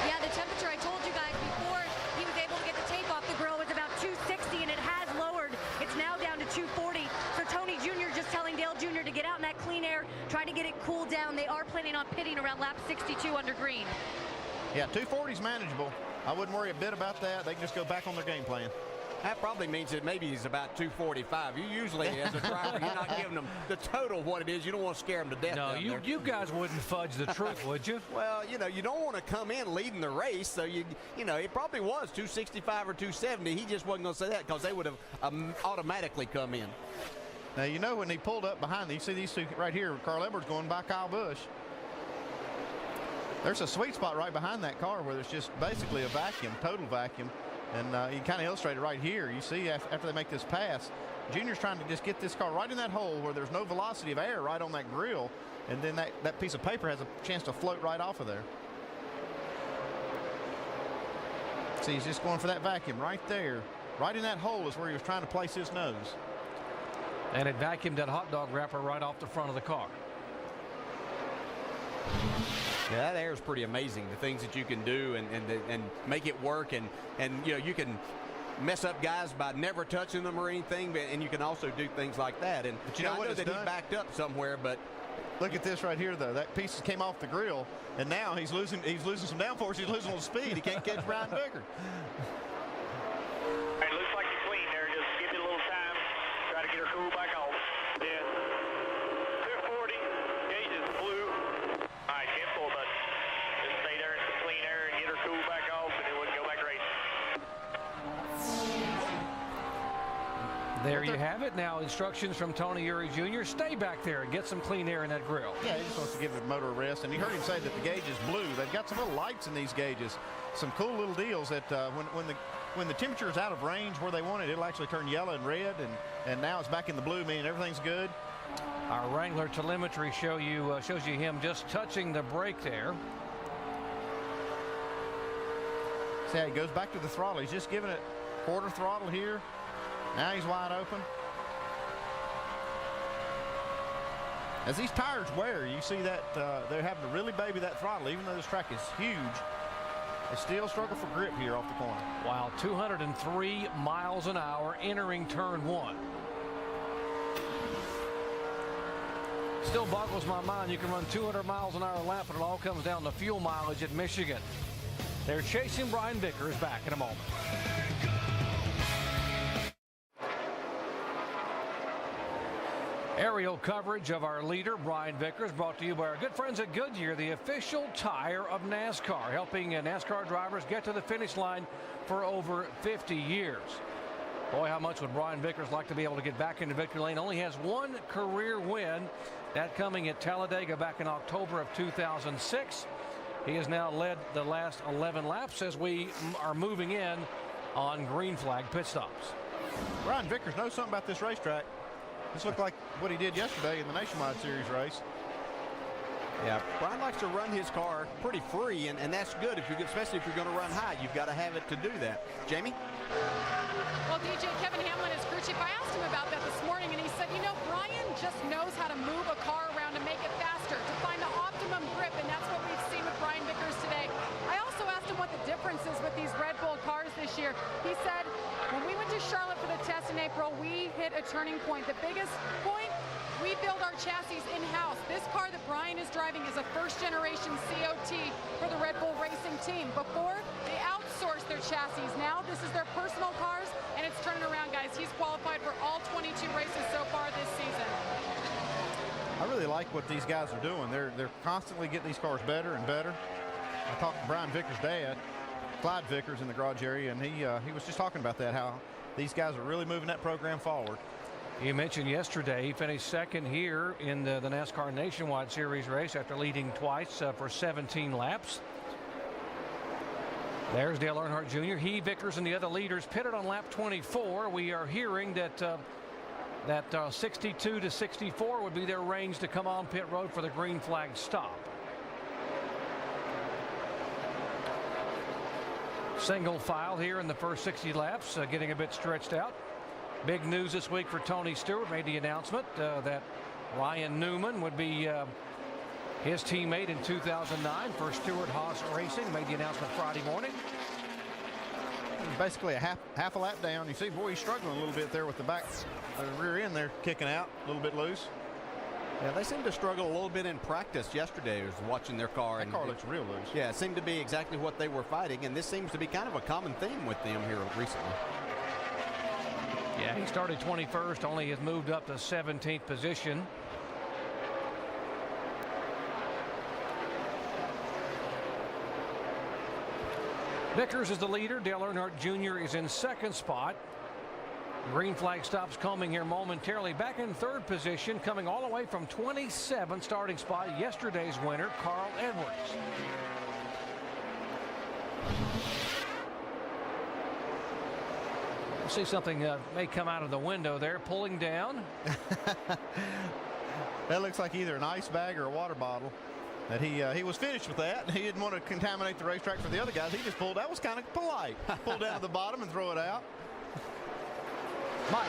Yeah, the temperature, I told you guys before he was able to get the tape off the grill, was about 260, and it has lowered. It's now down to 240. So Tony Jr. just telling Dale Jr. to get out in that clean air, try to get it cooled down. They are planning on pitting around lap 62 under green. Yeah, 240 is manageable. I wouldn't worry a bit about that. They can just go back on their game plan. That probably means that maybe he's about 245. You usually, as a driver, you're not giving them the total what it is. You don't want to scare them to death. No, you guys wouldn't fudge the truth, would you? Well, you know, you don't want to come in leading the race, so you know, it probably was 265 or 270. He just wasn't going to say that because they would have automatically come in. Now, you know, when he pulled up behind, you see these two right here, Carl Edwards going by Kyle Busch. There's a sweet spot right behind that car where there's just basically a vacuum, total vacuum. And you kind of illustrate it right here. You see after they make this pass, Junior's trying to just get this car right in that hole where there's no velocity of air right on that grill. And then that piece of paper has a chance to float right off of there. See, he's just going for that vacuum right there. Right in that hole is where he was trying to place his nose. And it vacuumed that hot dog wrapper right off the front of the car. Yeah, that air is pretty amazing. The things that you can do and make it work, and you know, you can mess up guys by never touching them or anything, and you can also do things like that. And but you know what I know that he backed up somewhere, but look at this right here though. That piece came off the grill, and now he's losing some downforce. He's losing a little speed. He can't catch Brian Vickers. It looks like you're clean there. Just give it a little time. Try to get her cool back off. Yeah. 240. Gauge is blue. All right, simple, but just stay there in some clean air and get her cool back off, and then we can go back racing. There you have it. Now instructions from Tony Eury Jr. Stay back there and get some clean air in that grill. Yeah, he just wants to give the motor a rest. And you heard him say that the gauge is blue. They've got some little lights in these gauges. Some cool little deals that when the temperature is out of range where they want it, it'll actually turn yellow and red. And now it's back in the blue, meaning everything's good. Our Wrangler telemetry shows you him just touching the brake there. See how he goes back to the throttle. He's just giving it quarter throttle here. Now he's wide open. As these tires wear, you see that they're having to really baby that throttle, even though this track is huge. They still struggle for grip here off the corner. Wow, 203 miles an hour entering turn one. Still boggles my mind. You can run 200 miles an hour lap, and it all comes down to fuel mileage at Michigan. They're chasing Brian Vickers back in a moment. Aerial coverage of our leader, Brian Vickers, brought to you by our good friends at Goodyear, the official tire of NASCAR, helping NASCAR drivers get to the finish line for over 50 years. Boy, how much would Brian Vickers like to be able to get back into victory lane? Only has one career win, that coming at Talladega back in October of 2006. He has now led the last 11 laps as we are moving in on green flag pit stops. Brian Vickers knows something about this racetrack. This looked like what he did yesterday in the Nationwide Series race. Yeah, Brian likes to run his car pretty free, and that's good, especially if you're going to run high. You've got to have it to do that. Jamie? Well, DJ, Kevin Hamlin is crew chief. I asked him about that this morning, and he said, you know, Brian just knows how to move a car around to make it faster, to find the optimum grip, and that's what we've seen with Brian Vickers today. I also asked him what the difference is with these Red Bull cars this year. He said, when we went to Charlotte for the test in April, we hit a turning point. The biggest point, we build our chassis in-house. This car that Brian is driving is a first-generation COT for the Red Bull Racing team. Before, they outsourced their chassis. Now, this is their personal cars, and it's turning around, guys. He's qualified for all 22 races so far this season. I really like what these guys are doing. They're constantly getting these cars better and better. I talked to Brian Vickers' dad, Clyde Vickers, in the garage area, and he was just talking about that, how these guys are really moving that program forward. You mentioned yesterday he finished second here in the NASCAR Nationwide Series race after leading twice for 17 laps. There's Dale Earnhardt Jr. He, Vickers, and the other leaders pitted on lap 24. We are hearing that 62 to 64 would be their range to come on pit road for the green flag stop. Single file here in the first 60 laps, getting a bit stretched out. Big news this week for Tony Stewart. Made the announcement that Ryan Newman would be his teammate in 2009 for Stewart Haas Racing. Made the announcement Friday morning. Basically a half a lap down. You see, boy, he's struggling a little bit there with the rear end there kicking out a little bit loose. Yeah, they seem to struggle a little bit in practice yesterday. I was watching their car. That car looks real loose. Yeah, it seemed to be exactly what they were fighting, and this seems to be kind of a common theme with them here recently. Yeah, he started 21st, only has moved up to 17th position. Vickers is the leader. Dale Earnhardt Jr. is in second spot. Green flag stops coming here momentarily. Back in third position, coming all the way from 27th starting spot, yesterday's winner, Carl Edwards. See something may come out of the window there, pulling down. That looks like either an ice bag or a water bottle. That he was finished with that. He didn't want to contaminate the racetrack for the other guys. He just pulled. That was kind of polite. Pull down to the bottom and throw it out. Mike.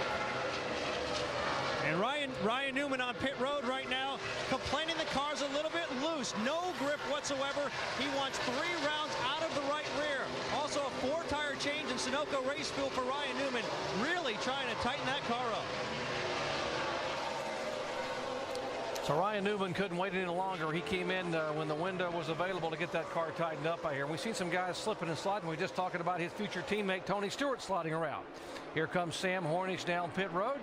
And Ryan Newman on pit road right now, complaining the car's a little bit loose. No grip whatsoever. He wants 3 rounds out of the right rear. Also a 4-tire change in Sunoco race fuel for Ryan Newman. Really trying to tighten that car up. So Ryan Newman couldn't wait any longer. He came in when the window was available to get that car tightened up. I hear we've seen some guys slipping and sliding. We're just talking about his future teammate Tony Stewart sliding around. Here comes Sam Hornish down pit road.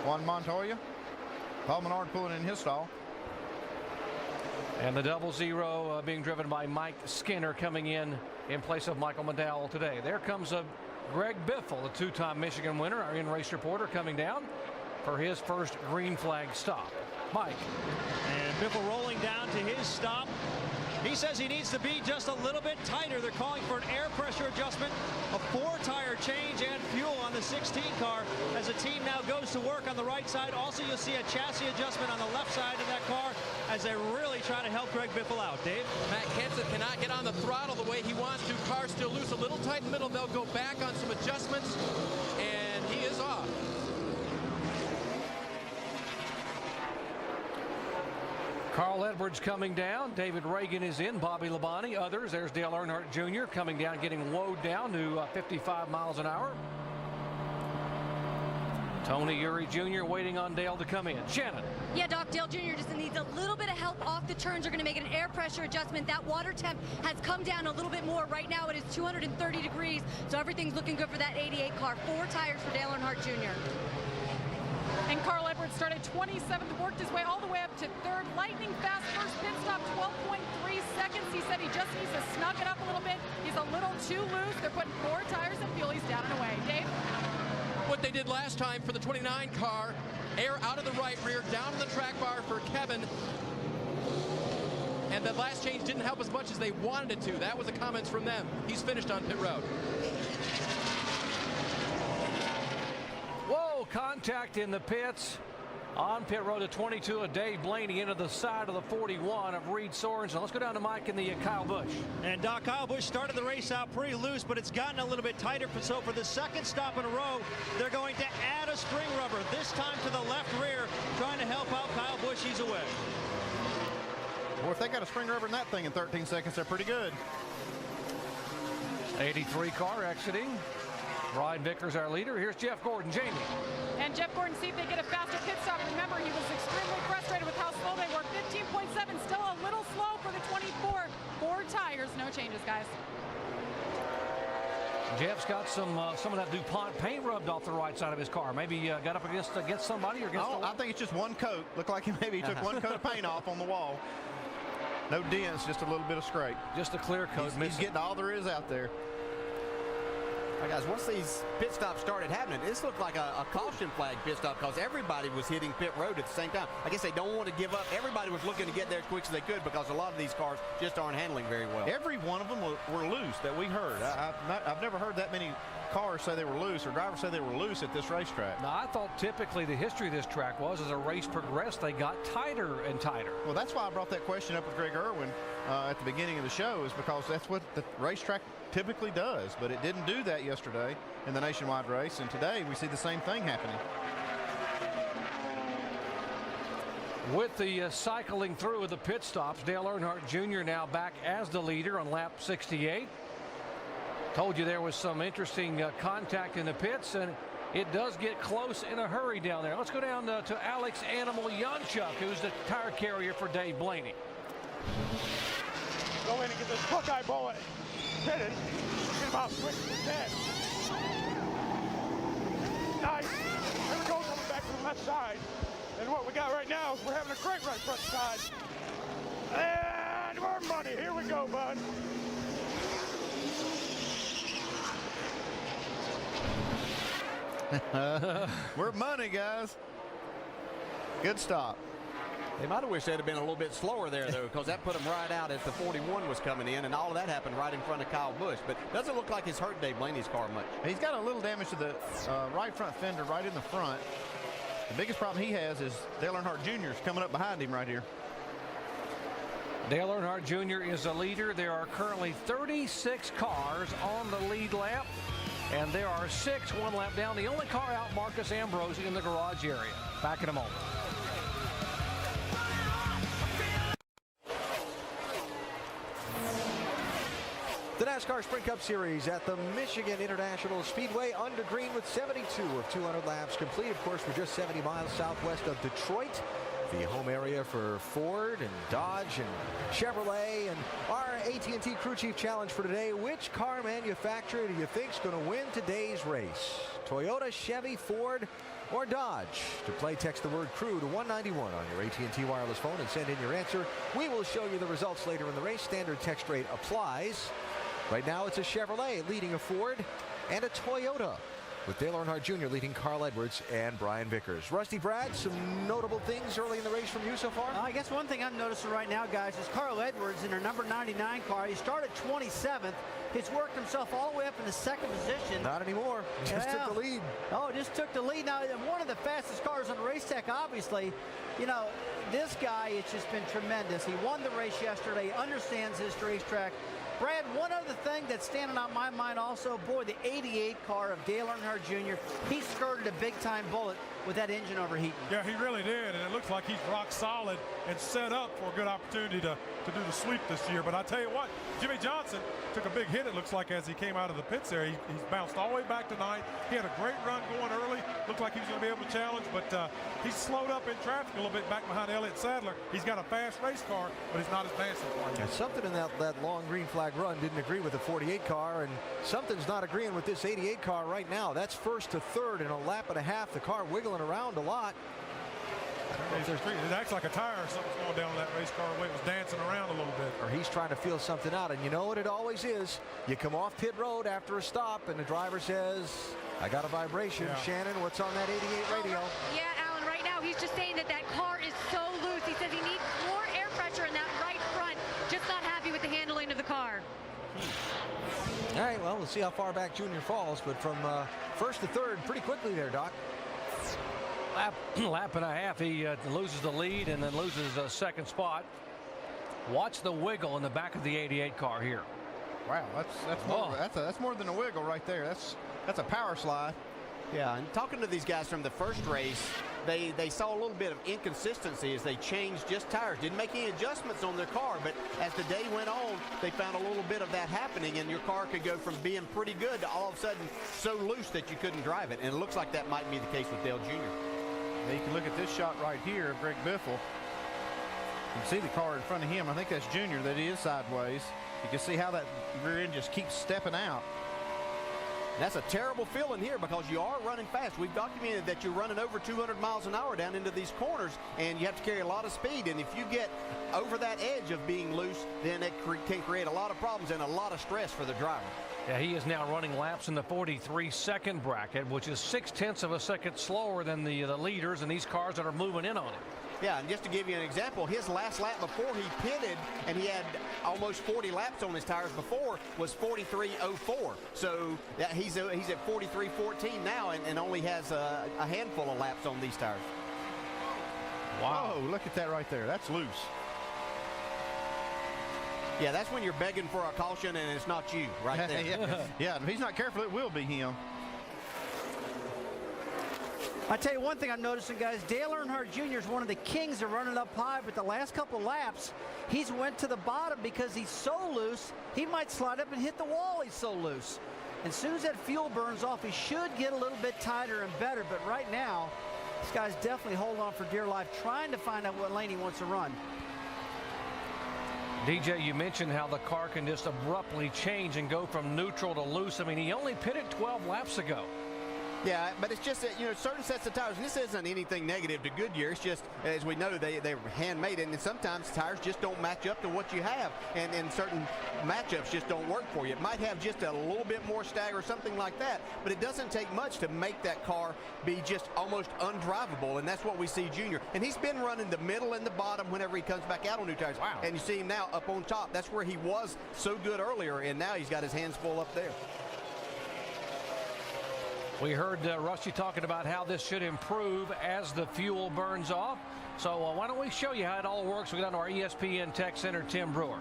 Juan Montoya, Paul Menard pulling in his stall. And the 00 being driven by Mike Skinner coming in place of Michael McDowell today. There comes Greg Biffle, the 2-time Michigan winner, our in-race reporter, coming down for his first green flag stop. Mike. And Biffle rolling down to his stop. He says he needs to be just a little bit tighter. They're calling for an air pressure adjustment, a 4-tire change, and fuel on the 16 car as the team now goes to work on the right side. Also, you'll see a chassis adjustment on the left side of that car as they really try to help Greg Biffle out. Dave? Matt Kenseth cannot get on the throttle the way he wants to. Car's still loose, a little tight in the middle. They'll go back on some adjustments, and he is off. Carl Edwards coming down. David Reagan is in. Bobby Labonte. Others. There's Dale Earnhardt Jr. coming down, getting lowered down to 55 miles an hour. Tony Uri Jr. waiting on Dale to come in. Shannon. Yeah, Doc, Dale Jr. just needs a little bit of help off the turns. They're going to make an air pressure adjustment. That water temp has come down a little bit more. Right now it is 230 degrees, so everything's looking good for that 88 car. 4 tires for Dale Earnhardt Jr. And Carl Edwards started 27th, worked his way all the way up to 3rd. Lightning fast first pit stop, 12.3 seconds. He said he just needs to snug it up a little bit. He's a little too loose. They're putting 4 tires of fuel. He's down and away. Dave? What they did last time for the 29 car, air out of the right rear, down to the track bar for Kevin. And the last change didn't help as much as they wanted it to. That was the comments from them. He's finished on pit road. Whoa, contact in the pits. On pit road at 22 of Dave Blaney into the side of the 41 of Reed Sorensen. Let's go down to Mike and the Kyle Busch. And Doc, Kyle Busch started the race out pretty loose, but it's gotten a little bit tighter. So for the second stop in a row, they're going to add a spring rubber, this time to the left rear, trying to help out Kyle Busch. He's away. Well, if they got a spring rubber in that thing in 13 seconds, they're pretty good. 83 car exiting. Ryan Vickers, our leader. Here's Jeff Gordon. Jamie. And Jeff Gordon, see if they get a faster pit stop. Remember, he was extremely frustrated with how slow they were. 15.7, still a little slow for the 24. 4 tires, no changes, guys. Jeff's got some of that DuPont paint rubbed off the right side of his car. Maybe got up against somebody or against. I think it's just one coat. Looked like maybe he took one coat of paint off on the wall. No dents, just a little bit of scrape. Just a clear coat. He's getting all there is out there. All right, guys, once these pit stops started happening, this looked like a caution flag pit stop because everybody was hitting pit road at the same time. I guess they don't want to give up. Everybody was looking to get there as quick as they could because a lot of these cars just aren't handling very well. Every one of them were loose that we heard. I've never heard that many cars say they were loose or drivers say they were loose at this racetrack. Now, I thought typically the history of this track was as the race progressed, they got tighter and tighter. Well, that's why I brought that question up with Greg Irwin at the beginning of the show, is because that's what the racetrack typically does. But it didn't do that yesterday in the nationwide race, and today we see the same thing happening. With the cycling through of the pit stops, Dale Earnhardt Jr. now back as the leader on lap 68. Told you there was some interesting contact in the pits, and it does get close in a hurry down there. Let's go down to Alex Animal Janchuk, who's the tire carrier for Dave Blaney. Go in and get this Buckeye bullet pitted. Get him out quick as you can. Nice. There we go, coming back to the left side. And what we got right now is we're having a great right front side. And we're money. Here we go, bud. We're money, guys. Good stop. They might have wished they'd have been a little bit slower there, though, because that put them right out as the 41 was coming in, and all of that happened right in front of Kyle Busch. But doesn't look like it's hurt Dave Blaney's car much. He's got a little damage to the right front fender right in the front. The biggest problem he has is Dale Earnhardt Jr. is coming up behind him right here. Dale Earnhardt Jr. is a leader. There are currently 36 cars on the lead lap, and there are 6 one lap down. The only car out, Marcus Ambrosi, in the garage area. Back in a moment. The NASCAR Sprint Cup Series at the Michigan International Speedway under green with 72 of 200 laps complete. Of course, we're just 70 miles southwest of Detroit, the home area for Ford and Dodge and Chevrolet. And our AT&T Crew Chief Challenge for today: which car manufacturer do you think is going to win today's race? Toyota, Chevy, Ford, or Dodge? To play, text the word crew to 191 on your AT&T wireless phone and send in your answer. We will show you the results later in the race. Standard text rate applies. Right now it's a Chevrolet leading a Ford and a Toyota, with Dale Earnhardt Jr. leading Carl Edwards and Brian Vickers. Rusty, Brad, some notable things early in the race from you so far? I guess one thing I'm noticing right now, guys, is Carl Edwards in her number 99 car. He started 27th. He's worked himself all the way up in the second position. Not anymore. Just took the lead. Oh, just took the lead. Now, one of the fastest cars on Racetech, obviously. You know, this guy, it's just been tremendous. He won the race yesterday, understands this racetrack. Brad, one other thing that's standing out in my mind also, boy, the 88 car of Dale Earnhardt Jr., he skirted a big-time bullet with that engine overheating. Yeah, he really did, and it looks like he's rock solid and set up for a good opportunity to do the sweep this year. But I tell you what, Jimmy Johnson took a big hit, it looks like, as he came out of the pits there. He's bounced all the way back tonight. He had a great run going early. Looked like he was going to be able to challenge, but he's slowed up in traffic a little bit back behind Elliott Sadler. He's got a fast race car, but he's not as dancing for him. Yeah, something in that long green flag run didn't agree with the 48 car, and something's not agreeing with this 88 car right now. That's first to third in a lap and a half. The car wiggling around a lot. It acts like a tire or something's going down on that race car. The way it was dancing around a little bit. Or he's trying to feel something out. And you know what it always is? You come off pit road after a stop, and the driver says, I got a vibration. Yeah. Shannon, what's on that 88 radio? Yeah, Alan, right now he's just saying that car is so loose. He says he needs more air pressure in that right front. Just not happy with the handling of the car. All right, well, we'll see how far back Junior falls. But from first to third, pretty quickly there, Doc. Lap and a half, he loses the lead and then loses a second spot. Watch the wiggle in the back of the 88 car here. Wow, that's more than a wiggle right there. That's a power slide. Yeah, and talking to these guys from the first race, they saw a little bit of inconsistency as they changed just tires. Didn't make any adjustments on their car, but as the day went on, they found a little bit of that happening, and your car could go from being pretty good to all of a sudden so loose that you couldn't drive it. And it looks like that might be the case with Dale Jr. Now you can look at this shot right here of Greg Biffle. You can see the car in front of him. I think that's Junior that he is sideways. You can see how that rear end just keeps stepping out. That's a terrible feeling here because you are running fast. We've documented that you're running over 200 miles an hour down into these corners, and you have to carry a lot of speed. And if you get over that edge of being loose, then it can create a lot of problems and a lot of stress for the driver. Yeah, he is now running laps in the 43-second bracket, which is 0.6 of a second slower than the leaders and these cars that are moving in on him. Yeah, and just to give you an example, his last lap before he pitted, and he had almost 40 laps on his tires before, was 43.04. So yeah, he's at 43.14 now, and only has a handful of laps on these tires. Wow, look at that right there. That's loose. Yeah, that's when you're begging for a caution and it's not you right there. Yeah, if he's not careful, it will be him. I tell you one thing I'm noticing, guys, Dale Earnhardt Jr. is one of the kings of running up high, but the last couple laps, he's went to the bottom because he's so loose, he might slide up and hit the wall. He's so loose. And as soon as that fuel burns off, he should get a little bit tighter and better, but right now, this guy's definitely holding on for dear life, trying to find out what lane he wants to run. DJ, you mentioned how the car can just abruptly change and go from neutral to loose. I mean, he only pitted 12 laps ago. Yeah, but it's just that, certain sets of tires, and this isn't anything negative to Goodyear. It's just, as we know, they're handmade, and sometimes tires just don't match up to what you have, and certain matchups just don't work for you. It might have just a little bit more stagger or something like that, but it doesn't take much to make that car be just almost undrivable, and that's what we see Junior. And he's been running the middle and the bottom whenever he comes back out on new tires. Wow. And you see him now up on top. That's where he was so good earlier, and now he's got his hands full up there. We heard Rusty talking about how this should improve as the fuel burns off. So why don't we show you how it all works? We got to our ESPN Tech Center, Tim Brewer.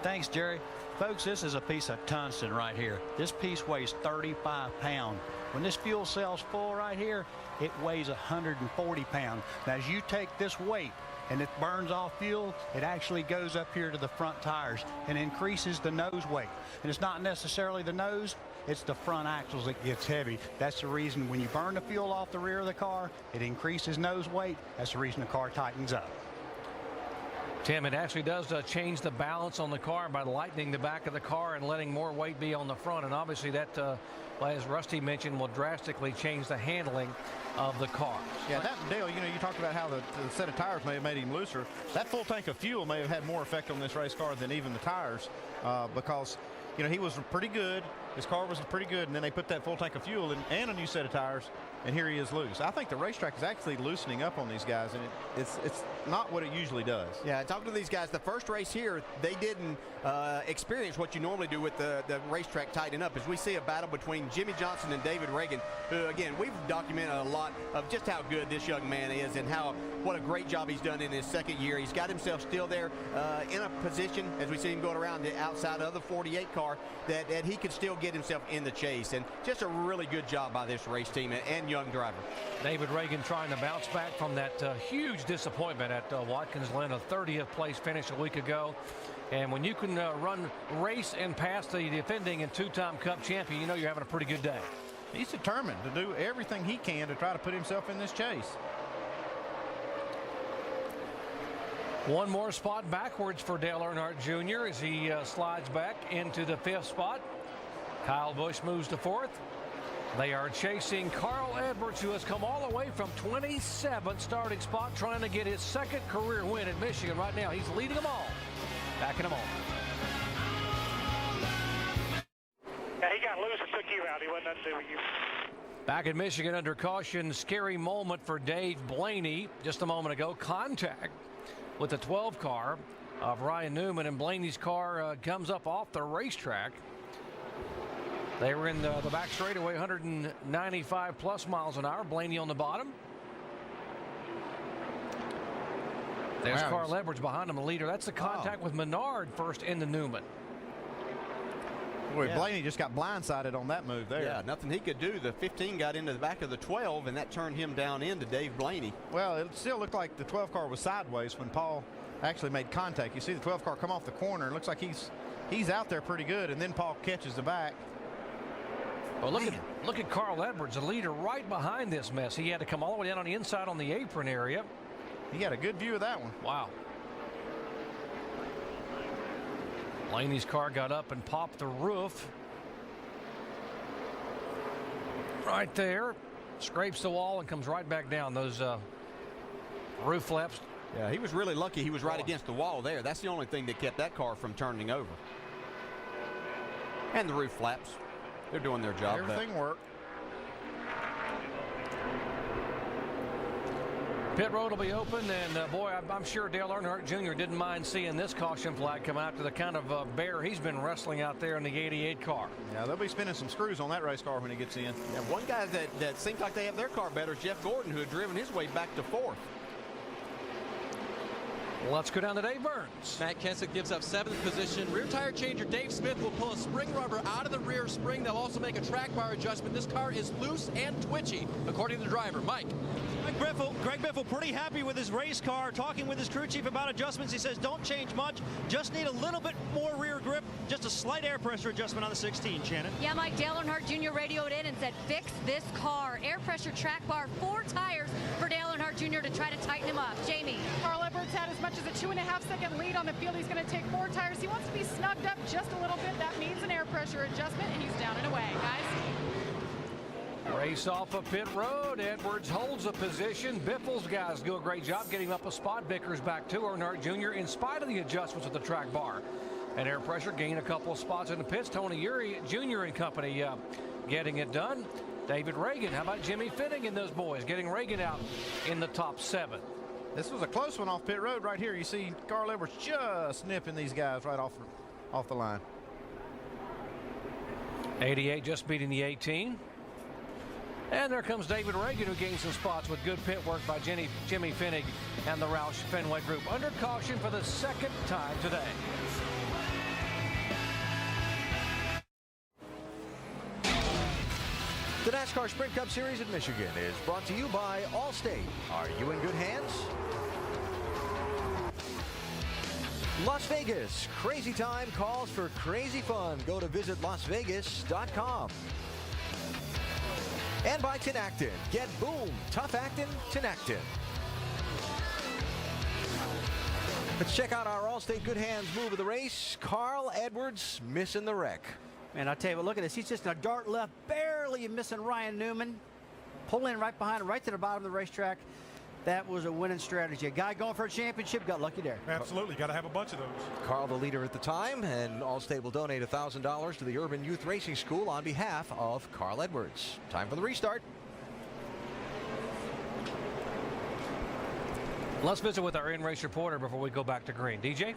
Thanks, Jerry. Folks, this is a piece of tungsten right here. This piece weighs 35 pounds. When this fuel cell's full right here, it weighs 140 pounds. Now, as you take this weight and it burns off fuel, it actually goes up here to the front tires and increases the nose weight. And it's not necessarily the nose, it's the front axles that gets heavy. That's the reason when you burn the fuel off the rear of the car, it increases nose weight. That's the reason the car tightens up. Tim, it actually does change the balance on the car by lightening the back of the car and letting more weight be on the front. And obviously that, as Rusty mentioned, will drastically change the handling of the car. Yeah, that, Dale, you talked about how the set of tires may have made him looser. That full tank of fuel may have had more effect on this race car than even the tires because, he was pretty good. His car was pretty good, and then they put that full tank of fuel in and a new set of tires, and here he is loose. I think the racetrack is actually loosening up on these guys, and it's not what it usually does. Yeah, talking to these guys, the first race here, they didn't experience what you normally do with the racetrack tightening up, as we see a battle between Jimmy Johnson and David Reagan, who, again, we've documented a lot of just how good this young man is and what a great job he's done in his second year. He's got himself still there in a position, as we see him going around the outside of the 48 car, that he could still get himself in the chase, and just a really good job by this race team and young driver. David Reagan trying to bounce back from that huge disappointment at Watkins Glen, a 30th place finish a week ago. And when you can race and pass the defending and two-time Cup champion, you're having a pretty good day. He's determined to do everything he can to try to put himself in this chase. One more spot backwards for Dale Earnhardt Jr. as he slides back into the 5th spot. Kyle Busch moves to 4th. They are chasing Carl Edwards, who has come all the way from 27th starting spot, trying to get his second career win at Michigan. Right now, he's leading them all. Back in a moment. Yeah, he got loose and took you out. He wasn't nothing to do with you. Back in Michigan under caution, scary moment for Dave Blaney just a moment ago. Contact with the 12 car of Ryan Newman, and Blaney's car comes up off the racetrack. They were in the back straightaway, 195 plus miles an hour. Blaney on the bottom. There's Carl Edwards behind him, the leader. That's the contact with Menard first into Newman. Boy, Blaney just got blindsided on that move there. Yeah, nothing he could do. The 15 got into the back of the 12, and that turned him down into Dave Blaney. Well, it still looked like the 12 car was sideways when Paul actually made contact. You see the 12 car come off the corner. It looks like he's out there pretty good, and then Paul catches the back. Well, look at Carl Edwards, the leader, right behind this mess. He had to come all the way down on the inside on the apron area. He got a good view of that one. Wow. Blaney's car got up and popped the roof. Right there. Scrapes the wall and comes right back down. Those roof flaps. Yeah, he was really lucky he was right against the wall there. That's the only thing that kept that car from turning over. And the roof flaps. They're doing their job. Everything worked. Pit road will be open, and boy, I'm sure Dale Earnhardt Jr. didn't mind seeing this caution flag come out to the kind of bear he's been wrestling out there in the 88 car. Yeah, they'll be spinning some screws on that race car when he gets in. Yeah, one guy that seems like they have their car better is Jeff Gordon, who had driven his way back to 4th. Let's go down to Dave Burns. Matt Kenseth gives up 7th position. Rear tire changer Dave Smith will pull a spring rubber out of the rear spring. They'll also make a track bar adjustment. This car is loose and twitchy, according to the driver. Mike. Greg Biffle pretty happy with his race car, talking with his crew chief about adjustments. He says don't change much, just need a little bit more rear grip, just a slight air pressure adjustment on the 16, Shannon. Yeah, Mike, Dale Earnhardt Jr. radioed in and said fix this car. Air pressure track bar, 4 tires for Dale Earnhardt Jr. to try to tighten him up. Jamie. Carl Edwards had as much as a 2.5-second lead on the field. He's going to take 4 tires. He wants to be snugged up just a little bit. That means an air pressure adjustment, and he's down and away, guys. Race off of pit road. Edwards holds a position. Biffle's guys do a great job getting up a spot. Vickers back to Earnhardt Jr. in spite of the adjustments of the track bar. And air pressure gain a couple of spots in the pits. Tony Uri Jr. and company getting it done. David Reagan. How about Jimmy Finning and those boys getting Reagan out in the top 7? This was a close one off pit road right here. You see Carl Edwards just nipping these guys right off the line. 88 just beating the 18. And there comes David Reagan, who gains some spots with good pit work by Jimmy Finning and the Roush Fenway group. Under caution for the 2nd time today. The NASCAR Sprint Cup Series at Michigan is brought to you by Allstate. Are you in good hands? Las Vegas. Crazy time calls for crazy fun. Go to visitlasvegas.com. And by Tinactin. Get boom, tough actin, Tinactin. Let's check out our Allstate Good Hands move of the race. Carl Edwards missing the wreck. Man, I'll tell you what, look at this. He's just in a dart left, barely missing Ryan Newman. Pull in right behind him, right to the bottom of the racetrack. That was a winning strategy. A guy going for a championship got lucky there. Absolutely. Got to have a bunch of those. Carl, the leader at the time, and Allstate will donate $1,000 to the Urban Youth Racing School on behalf of Carl Edwards. Time for the restart. Let's visit with our in-race reporter before we go back to green. DJ?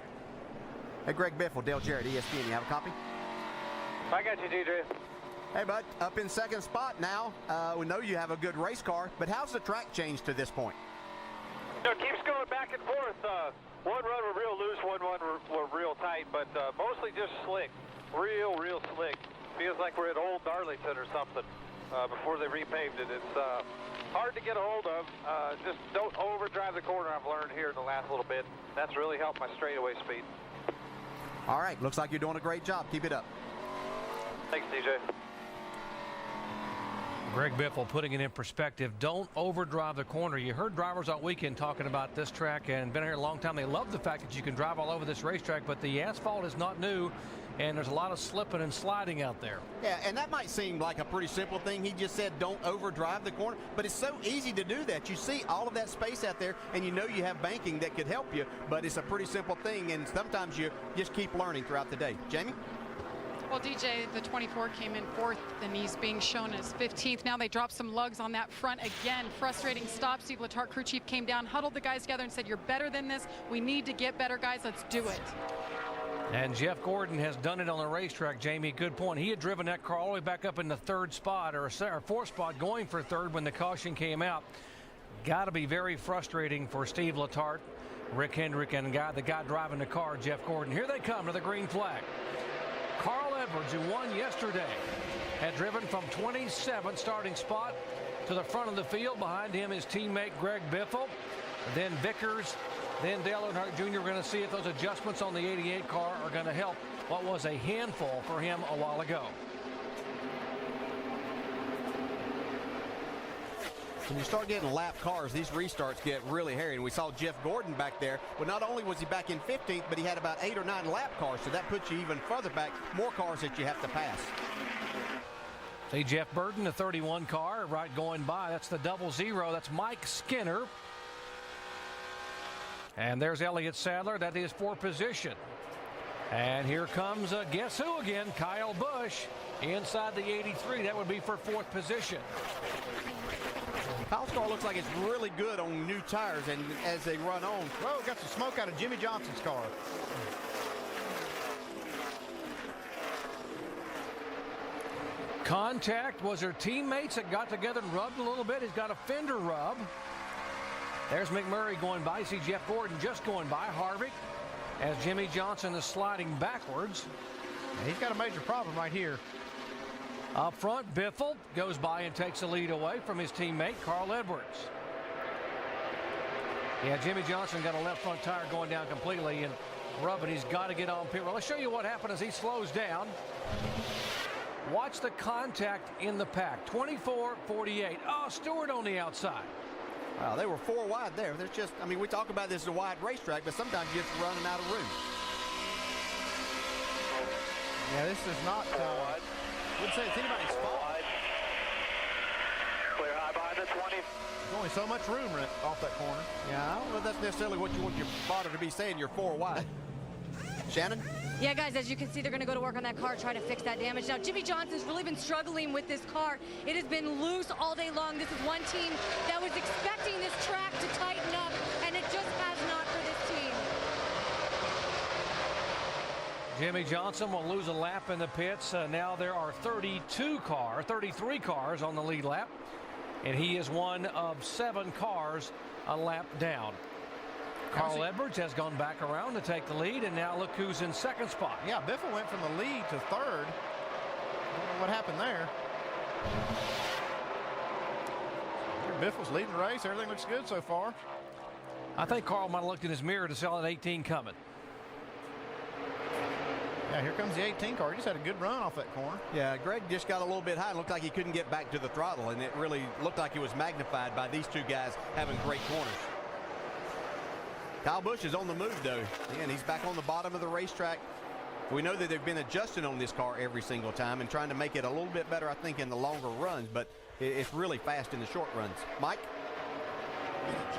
Hey, Greg Biffle, Dale Jarrett, ESPN. You have a copy? I got you, DJ. Hey, bud, up in 2nd spot now. We know you have a good race car, but how's the track changed to this point? It keeps going back and forth. One run we're real loose, one run we're real tight, but mostly just slick. Real slick. Feels like we're at Old Darlington or something before they repaved it. It's hard to get a hold of. Just don't overdrive the corner, I've learned here in the last little bit. That's really helped my straightaway speed. All right, looks like you're doing a great job. Keep it up. Thanks, DJ. Greg Biffle putting it in perspective. Don't overdrive the corner. You heard drivers all weekend talking about this track and been here a long time. They love the fact that you can drive all over this racetrack, but the asphalt is not new, and there's a lot of slipping and sliding out there. Yeah, and that might seem like a pretty simple thing. He just said don't overdrive the corner, but it's so easy to do that. You see all of that space out there, and you know you have banking that could help you, but it's a pretty simple thing, and sometimes you just keep learning throughout the day. Jamie? Well, DJ, the 24 came in 4th, and he's being shown as 15th. Now they dropped some lugs on that front again. Frustrating stop. Steve Letarte, crew chief, came down, huddled the guys together and said, you're better than this. We need to get better, guys. Let's do it. And Jeff Gordon has done it on the racetrack, Jamie. Good point. He had driven that car all the way back up in the 3rd spot or 4th spot, going for 3rd when the caution came out. Got to be very frustrating for Steve Letarte, Rick Hendrick, and the guy driving the car, Jeff Gordon. Here they come to the green flag. Carl Edwards, who won yesterday, had driven from 27th starting spot to the front of the field. Behind him is teammate Greg Biffle, then Vickers, then Dale Earnhardt Jr. We're going to see if those adjustments on the 88 car are going to help what was a handful for him a while ago. When you start getting lap cars, these restarts get really hairy. And we saw Jeff Gordon back there. But not only was he back in 15th, but he had about 8 or 9 lap cars. So that puts you even further back, more cars that you have to pass. See Jeff Burton, the 31 car, right going by. That's the 00. That's Mike Skinner. And there's Elliott Sadler. That is for position. And here comes, guess who again? Kyle Busch inside the 83. That would be for 4th position. Kyle's car looks like it's really good on new tires, and as they run on. Whoa, got some smoke out of Jimmy Johnson's car. Contact was their teammates that got together and rubbed a little bit. He's got a fender rub. There's McMurray going by. See Jeff Gordon just going by. Harvick as Jimmy Johnson is sliding backwards. He's got a major problem right here. Up front, Biffle goes by and takes the lead away from his teammate, Carl Edwards. Yeah, Jimmy Johnson got a left front tire going down completely and rubbing. He's got to get on pit road. Let's show you what happened as he slows down. Watch the contact in the pack. 24-48. Oh, Stewart on the outside. Wow, they were 4 wide there. There's just, I mean, we talk about this as a wide racetrack, but sometimes you're just running out of room. Yeah, this is not, wouldn't say it's anybody's fault. Clear high behind the 20. There's only so much room off that corner. Yeah, I don't know if that's necessarily what you want your spotter to be saying. You're 4 wide. Shannon? Yeah, guys, as you can see, they're going to go to work on that car, try to fix that damage. Now, Jimmy Johnson's really been struggling with this car. It has been loose all day long. This is one team that was expecting this track to tighten up, and it just has not for this team. Jimmy Johnson will lose a lap in the pits. Now there are 33 cars on the lead lap, and he is one of 7 cars a lap down. Carl Edwards has gone back around to take the lead, and now look who's in second spot. Yeah, Biffle went from the lead to third. I don't know what happened there. Biffle's leading the race. Everything looks good so far. I think Carl might have looked in his mirror to see that 18 coming. Yeah, here comes the 18 car. He just had a good run off that corner. Yeah, Greg just got a little bit high. It looked like he couldn't get back to the throttle, and it really looked like it was magnified by these two guys having great corners. Kyle Busch is on the move, though. Again, he's back on the bottom of the racetrack. We know that they've been adjusting on this car every single time and trying to make it a little bit better, I think, in the longer runs, but it's really fast in the short runs. Mike?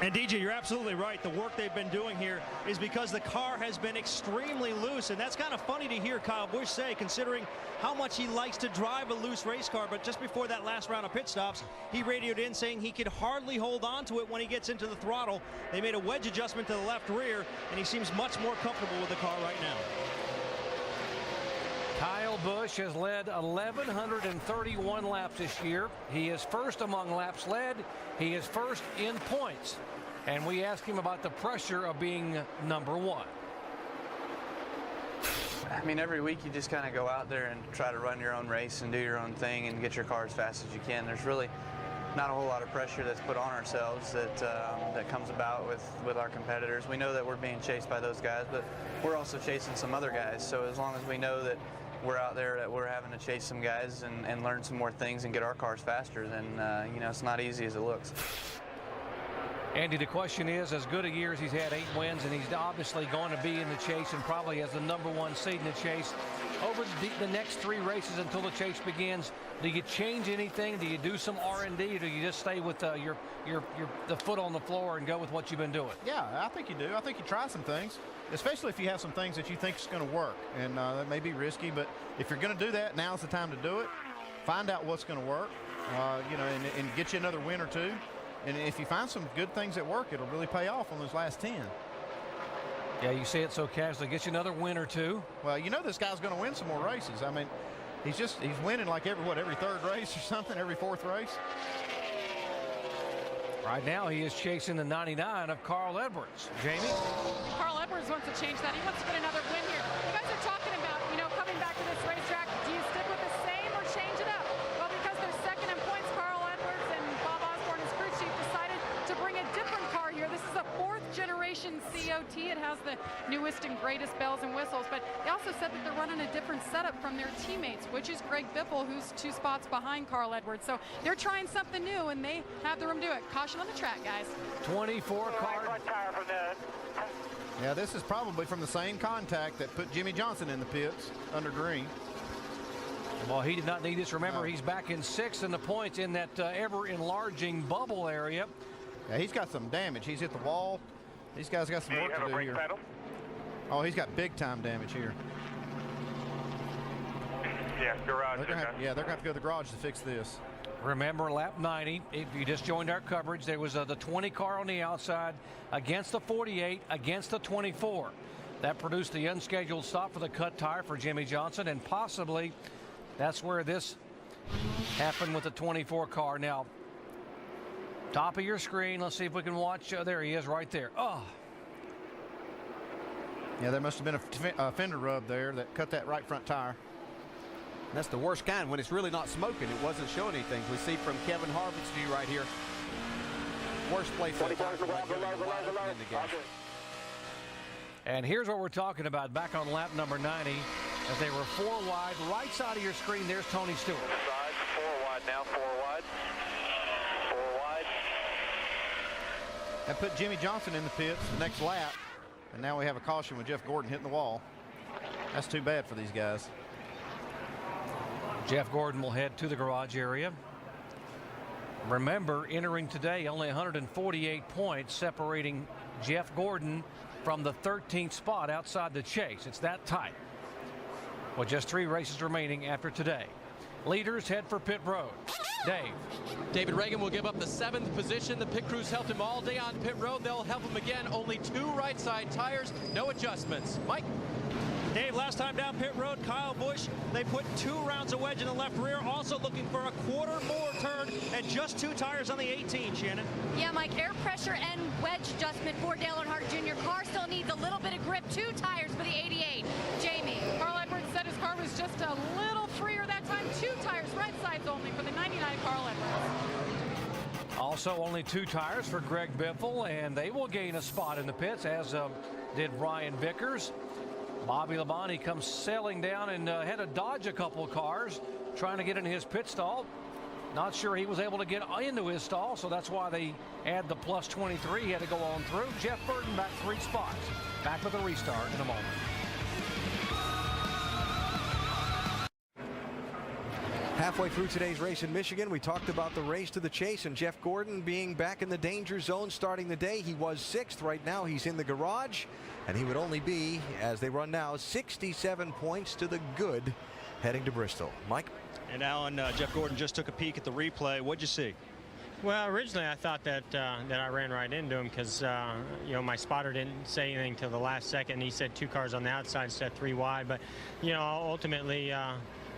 And DJ, you're absolutely right. The work they've been doing here is because the car has been extremely loose, and that's kind of funny to hear Kyle Busch say, considering how much he likes to drive a loose race car. But just before that last round of pit stops, he radioed in saying he could hardly hold on to it when he gets into the throttle. They made a wedge adjustment to the left rear, and he seems much more comfortable with the car right now. Kyle Busch has led 1,131 laps this year. He is first among laps led. He is first in points. And we asked him about the pressure of being number 1. I mean, every week you just kind of go out there and try to run your own race and do your own thing and get your car as fast as you can. There's really not a whole lot of pressure that's put on ourselves that comes about with our competitors. We know that we're being chased by those guys, but we're also chasing some other guys. So as long as we know that we're out there, that we're having to chase some guys and learn some more things and get our cars faster, then you know, it's not easy as it looks. Andy, the question is, as good a year as he's had, 8 wins, and he's obviously going to be in the chase and probably has the number 1 seed in the chase over the next 3 races until the chase begins. Do you change anything? Do you do some R&D, or do you just stay with the foot on the floor and go with what you've been doing? Yeah, I think you do. I think you try some things, especially if you have some things that you think is going to work. And that may be risky, but if you're going to do that, now's the time to do it. Find out what's going to work, you know, and get you another win or 2. And if you find some good things that work, it'll really pay off on those last 10. Yeah, you say it so casually. Get you another win or 2. Well, you know this guy's going to win some more races. I mean, he's winning like every 3rd race or something, every 4th race. Right now, he is chasing the 99 of Carl Edwards. Jamie? Carl Edwards wants to change that. He wants to get another win here. You guys are talking about, you know, coming back to this racetrack. Do you stick with the same or change it up? Well, because they're second in points, Carl Edwards and Bob Osborne, his crew chief, decided to bring a different car here. This is a 4th generation COT. It has the newest and greatest bells and whistles, but they also said that they're running a different setup from their teammates, which is Greg Biffle, who's 2 spots behind Carl Edwards. So they're trying something new, and they have the room to do it. Caution on the track, guys. 24 cars. Yeah, this is probably from the same contact that put Jimmy Johnson in the pits under green. Well, he did not need this. Remember, he's back in 6th in the points in that ever-enlarging bubble area. Yeah, he's got some damage. He's hit the wall. These guys got some work to do here. Pedal? Oh, he's got big-time damage here. Yeah, garage. They're gonna have to go to the garage to fix this. Remember, lap 90, if you just joined our coverage, there was the 20 car on the outside against the 48, against the 24. That produced the unscheduled stop for the cut tire for Jimmy Johnson, and possibly that's where this happened with the 24 car. Now, top of your screen, let's see if we can watch. There he is right there. Oh. Yeah, there must have been a fender rub there that cut that right front tire. That's the worst kind when it's really not smoking. It wasn't showing anything. We see from Kevin Harvick's view right here. Worst place for the tire to let go in the gas. And here's what we're talking about back on lap number 90 as they were 4 wide. Right side of your screen, there's Tony Stewart. Side, 4 wide now, 4 wide. 4 wide. That put Jimmy Johnson in the pits the next lap. And now we have a caution with Jeff Gordon hitting the wall. That's too bad for these guys. Jeff Gordon will head to the garage area. Remember, entering today, only 148 points separating Jeff Gordon from the 13th spot outside the chase. It's that tight. With just 3 races remaining after today. Leaders head for pit road. Dave. David Reagan will give up the 7th position. The pit crews helped him all day on pit road. They'll help him again. Only 2 right side tires, no adjustments. Mike. Dave, last time down pit road, Kyle Busch, they put 2 rounds of wedge in the left rear, also looking for a quarter more turn and just 2 tires on the 18, Shannon. Yeah, Mike, air pressure and wedge adjustment for Dale Earnhardt Jr. Car still needs a little bit of grip. 2 tires for the 88. Jamie. Carl Edwards said his car was just a little freer that time. 2 tires, right sides only for the 99 Carl Edwards. Also only 2 tires for Greg Biffle, and they will gain a spot in the pits, as did Ryan Vickers. Bobby Labonte comes sailing down and had to dodge a couple of cars trying to get in his pit stall. Not sure he was able to get into his stall, so that's why they add the plus 23. He had to go on through. Jeff Burton back 3 spots. Back with a restart in a moment. Halfway through today's race in Michigan, we talked about the race to the chase and Jeff Gordon being back in the danger zone starting the day. He was 6th. Right now he's in the garage, and he would only be, as they run now, 67 points to the good heading to Bristol. Mike? And Alan, Jeff Gordon just took a peek at the replay. What'd you see? Well, originally I thought that I ran right into him because you know, my spotter didn't say anything till the last second. He said 2 cars on the outside instead of 3 wide. But you know, ultimately,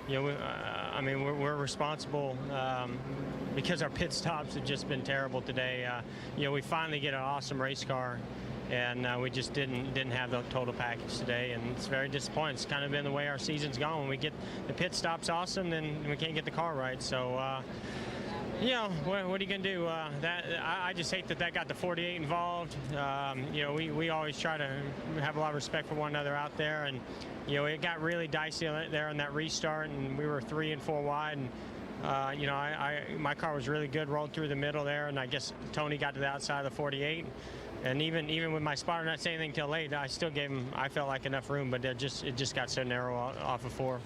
you know, I mean, we're responsible because our pit stops have just been terrible today. You know, we finally get an awesome race car, and we just didn't have the total package today, and it's very disappointing. It's kind of been the way our season's gone. When we get the pit stops awesome, then we can't get the car right. So, you know, what are you going to do? I just hate that got the 48 involved. You know, we always try to have a lot of respect for one another out there, and you know, it got really dicey there on that restart, and we were 3 and 4 wide. And you know, my car was really good, rolled through the middle there, and I guess Tony got to the outside of the 48. And even with my spotter not saying anything till late, I still gave him, I felt like, enough room, but it just got so narrow off of 4.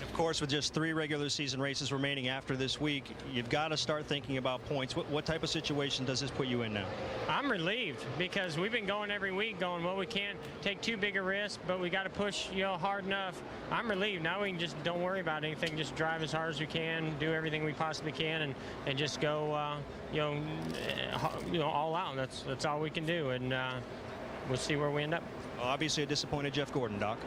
Of course, with just 3 regular season races remaining after this week, you've got to start thinking about points. What type of situation does this put you in now? I'm relieved because we've been going every week going, well, we can't take too big a risk, but we got to push, you know, hard enough. I'm relieved. Now we can just don't worry about anything. Just drive as hard as we can, do everything we possibly can, and just go, you know, all out. That's all we can do, and we'll see where we end up. Well, obviously a disappointed Jeff Gordon, Doc.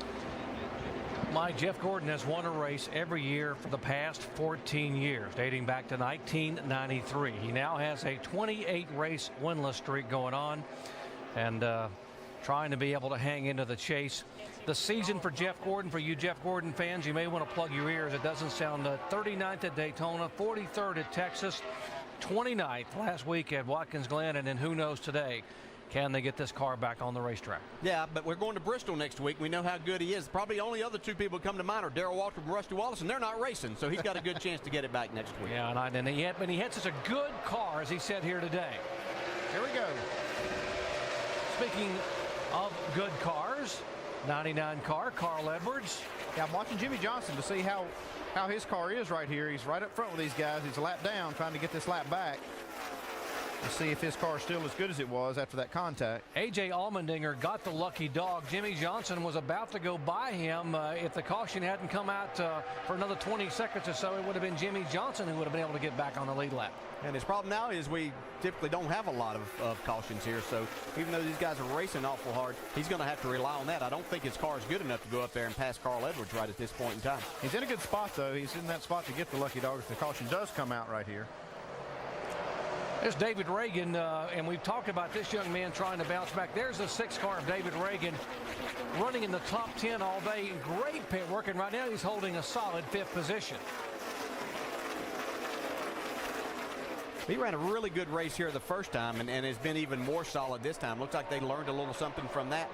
Mike, Jeff Gordon has won a race every year for the past 14 years, dating back to 1993. He now has a 28-race winless streak going on, and trying to be able to hang into the chase. The season for Jeff Gordon, for you Jeff Gordon fans, you may want to plug your ears. It doesn't sound 39th at Daytona, 43rd at Texas, 29th last week at Watkins Glen, and then who knows today. Can they get this car back on the racetrack? Yeah, but we're going to Bristol next week. We know how good he is. Probably only other 2 people come to mind are Darrell Waltrip and Rusty Wallace, and they're not racing, so he's got a good chance to get it back next week. Yeah, and he had such a good car, as he said here today. Here we go. Speaking of good cars, 99 car, Carl Edwards. Yeah, I'm watching Jimmy Johnson to see how his car is right here. He's right up front with these guys. He's a lap down, trying to get this lap back. to see if his car is still as good as it was after that contact. A.J. Allmendinger got the lucky dog. Jimmy Johnson was about to go by him. If the caution hadn't come out for another 20 seconds or so, it would have been Jimmy Johnson who would have been able to get back on the lead lap. And his problem now is we typically don't have a lot of cautions here, so even though these guys are racing awful hard, he's going to have to rely on that. I don't think his car is good enough to go up there and pass Carl Edwards right at this point in time. He's in a good spot, though. He's in that spot to get the lucky dog if the caution does come out right here. There's David Reagan, and we've talked about this young man trying to bounce back. There's the 6 car of David Reagan running in the top 10 all day. Great pit work, and right now he's holding a solid 5th position. He ran a really good race here the first time and has been even more solid this time. Looks like they learned a little something from that.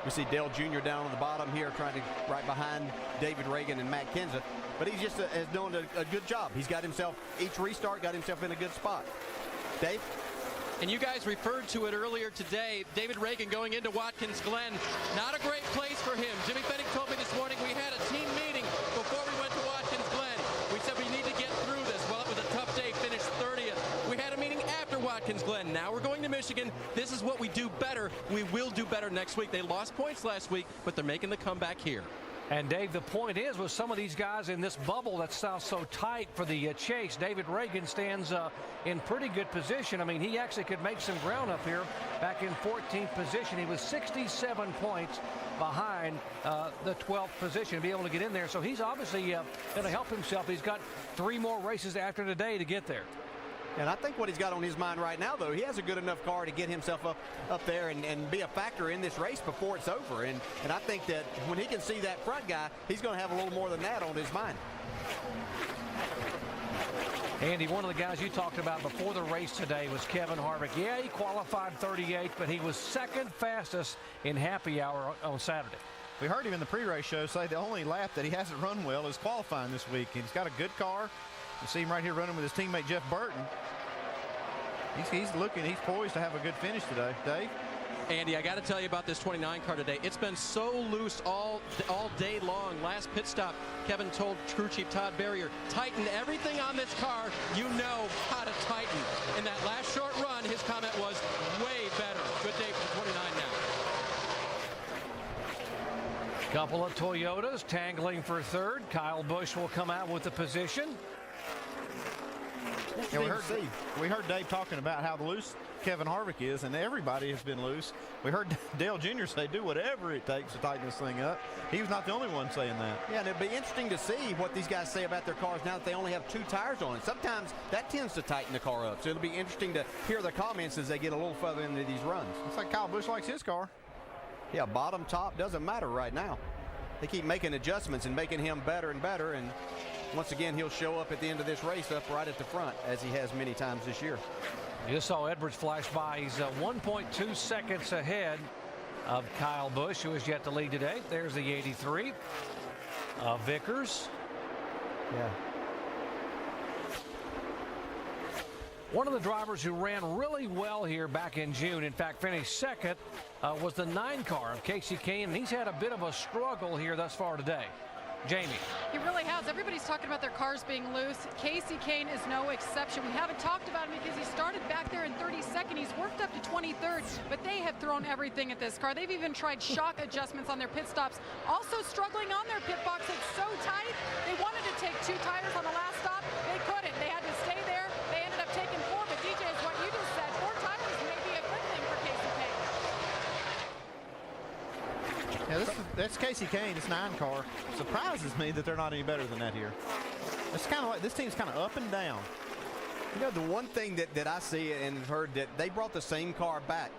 We see Dale Jr. down on the bottom here trying to right behind David Reagan and Matt Kenseth. But he's just has done a good job. He's got himself, each restart, got himself in a good spot. Dave? And you guys referred to it earlier today. David Reagan going into Watkins Glen. Not a great place for him. Jimmy Fennick told me this morning we had a team meeting before we went to Watkins Glen. We said we need to get through this. Well, it was a tough day, finished 30th. We had a meeting after Watkins Glen. Now we're going to Michigan. This is what we do better. We will do better next week. They lost points last week, but they're making the comeback here. And Dave, the point is with some of these guys in this bubble that's so tight for the chase, David Reagan stands in pretty good position. I mean, he actually could make some ground up here back in 14th position. He was 67 points behind the 12th position to be able to get in there. So he's obviously going to help himself. He's got 3 more races after today to get there. And I think what he's got on his mind right now, though, he has a good enough car to get himself up there and be a factor in this race before it's over. And I think that when he can see that front guy, he's going to have a little more than that on his mind. Andy, one of the guys you talked about before the race today was Kevin Harvick. Yeah, he qualified 38th, but he was 2nd fastest in happy hour on Saturday. We heard him in the pre-race show say the only lap that he hasn't run well is qualifying this week. He's got a good car. You see him right here running with his teammate Jeff Burton. He's poised to have a good finish today. Dave? Andy, I got to tell you about this 29 car today. It's been so loose all day long. Last pit stop, Kevin told crew chief Todd Berrier, tighten everything on this car. You know how to tighten. In that last short run, his comment was way better. Good day for the 29 now. Couple of Toyotas tangling for 3rd. Kyle Busch will come out with the position. Yeah, we heard Dave talking about how loose Kevin Harvick is, and everybody has been loose. We heard Dale Jr. say, do whatever it takes to tighten this thing up. He was not the only one saying that. Yeah, and it'd be interesting to see what these guys say about their cars now that they only have 2 tires on it. Sometimes that tends to tighten the car up, so it'll be interesting to hear their comments as they get a little further into these runs. It's like Kyle Busch likes his car. Yeah, bottom, top, doesn't matter right now. They keep making adjustments and making him better and better, and once again, he'll show up at the end of this race up right at the front, as he has many times this year. You just saw Edwards flash by. He's 1.2 seconds ahead of Kyle Busch, who is yet to lead today. There's the 83 of Vickers. Yeah. One of the drivers who ran really well here back in June, in fact finished 2nd, was the 9 car of Casey Kane, and he's had a bit of a struggle here thus far today. Jamie. He really has. Everybody's talking about their cars being loose. Casey Kane is no exception. We haven't talked about him because he started back there in 32nd. He's worked up to 23rd, but they have thrown everything at this car. They've even tried shock adjustments on their pit stops. Also struggling on their pit box. It's so tight. They wanted to take 2 tires on the last stop. They couldn't. They had to stay there. They ended up taking 4, but DJ, is what you just said. 4 tires may be a good thing for Casey Kane. Yeah, that's Casey Kane. It's 9 car. Surprises me that they're not any better than that here. It's kind of like this team's kind of up and down. You know, the one thing that I see and heard that they brought the same car back.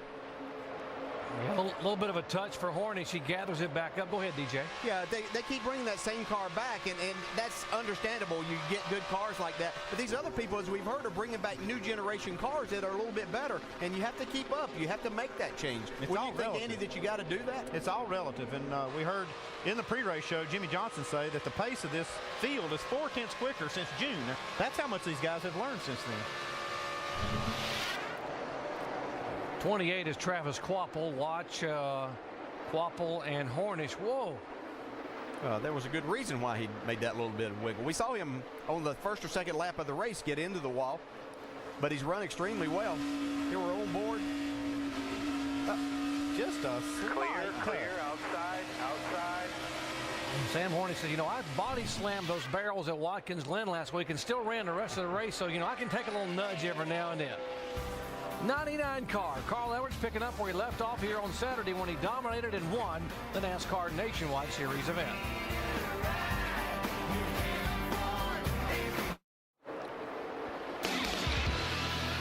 A little bit of a touch for Hornish. He gathers it back up. Go ahead, DJ. Yeah, they keep bringing that same car back, and that's understandable. You get good cars like that. But these other people, as we've heard, are bringing back new generation cars that are a little bit better, and you have to keep up. You have to make that change. It's all you think, Andy, that you got to do that? It's all relative, and we heard in the pre-race show Jimmy Johnson say that the pace of this field is 0.4 quicker since June. That's how much these guys have learned since then. 28 is Travis Kvapil. Watch Kvapil and Hornish. Whoa. There was a good reason why he made that little bit of wiggle. We saw him on the 1st or 2nd lap of the race get into the wall. but he's run extremely well. Here we're on board. Just a Clear, outside. Sam Horney said, I body slammed those barrels at Watkins Glen last week and still ran the rest of the race, so, I can take a little nudge every now and then. 99 car. Carl Edwards picking up where he left off here on Saturday when he dominated and won the NASCAR Nationwide Series event.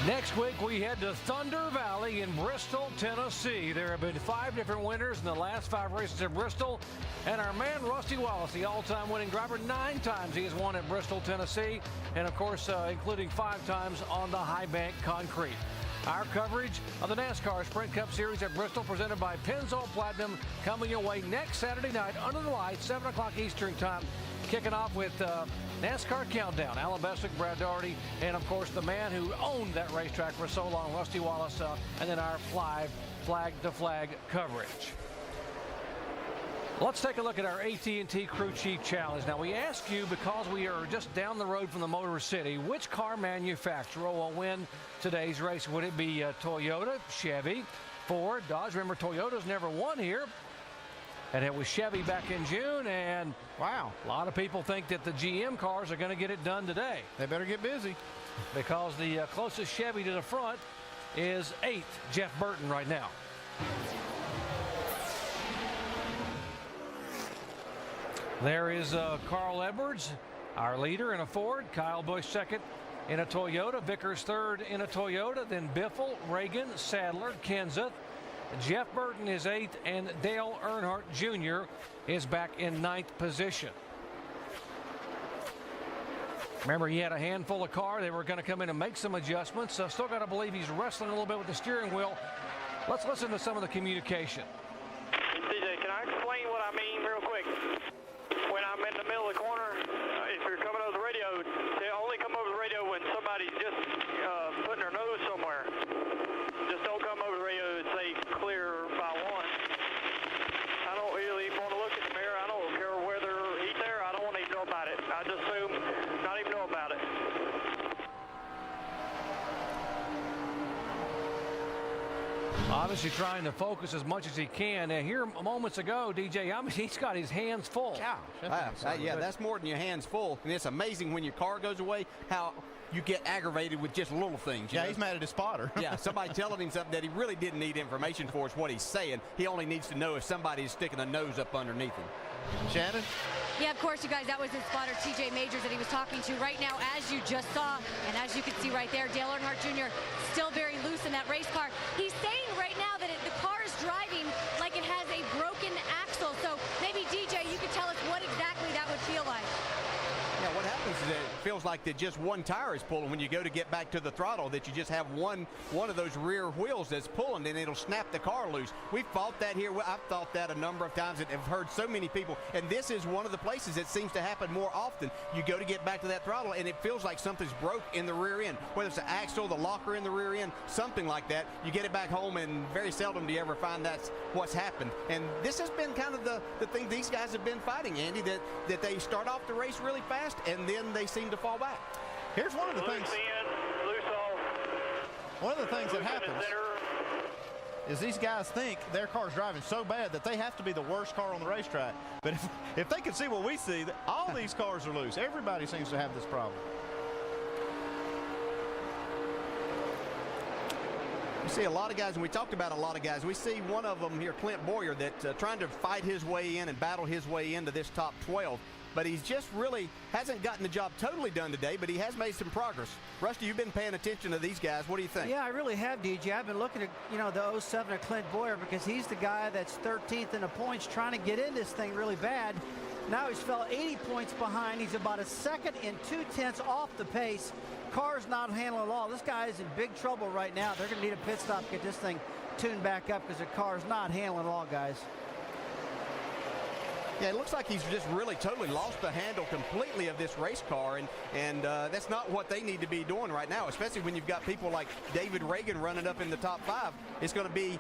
Next week, we head to Thunder Valley in Bristol, Tennessee. There have been 5 different winners in the last 5 races at Bristol. And our man, Rusty Wallace, the all-time winning driver, 9 times he has won at Bristol, Tennessee. And, of course, including 5 times on the high bank concrete. Our coverage of the NASCAR Sprint Cup Series at Bristol, presented by Pennzoil Platinum, coming your way next Saturday night under the lights, 7 o'clock Eastern Time. Kicking off with NASCAR Countdown, Alan Bessick, Brad Daugherty, and of course the man who owned that racetrack for so long, Rusty Wallace, and then our flag-to-flag coverage. Let's take a look at our AT&T Crew Chief Challenge. Now, we ask you, because we are just down the road from the Motor City, which car manufacturer will win today's race? Would it be Toyota, Chevy, Ford, Dodge? Remember, Toyota's never won here. And it was Chevy back in June, and wow, a lot of people think that the GM cars are going to get it done today. They better get busy. Because the closest Chevy to the front is 8th, Jeff Burton right now. There is Carl Edwards, our leader in a Ford, Kyle Busch second in a Toyota, Vickers third in a Toyota, then Biffle, Reagan, Sadler, Kenseth. Jeff Burton is 8th, and Dale Earnhardt Jr. is back in 9th position. Remember, he had a handful of car. They were going to come in and make some adjustments. Still got to believe he's wrestling a little bit with the steering wheel. Let's listen to some of the communication. DJ, can I explain what I mean real quick? When I'm in the middle of the corner, if you're coming over the radio, they only come over the radio when somebody's just putting their nose somewhere. Just don't come over the radio and say clear by 1. I don't really want to look in the mirror. I don't care whether he's there. I don't want to even know about it. I just assume not even know about it. Obviously trying to focus as much as he can. And here moments ago, DJ, he's got his hands full. Yeah, that's more than your hands full. And it's amazing when your car goes away how you get aggravated with just little things. Yeah, he's mad at his spotter. Yeah, somebody telling him something that he really didn't need information for is what he's saying. He only needs to know if somebody is sticking a nose up underneath him. Shannon? Yeah, of course, you guys, that was his spotter, TJ Majors, that he was talking to right now, as you just saw. And as you can see right there, Dale Earnhardt Jr. still very loose in that race car. He's saying right now that the car is driving like it has a broken axle. So maybe, DJ, you could tell us what exactly that would feel like. Yeah, what happens is that it feels like that just one tire is pulling when you go to get back to the throttle, that you just have one of those rear wheels that's pulling, and it'll snap the car loose. We've fought that here. I've thought that a number of times and have heard so many people, and this is one of the places that seems to happen more often. You go to get back to that throttle, and it feels like something's broke in the rear end, whether it's the axle, the locker in the rear end, something like that. You get it back home, and very seldom do you ever find that's what's happened. And this has been kind of the thing these guys have been fighting, Andy, that they start off the race really fast, and then they seem to fall back. Here's one of the things. One of the things that happens is these guys think their car's driving so bad that they have to be the worst car on the racetrack. But if they can see what we see, all these cars are loose. Everybody seems to have this problem. You see a lot of guys, and we talked about a lot of guys. We see one of them here, Clint Boyer, that trying to fight his way in and battle his way into this top 12. But he's just really hasn't gotten the job totally done today, but he has made some progress. Rusty, you've been paying attention to these guys. What do you think? Yeah, I really have, DJ. I've been looking at, the 07 of Clint Boyer, because he's the guy that's 13th in the points trying to get in this thing really bad. Now he's fell 80 points behind. He's about a second and 2/10 off the pace. Car's not handling at all. This guy is in big trouble right now. They're going to need a pit stop to get this thing tuned back up, because the car's not handling at all, guys. Yeah, it looks like he's just really totally lost the handle completely of this race car, and that's not what they need to be doing right now, especially when you've got people like David Reagan running up in the top 5. It's going to be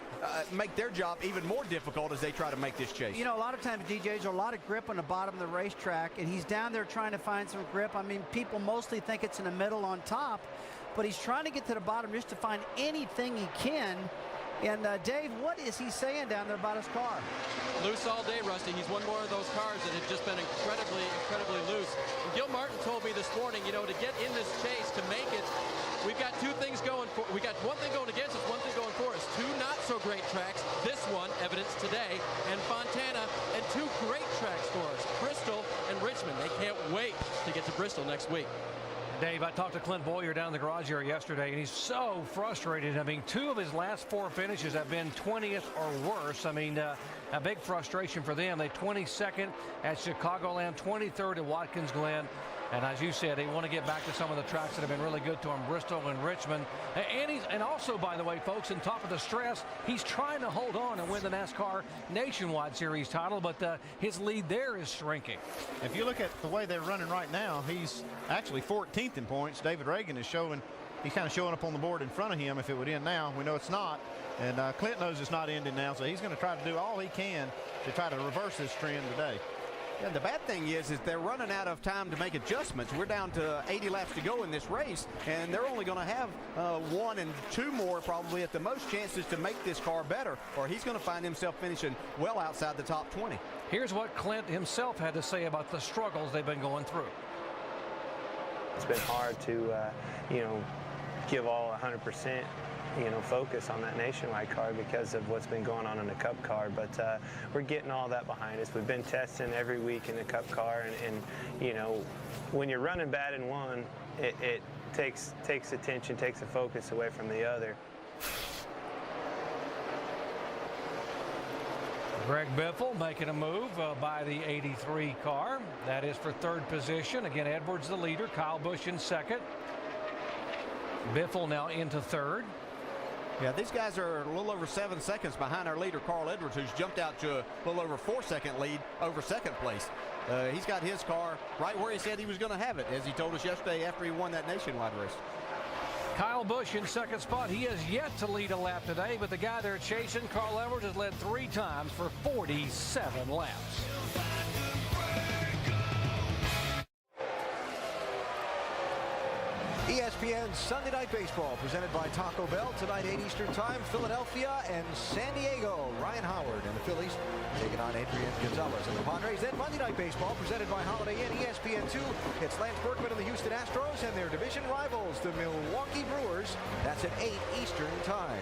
make their job even more difficult as they try to make this chase. A lot of times, DJs, there's a lot of grip on the bottom of the racetrack, and he's down there trying to find some grip. I mean, people mostly think it's in the middle on top. but he's trying to get to the bottom just to find anything he can. And Dave, what is he saying down there about his car? Loose all day, Rusty. He's one more of those cars that have just been incredibly loose. And Gil Martin told me this morning, you know, to get in this chase, to make it, we've got two things going for. We got one thing going against us, one thing going for us. Two not so great tracks. This one, evidence today, and Fontana, and two great tracks for us, Bristol and Richmond. They can't wait to get to Bristol next week. Dave, I talked to Clint Boyer down in the garage area yesterday, and he's so frustrated. I mean, 2 of his last 4 finishes have been 20th or worse. I mean, a big frustration for them. They 22nd at Chicagoland, 23rd at Watkins Glen. And as you said, they want to get back to some of the tracks that have been really good to him, Bristol and Richmond. And also, by the way, folks, on top of the stress, he's trying to hold on and win the NASCAR Nationwide Series title, but his lead there is shrinking. If you look at the way they're running right now, he's actually 14th in points. David Reagan is showing, he's kind of showing up on the board in front of him. If it would end now, we know it's not. And Clint knows it's not ending now, so he's going to try to do all he can to try to reverse this trend today. Yeah, the bad thing is they're running out of time to make adjustments. We're down to 80 laps to go in this race, and they're only going to have 1 and 2 more probably at the most chances to make this car better, or he's going to find himself finishing well outside the top 20. Here's what Clint himself had to say about the struggles they've been going through. It's been hard to, give all 100%. Focus on that Nationwide car because of what's been going on in the Cup car, but we're getting all that behind us. We've been testing every week in the Cup car, and when you're running bad in one, it takes attention, takes the focus away from the other. Greg Biffle making a move by the 83 car. That is for 3rd position. Again, Edwards the leader, Kyle Busch in 2nd. Biffle now into 3rd. Yeah, these guys are a little over 7 seconds behind our leader, Carl Edwards, who's jumped out to a little over 4-second lead over 2nd place. He's got his car right where he said he was going to have it, as he told us yesterday after he won that Nationwide race. Kyle Busch in 2nd spot. He has yet to lead a lap today, but the guy they're chasing, Carl Edwards, has led 3 times for 47 laps. ESPN Sunday Night Baseball presented by Taco Bell tonight 8 Eastern Time. Philadelphia and San Diego. Ryan Howard and the Phillies taking on Adrian Gonzalez and the Padres. Then Monday Night Baseball presented by Holiday Inn ESPN2. It's Lance Berkman and the Houston Astros and their division rivals, the Milwaukee Brewers. That's at 8 Eastern Time.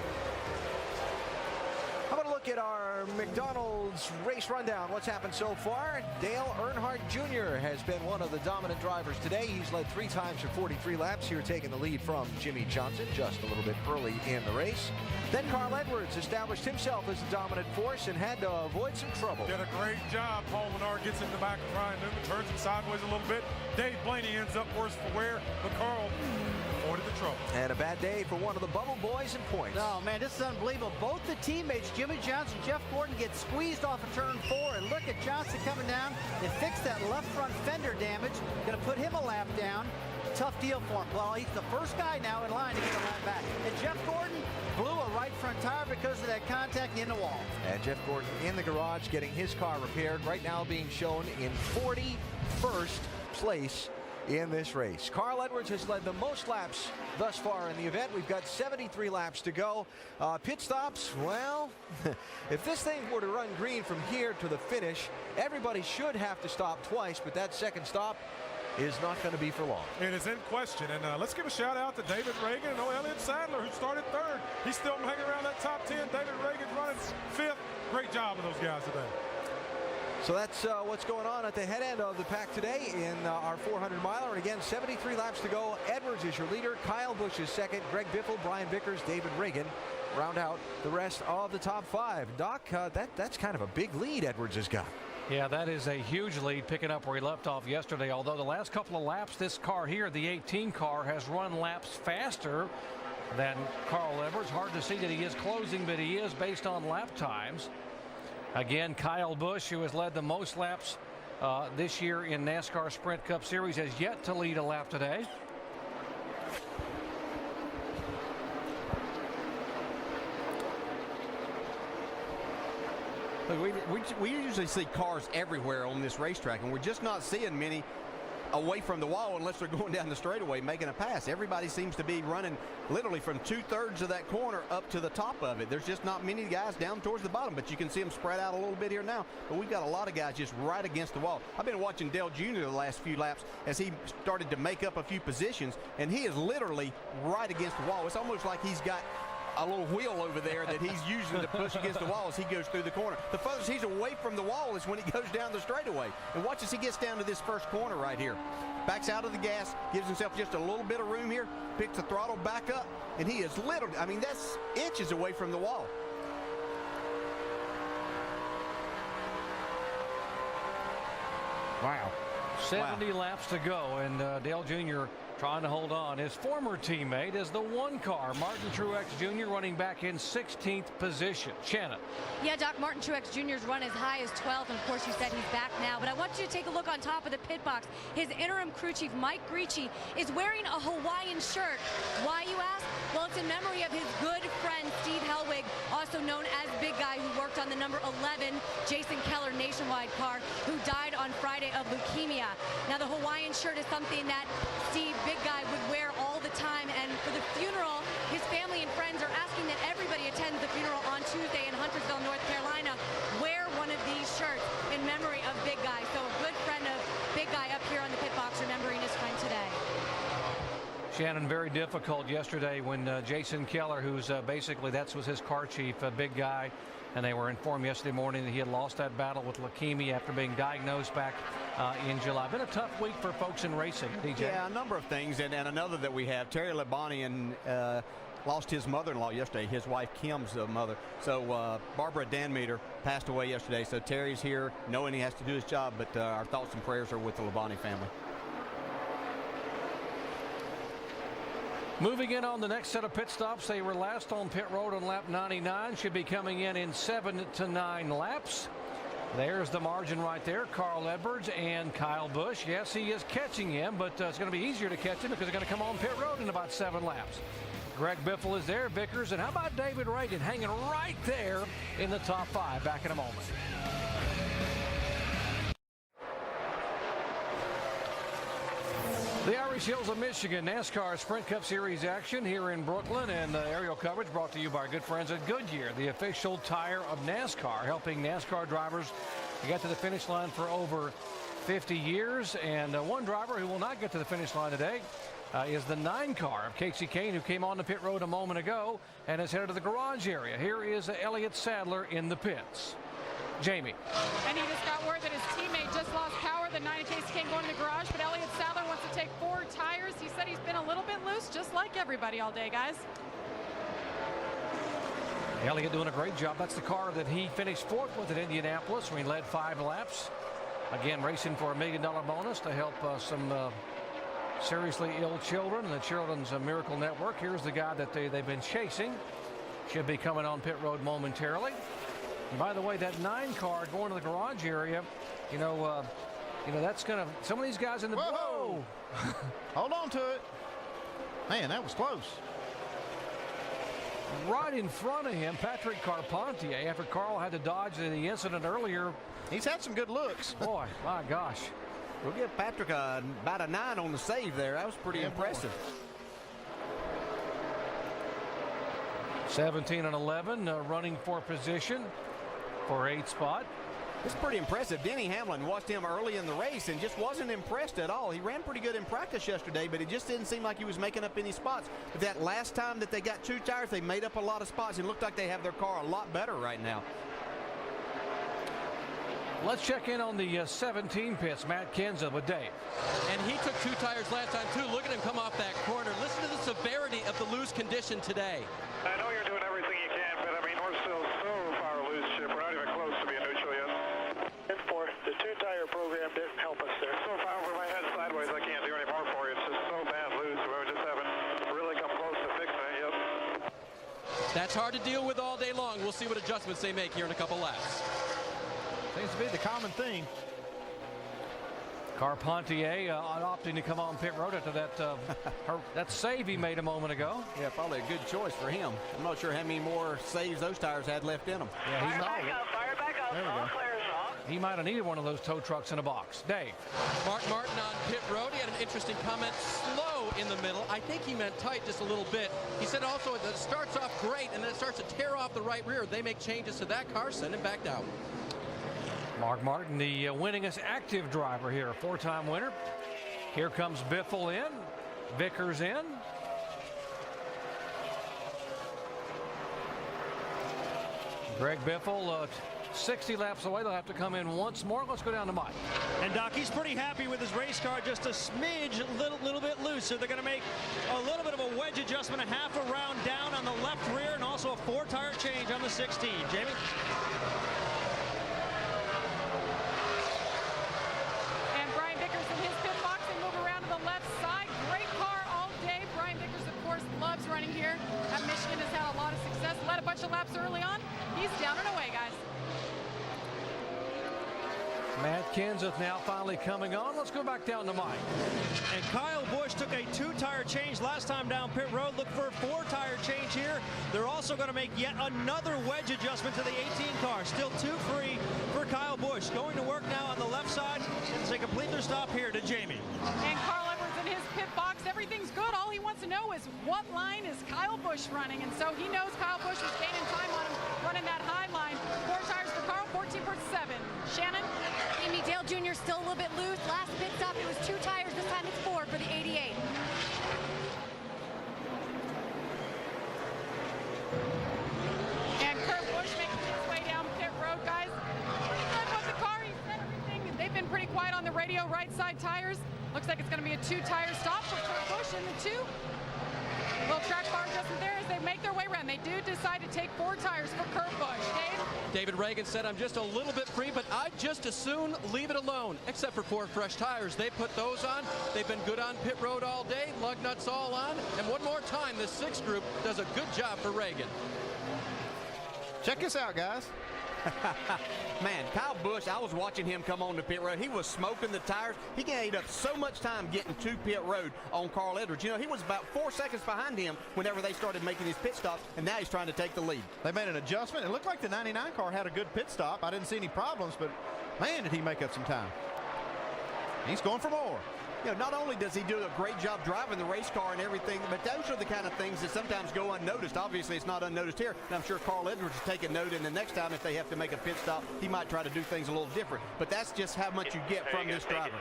How about a look at our McDonald's race rundown? What's happened so far? Dale Earnhardt Jr. has been one of the dominant drivers today. He's led 3 times for 43 laps here, taking the lead from Jimmy Johnson just a little bit early in the race. Then Carl Edwards established himself as the dominant force and had to avoid some trouble. Did a great job. Paul Menard gets in the back of Ryan Newman, turns him sideways a little bit. Dave Blaney ends up worse for wear, but Carl avoided the trouble. And a bad day for one of the Bubble Boys in points. Oh, man, this is unbelievable. Both the teammates, Jimmy Johnson and Jeff Gordon, get squeezed off of turn 4. And look at Johnson coming down and fix that left front fender damage. Going to put him a lap down. Tough deal for him. Well, he's the first guy now in line to get a lap back. And Jeff Gordon blew a right front tire because of that contact in the wall. And Jeff Gordon in the garage getting his car repaired. Right now being shown in 41st place in this race. Carl Edwards has led the most laps thus far in the event. We've got 73 laps to go. Pit stops, well, if this thing were to run green from here to the finish, everybody should have to stop twice, but that second stop is not going to be for long. It is in question, and let's give a shout out to David Reagan and Elliott Sadler, who started 3rd. He's still hanging around that top 10. David Reagan's running 5th. Great job of those guys today. So that's what's going on at the head end of the pack today in our 400-miler. And again, 73 laps to go. Edwards is your leader. Kyle Busch is 2nd. Greg Biffle, Brian Vickers, David Reagan round out the rest of the top 5. Doc, that's kind of a big lead Edwards has got. Yeah, that is a huge lead, picking up where he left off yesterday. Although the last couple of laps, this car here, the 18 car, has run laps faster than Carl Edwards. Hard to see that he is closing, but he is based on lap times. Again, Kyle Busch, who has led the most laps this year in NASCAR Sprint Cup Series, has yet to lead a lap today. We usually see cars everywhere on this racetrack, and we're just not seeing many away from the wall unless they're going down the straightaway making a pass. Everybody seems to be running literally from 2/3 of that corner up to the top of it. There's just not many guys down towards the bottom, but you can see them spread out a little bit here now. But we've got a lot of guys just right against the wall. I've been watching Dale Jr. the last few laps as he started to make up a few positions, and he is literally right against the wall. It's almost like he's got a little wheel over there that he's using to push against the wall as he goes through the corner. The furthest he's away from the wall is when he goes down the straightaway. And watch as he gets down to this first corner right here. Backs out of the gas, gives himself just a little bit of room here, picks the throttle back up, and he is literally, I mean, that's inches away from the wall. Wow. 70 laps to go, and Dale Jr. trying to hold on. His former teammate is the one car, Martin Truex Jr., running back in 16th position. Shannon. Yeah, Doc, Martin Truex Jr.'s run as high as 12th, and of course you said he's back now. But I want you to take a look on top of the pit box. His interim crew chief, Mike Gricci, is wearing a Hawaiian shirt. Why, you ask? Well, it's in memory of his good friend, Steve Hellwig, also known as Big Guy, who worked on the number 11 Jason Keller Nationwide car, who died on Friday of leukemia. Now, the Hawaiian shirt is something that Steve, Big Guy, would wear all the time, and for the funeral, his family and friends are asking that everybody attend the funeral on Tuesday in Huntersville, North Carolina, wear one of these shirts in memory of Big Guy. So a good friend of Big Guy up here on the pit box remembering his friend today. Shannon, very difficult yesterday when Jason Keller, who's basically that was his car chief, Big Guy, and they were informed yesterday morning that he had lost that battle with leukemia after being diagnosed back in July. Been a tough week for folks in racing, DJ. Yeah, a number of things, and another that we have, Terry Labonte lost his mother-in-law yesterday, his wife Kim's mother. So Barbara Danmeter passed away yesterday, so Terry's here knowing he has to do his job, but our thoughts and prayers are with the Labonte family. Moving in on the next set of pit stops, they were last on pit road on lap 99, should be coming in 7 to 9 laps. There's the margin right there, Carl Edwards and Kyle Busch. Yes, he is catching him, but it's going to be easier to catch him because they're going to come on pit road in about 7 laps. Greg Biffle is there, Vickers, and how about David Reagan hanging right there in the top 5? Back in a moment. The Irish Hills of Michigan NASCAR Sprint Cup Series action here in Brooklyn, and aerial coverage brought to you by our good friends at Goodyear, the official tire of NASCAR, helping NASCAR drivers get to the finish line for over 50 years. And one driver who will not get to the finish line today is the 9 car of Casey Kane, who came on the pit road a moment ago and is headed to the garage area. Here is Elliott Sadler in the pits. Jamie. And he just got word that his teammate just lost power. The 9 Casey Kane going to the garage, but Elliott Sadler wants to take 4 tires. He said he's been a little bit loose, just like everybody all day, guys. Elliott doing a great job. That's the car that he finished 4th with at Indianapolis, where he led 5 laps. Again, racing for $1 million bonus to help some seriously ill children in the Children's Miracle Network. Here's the guy that they've been chasing. Should be coming on pit road momentarily. And by the way, that 9 car going to the garage area, you know, that's going to, some of these guys in the, whoa! Hold on to it. Man, that was close. Right in front of him, Patrick Carpentier, after Carl had to dodge the incident earlier. He's had some good looks. Boy, my gosh. We'll give Patrick about a 9 on the save there. That was pretty impressive. 17 and 11 running for position for 8th spot. It's pretty impressive. Denny Hamlin watched him early in the race and just wasn't impressed at all. He ran pretty good in practice yesterday, but it just didn't seem like he was making up any spots. But that last time that they got 2 tires, they made up a lot of spots and looked like they have their car a lot better right now. Let's check in on the 17 pits. Matt Kenseth with Dave. And he took 2 tires last time, too. Look at him come off that corner. Listen to the severity of the loose condition today. I know you're doing everything you can, but I mean, we're still so far loose, Chip. We're not even close to being neutral yet. And for the 2-tire program didn't help us there. So far over my head sideways, I can't do any more for you. It's just so bad loose. We just haven't really come close to fixing it yet. That's hard to deal with all day long. We'll see what adjustments they make here in a couple laps. Seems to be the common thing. Carpentier opting to come on pit road after that save he made a moment ago. Yeah, probably a good choice for him. I'm not sure how many more saves those tires had left in them. Yeah, fire back up, There we go. all clear, all He might have needed one of those tow trucks in a box. Dave. Mark Martin on pit road. He had an interesting comment. Slow in the middle. I think he meant tight just a little bit. He said also that it starts off great and then it starts to tear off the right rear. They make changes to that car, send him back down. Mark Martin, the winningest active driver here, a 4-time winner. Here comes Biffle in. Vickers in. Greg Biffle, 60 laps away. They'll have to come in once more. Let's go down to Mike. And Doc, he's pretty happy with his race car, just a smidge, little bit loose. So they're going to make a little bit of a wedge adjustment, a half a round down on the left rear, and also a 4-tire change on the 16. Jamie? And Brian Vickers in his pit box, they move around to the left side. Great car all day. Brian Vickers, of course, loves running here at Michigan, has had a lot of success. Led a bunch of laps early on. He's down and away, guys. Matt Kenseth now finally coming on. Let's go back down to Mike. And Kyle Busch took a 2-tire change last time down pit road. Look for a 4-tire change here. They're also going to make yet another wedge adjustment to the 18 car. Still 2 free for Kyle Busch. Going to work now on the left side as they complete their stop here to Jamie. And Carl Edwards in his pit box. Everything's good. All he wants to know is what line is Kyle Busch running. And so he knows Kyle Busch was gaining time on him running that high line. 4 tires for Carl, 14 for 7. Shannon? Jamie, Dale Jr. still a little bit loose. Last pit stop, it was 2 tires. This time it's 4 for the 88. And Kurt Busch making his way down pit road, guys. Pretty good with the car. He said everything. They've been pretty quiet on the radio. Right side tires. Looks like it's going to be a 2-tire stop for Kurt Busch in the 2. Little track bar adjustment there as they make their way around. They do decide to take 4 tires for Kurt Busch. Dave? David Reagan said, I'm just a little bit free, but I'd just as soon leave it alone, except for 4 fresh tires. They put those on. They've been good on pit road all day. Lug nuts all on. And one more time, this 6th group does a good job for Reagan. Check this out, guys. Man, Kyle Busch, I was watching him come on the pit road. He was smoking the tires. He ate up so much time getting to pit road on Carl Edwards. You know, he was about 4 seconds behind him whenever they started making his pit stops, and now he's trying to take the lead. They made an adjustment. It looked like the 99 car had a good pit stop. I didn't see any problems, but man, did he make up some time. He's going for more. You know, not only does he do a great job driving the race car and everything, but those are the kind of things that sometimes go unnoticed. Obviously, it's not unnoticed here, and I'm sure Carl Edwards is taking note, and the next time if they have to make a pit stop, he might try to do things a little different. But that's just how much you get from this driver.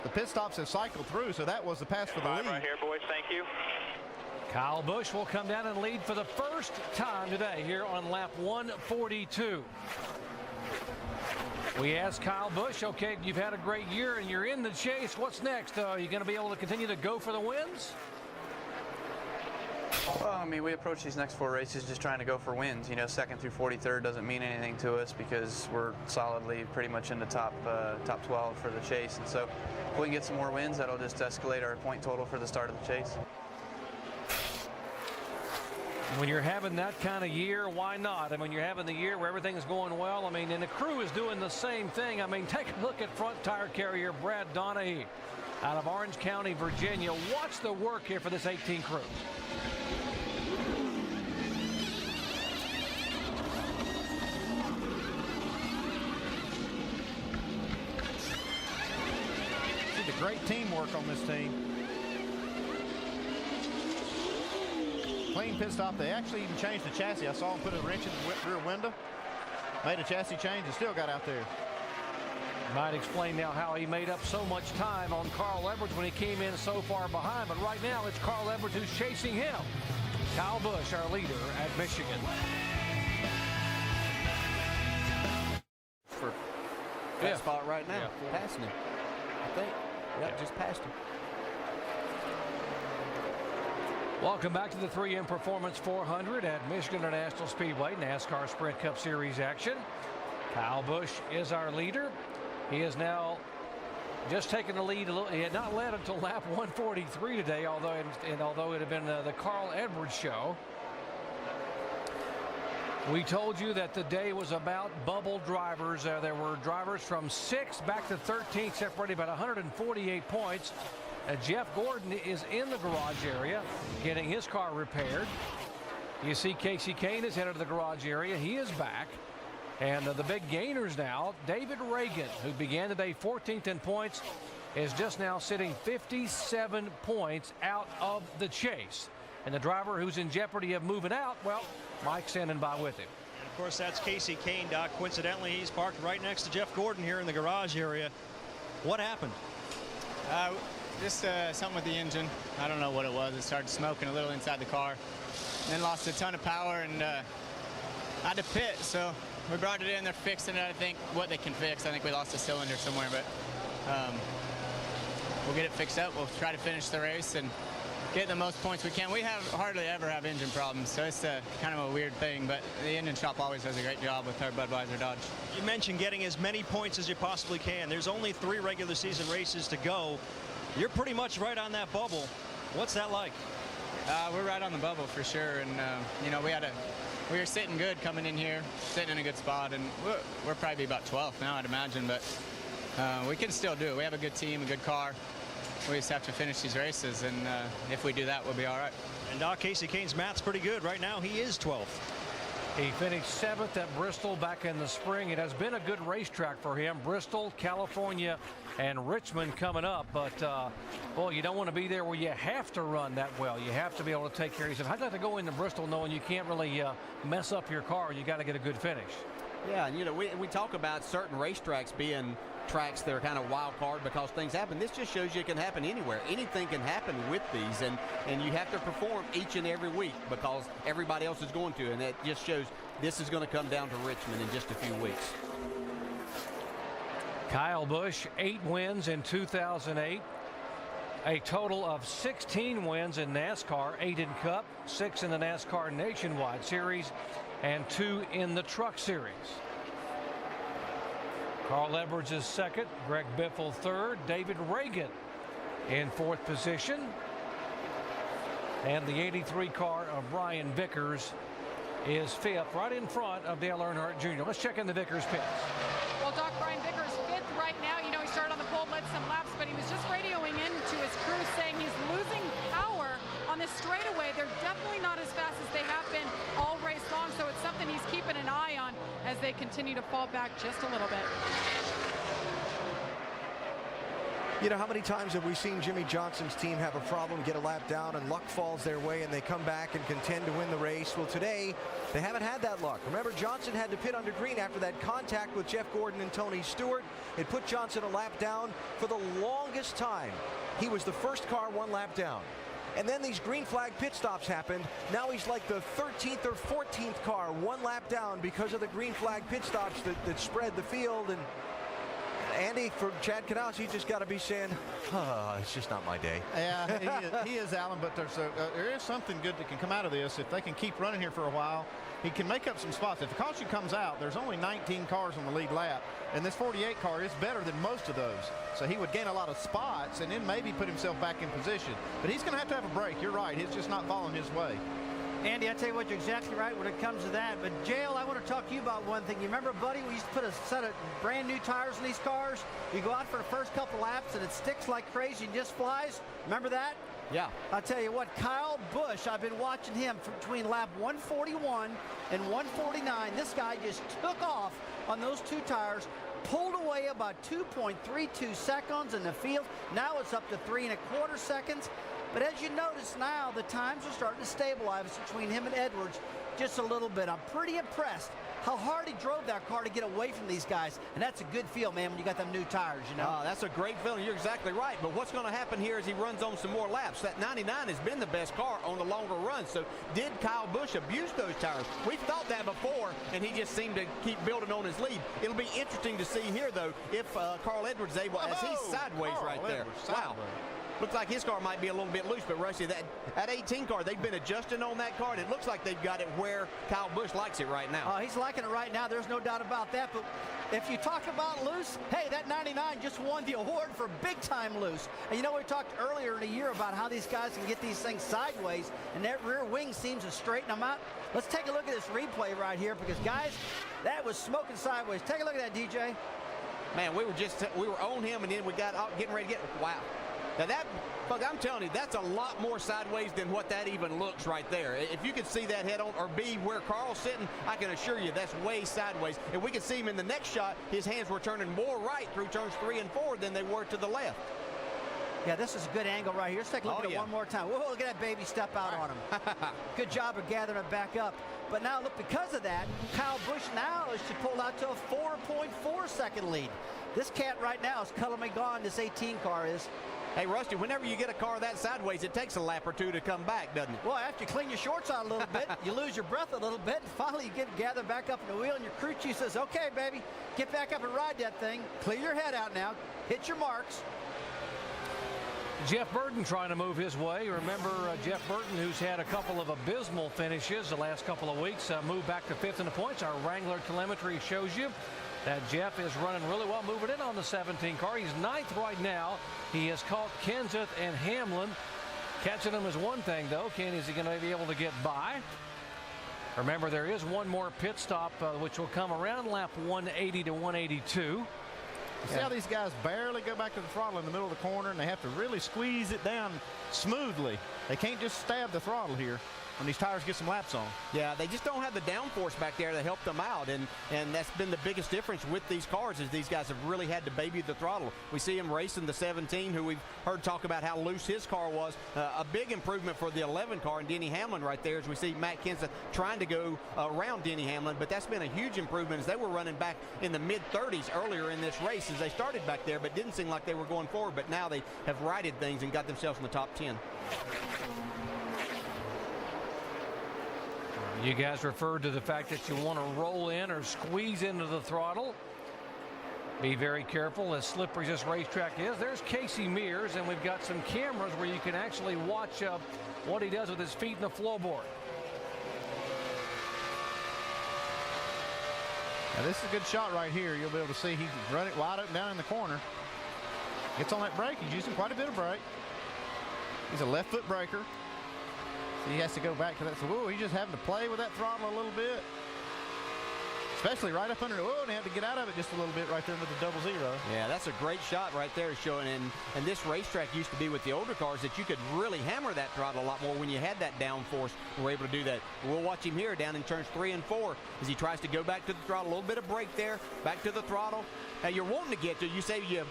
The pit stops have cycled through, so that was the pass for the lead. Right here, boys. Thank you. Kyle Busch will come down and lead for the first time today here on lap 142. We asked Kyle Busch, okay, you've had a great year and you're in the chase. What's next? Are you going to be able to continue to go for the wins? Well, I mean, we approach these next 4 races just trying to go for wins. You know, 2nd through 43rd doesn't mean anything to us because we're solidly pretty much in the top 12 for the chase. And so if we can get some more wins, that'll just escalate our point total for the start of the chase. When you're having that kind of year, why not? I mean, you're having the year where everything is going well. I mean, and the crew is doing the same thing. I mean, take a look at front tire carrier Brad Donahue out of Orange County, Virginia. Watch the work here for this 18 crew. See the great teamwork on this team. Clean pit stop. They actually even changed the chassis. I saw him put a wrench in the rear window. Made a chassis change and still got out there. Might explain now how he made up so much time on Carl Edwards when he came in so far behind. But right now it's Carl Edwards who's chasing him. Kyle Busch, our leader at Michigan. For that spot right now. Passing him. I think. Yep, just passed him. Welcome back to the 3M Performance 400 at Michigan International Speedway, NASCAR Sprint Cup Series action. Kyle Busch is our leader. He is now just taking the lead a little. He had not led until lap 143 today, although it had been the Carl Edwards show. We told you that the day was about bubble drivers. There were drivers from 6th back to 13th, separated about 148 points. Jeff Gordon is in the garage area getting his car repaired. You see Casey Kane is headed to the garage area. He is back. And the big gainers now, David Reagan, who began today 14th in points, is just now sitting 57 points out of the chase. And the driver who's in jeopardy of moving out, well, Mike's standing by with him. And of course, that's Casey Kane, Doc. Coincidentally, he's parked right next to Jeff Gordon here in the garage area. What happened? Just something with the engine. I don't know what it was. It started smoking a little inside the car. And then lost a ton of power and had to pit. So we brought it in. They're fixing it. I think what they can fix. I think we lost a cylinder somewhere, but we'll get it fixed up. We'll try to finish the race and get the most points we can. We hardly ever have engine problems, so it's kind of a weird thing, but the engine shop always does a great job with our Budweiser Dodge. You mentioned getting as many points as you possibly can. There's only 3 regular season races to go. You're pretty much right on that bubble. What's that like? We're right on the bubble for sure, and you know, we were sitting good coming in here, sitting in a good spot, and we're probably about 12th now, I'd imagine, but we can still do it. We have a good team, a good car. We just have to finish these races, and if we do that, we'll be all right. And Doc, Casey Kane's math's pretty good. Right now, he is 12th. He finished 7th at Bristol back in the spring. It has been a good racetrack for him. Bristol, California, and Richmond coming up. But, boy, you don't want to be there where you have to run that well. You have to be able to take care of yourself. I'd like to go into Bristol knowing you can't really mess up your car. You got to get a good finish. Yeah, and, you know, we talk about certain racetracks being tracks that are kind of wild card because things happen. This just shows you it can happen anywhere. Anything can happen with these, and you have to perform each and every week because everybody else is going to, and it just shows this is going to come down to Richmond in just a few weeks. Kyle Busch, 8 wins in 2008. A total of 16 wins in NASCAR, 8 in Cup, 6 in the NASCAR Nationwide Series, and 2 in the Truck Series. Carl Edwards is 2nd, Greg Biffle 3rd, David Reagan in 4th position, and the 83 car of Brian Vickers is 5th, right in front of Dale Earnhardt Jr. Let's check in the Vickers pits. Well, Doc, Brian Vickers 5th right now. You know, he started on the pole, led some laps, but he was just radioing into his crew saying he's losing power on this straightaway. They're definitely not as fast as they have been all race long, so it's something he's keeping an eye on as they continue to fall back just a little bit. You know, how many times have we seen Jimmy Johnson's team have a problem, get a lap down, and luck falls their way, and they come back and contend to win the race? Well, today, they haven't had that luck. Remember, Johnson had to pit under green after that contact with Jeff Gordon and Tony Stewart. It put Johnson a lap down for the longest time. He was the first car 1 lap down. And then these green flag pit stops happened. Now he's like the 13th or 14th car 1 lap down because of the green flag pit stops that spread the field. And Andy, for Chad Knaus, he just got to be saying, it's just not my day. Yeah, he is, Alan, but there is something good that can come out of this. If they can keep running here for a while, he can make up some spots. If the caution comes out, there's only 19 cars on the lead lap, and this 48 car is better than most of those. So he would gain a lot of spots and then maybe put himself back in position. But he's going to have a break. You're right. He's just not following his way. Andy, I tell you what, you're exactly right when it comes to that. But JL, I want to talk to you about one thing. You remember, buddy, we used to put a set of brand new tires in these cars. You go out for the first couple laps and it sticks like crazy and just flies. Remember that? Yeah. I'll tell you what, Kyle Busch, I've been watching him between lap 141 and 149. This guy just took off on those 2 tires, pulled away about 2.32 seconds in the field. Now it's up to 3 1/4 seconds. But as you notice now, the times are starting to stabilize between him and Edwards just a little bit. I'm pretty impressed how hard he drove that car to get away from these guys. And that's a good feel, man, when you got them new tires, you know. That's a great feeling. You're exactly right. But what's going to happen here is he runs on some more laps. That 99 has been the best car on the longer run. So did Kyle Busch abuse those tires? We've thought that before, and he just seemed to keep building on his lead. It'll be interesting to see here, though, if Carl Edwards is able, as he's sideways Carl right there. Edwards, wow. Looks like his car might be a little bit loose, but Rusty, that 18 car, they've been adjusting on that car, and it looks like they've got it where Kyle Busch likes it right now. He's liking it right now. There's no doubt about that. But if you talk about loose, hey, that 99 just won the award for big-time loose. And you know, we talked earlier in the year about how these guys can get these things sideways, and that rear wing seems to straighten them out. Let's take a look at this replay right here because, guys, that was smoking sideways. Take a look at that, DJ. Man, we were on him, and then we got getting ready to get, wow. Now I'm telling you, that's a lot more sideways than what that even looks right there. If you could see that head on, or be where Carl's sitting, I can assure you that's way sideways. And we can see him in the next shot, his hands were turning more right through turns 3 and 4 than they were to the left. Yeah, this is a good angle right here. Let's take a look at it one more time. Whoa, look at that baby step out on him. Good job of gathering it back up. But now, look, because of that, Kyle Busch now should pull out to a 4.4 second lead. This cat right now is color me gone, this 18 car is. Hey, Rusty, whenever you get a car that sideways, it takes a lap or two to come back, doesn't it? Well, after you clean your shorts out a little bit, you lose your breath a little bit, and finally you get gathered back up in the wheel, and your crew chief says, okay, baby, get back up and ride that thing. Clear your head out now. Hit your marks. Jeff Burton trying to move his way. Remember Jeff Burton, who's had a couple of abysmal finishes the last couple of weeks, moved back to 5th in the points. Our Wrangler telemetry shows you that Jeff is running really well, moving in on the 17 car. He's 9th right now. He has caught Kenseth and Hamlin. Catching them is one thing, though. Is he going to be able to get by? Remember, there is one more pit stop, which will come around lap 180 to 182. You see how these guys barely go back to the throttle in the middle of the corner, and they have to really squeeze it down smoothly. They can't just stab the throttle here when these tires get some laps on. Yeah, they just don't have the downforce back there to help them out, and that's been the biggest difference with these cars is these guys have really had to baby the throttle. We see him racing the 17, who we've heard talk about how loose his car was. A big improvement for the 11 car and Denny Hamlin right there as we see Matt Kenseth trying to go around Denny Hamlin, but that's been a huge improvement as they were running back in the mid-30s earlier in this race as they started back there, but didn't seem like they were going forward, but now they have righted things and got themselves in the top 10. You guys referred to the fact that you want to roll in or squeeze into the throttle. Be very careful, as slippery as this racetrack is. There's Casey Mears, and we've got some cameras where you can actually watch what he does with his feet in the floorboard. Now this is a good shot right here. You'll be able to see he's running wide open down in the corner. Gets on that brake. He's using quite a bit of brake. He's a left foot braker. So he has to go back to that. So, whoa, he's just having to play with that throttle a little bit. Especially right up under the, whoa, and he had to get out of it just a little bit right there with the 0-0. Yeah, that's a great shot right there showing. And this racetrack used to be with the older cars that you could really hammer that throttle a lot more when you had that downforce. We're able to do that. We'll watch him here down in turns 3 and 4 as he tries to go back to the throttle. A little bit of brake there, back to the throttle. Now you're wanting to get to, you say you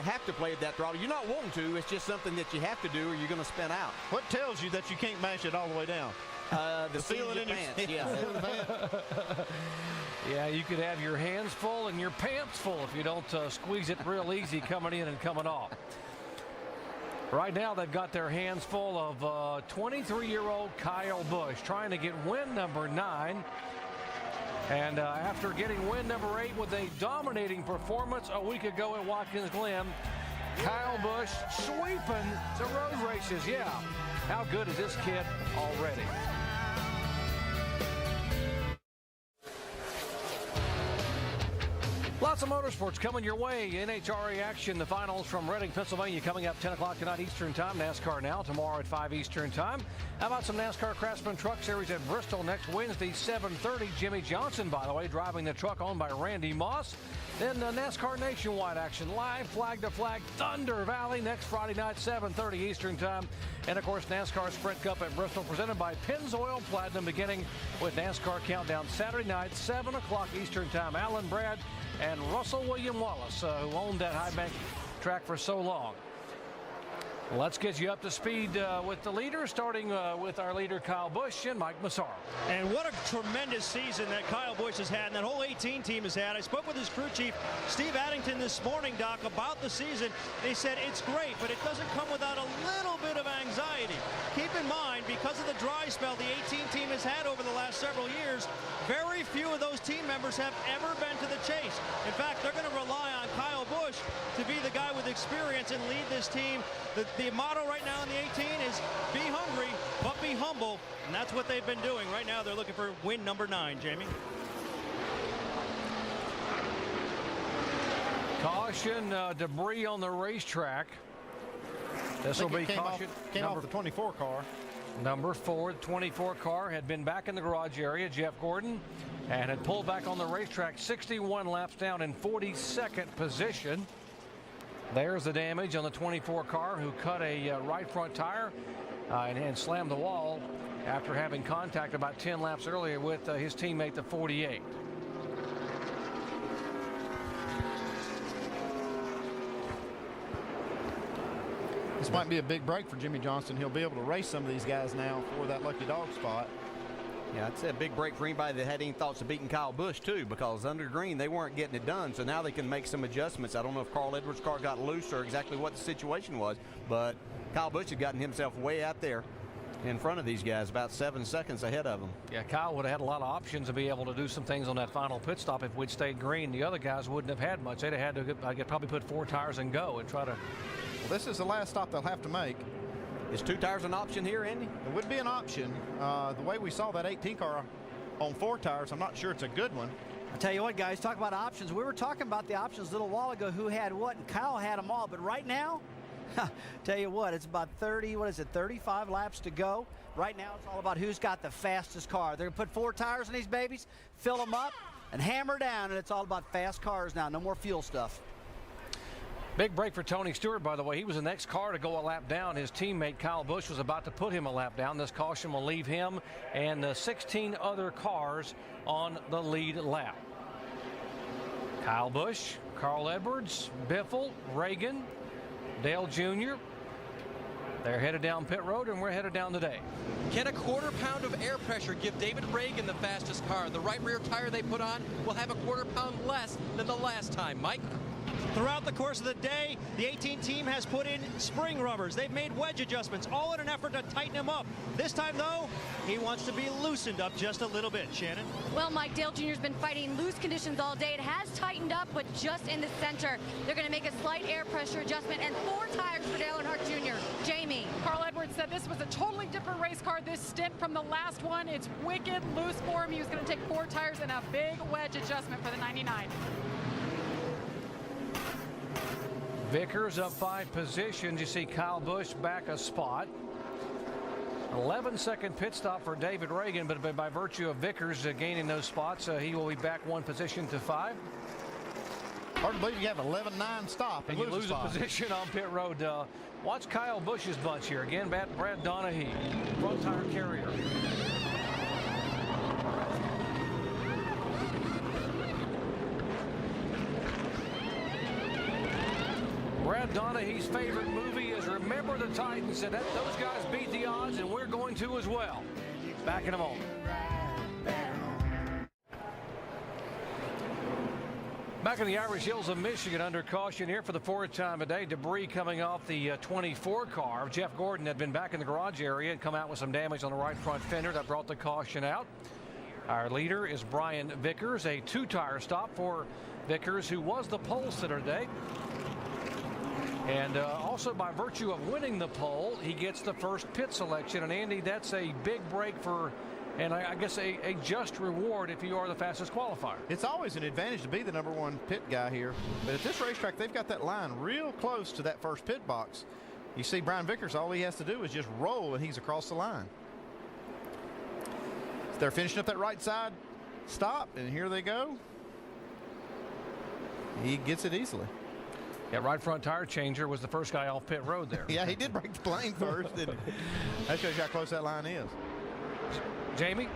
have to play with that throttle. You're not wanting to. It's just something that you have to do or you're going to spin out. What tells you that you can't mash it all the way down? The feeling in your pants. Yeah. Yeah, you could have your hands full and your pants full if you don't squeeze it real easy coming in and coming off. Right now, they've got their hands full of 23-year-old Kyle Busch trying to get win number 9. And after getting win number 8 with a dominating performance a week ago at Watkins Glen, Kyle Busch sweeping the road races. Yeah, how good is this kid already? Lots of motorsports coming your way. NHRA action, the finals from Reading, Pennsylvania, coming up 10 o'clock tonight Eastern Time. NASCAR Now tomorrow at 5 Eastern Time. How about some NASCAR Craftsman Truck Series at Bristol next Wednesday, 7:30. Jimmy Johnson, by the way, driving the truck owned by Randy Moss. Then NASCAR Nationwide action, live flag to flag, Thunder Valley next Friday night, 7:30 Eastern Time. And, of course, NASCAR Sprint Cup at Bristol, presented by Pennzoil Platinum, beginning with NASCAR Countdown Saturday night, 7 o'clock Eastern Time. Alan Brad and Russell William Wallace, who owned that high bank track for so long. Let's get you up to speed with the leaders, starting with our leader Kyle Busch and Mike Massaro. And what a tremendous season that Kyle Busch has had and that whole 18 team has had. I spoke with his crew chief, Steve Addington, this morning, Doc, about the season. They said it's great, but it doesn't come without a little bit of anxiety. Keep in mind, because of the dry spell the 18 team has had over the last several years, very few of those team members have ever been to the chase. In fact, they're going to rely on Kyle Busch to be the guy with experience and lead this team. The motto right now in the 18 is be hungry, but be humble. And that's what they've been doing. Right now, they're looking for win number 9, Jamie. Caution, debris on the racetrack. This will be caution. Came off the 24 car. Number 4, the 24 car, had been back in the garage area, Jeff Gordon, and had pulled back on the racetrack 61 laps down in 42nd position. There's the damage on the 24 car, who cut a right front tire and slammed the wall after having contact about 10 laps earlier with his teammate, the 48. This might be a big break for Jimmy Johnson. He'll be able to race some of these guys now for that lucky dog spot. Yeah, it's a big break for anybody that had any thoughts of beating Kyle Busch, too, because under green, they weren't getting it done, so now they can make some adjustments. I don't know if Carl Edwards' car got loose or exactly what the situation was, but Kyle Busch had gotten himself way out there in front of these guys, about 7 seconds ahead of them. Yeah, Kyle would have had a lot of options to be able to do some things on that final pit stop if we'd stayed green. The other guys wouldn't have had much. They'd have had to probably put 4 tires and go and try to. Well, this is the last stop they'll have to make. Is 2 tires an option here, Andy? It would be an option. The way we saw that 18 car on 4 tires, I'm not sure it's a good one. I'll tell you what, guys, talk about options. We were talking about the options a little while ago, who had what, and Kyle had them all. But right now, tell you what, it's about 35 laps to go. Right now, it's all about who's got the fastest car. They're going to put 4 tires in these babies, fill them up, and hammer down, and it's all about fast cars now. No more fuel stuff. Big break for Tony Stewart, by the way. He was the next car to go a lap down. His teammate Kyle Busch was about to put him a lap down. This caution will leave him and 16 other cars on the lead lap. Kyle Busch, Carl Edwards, Biffle, Reagan, Dale Jr. They're headed down pit road, and we're headed down today. Can a quarter pound of air pressure give David Reagan the fastest car? The right rear tire they put on will have a quarter pound less than the last time. Mike? Throughout the course of the day, the 18 team has put in spring rubbers. They've made wedge adjustments, all in an effort to tighten him up. This time, though, he wants to be loosened up just a little bit. Shannon? Well, Mike, Dale Jr.'s been fighting loose conditions all day. It has tightened up, but just in the center. They're going to make a slight air pressure adjustment, and 4 tires for Dale Earnhardt Jr. Jamie? Carl Edwards said this was a totally different race car this stint from the last one. It's wicked loose for him. He was going to take 4 tires and a big wedge adjustment for the 99. Vickers up 5 positions. You see Kyle Busch back a spot. 11-second pit stop for David Reagan, but by virtue of Vickers gaining those spots, he will be back 1 position to 5. Hard to believe you have 11-9 stop and you lose a position on pit road. Watch Kyle Busch's bunch here. Again, Brad Donahue, front tire carrier. Brad Donahue's favorite movie is Remember the Titans. Said that those guys beat the odds, and we're going to as well. Back in a moment. Back in the Irish Hills of Michigan, under caution here for the 4th time today. Debris coming off the 24 car. Jeff Gordon had been back in the garage area and come out with some damage on the right front fender that brought the caution out. Our leader is Brian Vickers, a 2-tire stop for Vickers, who was the pole sitter today. And also by virtue of winning the pole, he gets the first pit selection. And Andy, that's a big break for, and I guess a just reward if you are the fastest qualifier. It's always an advantage to be the #1 pit guy here. But at this racetrack, they've got that line real close to that first pit box. You see Brian Vickers, all he has to do is just roll and he's across the line. So they're finishing up that right side stop, and here they go. He gets it easily. Yeah, right front tire changer was the first guy off pit road there. Yeah, he did break the plane first. And that shows you how close that line is. Jamie?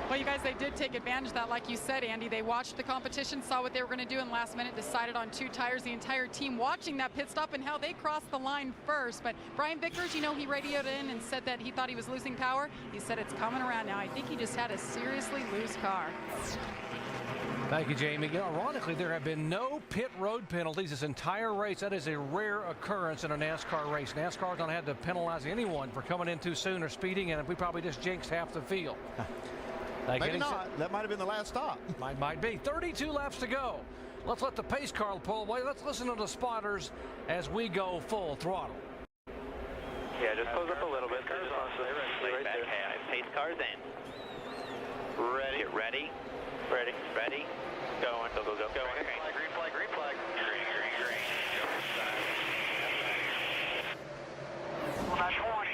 Well, you guys, they did take advantage of that. Like you said, Andy, they watched the competition, saw what they were going to do, and last minute decided on 2 tires. The entire team watching that pit stop and how they crossed the line first. But Brian Vickers, you know, he radioed in and said that he thought he was losing power. He said it's coming around now. I think he just had a seriously loose car. Thank you, Jamie. Ironically, there have been no pit road penalties this entire race. That is a rare occurrence in a NASCAR race. NASCAR don't have to penalize anyone for coming in too soon or speeding, and we probably just jinxed half the field. Maybe not. That might have been the last stop. Might be. 32 laps to go. Let's let the pace car pull away. Let's listen to the spotters as we go full throttle. Yeah, just close up a little bit. Pace cars in. Ready. Get ready. Ready. Ready. Going. Go. Go. Green flag. Green flag. Green flag. Green. Well, that's 20.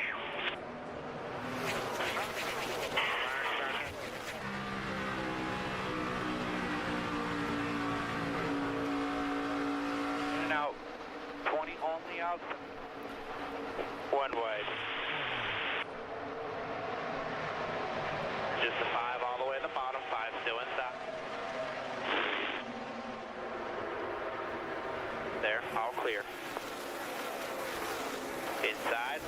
In and out. south. One wide. Just a 5 all the way at the bottom, 5 still inside. There, all clear. Inside.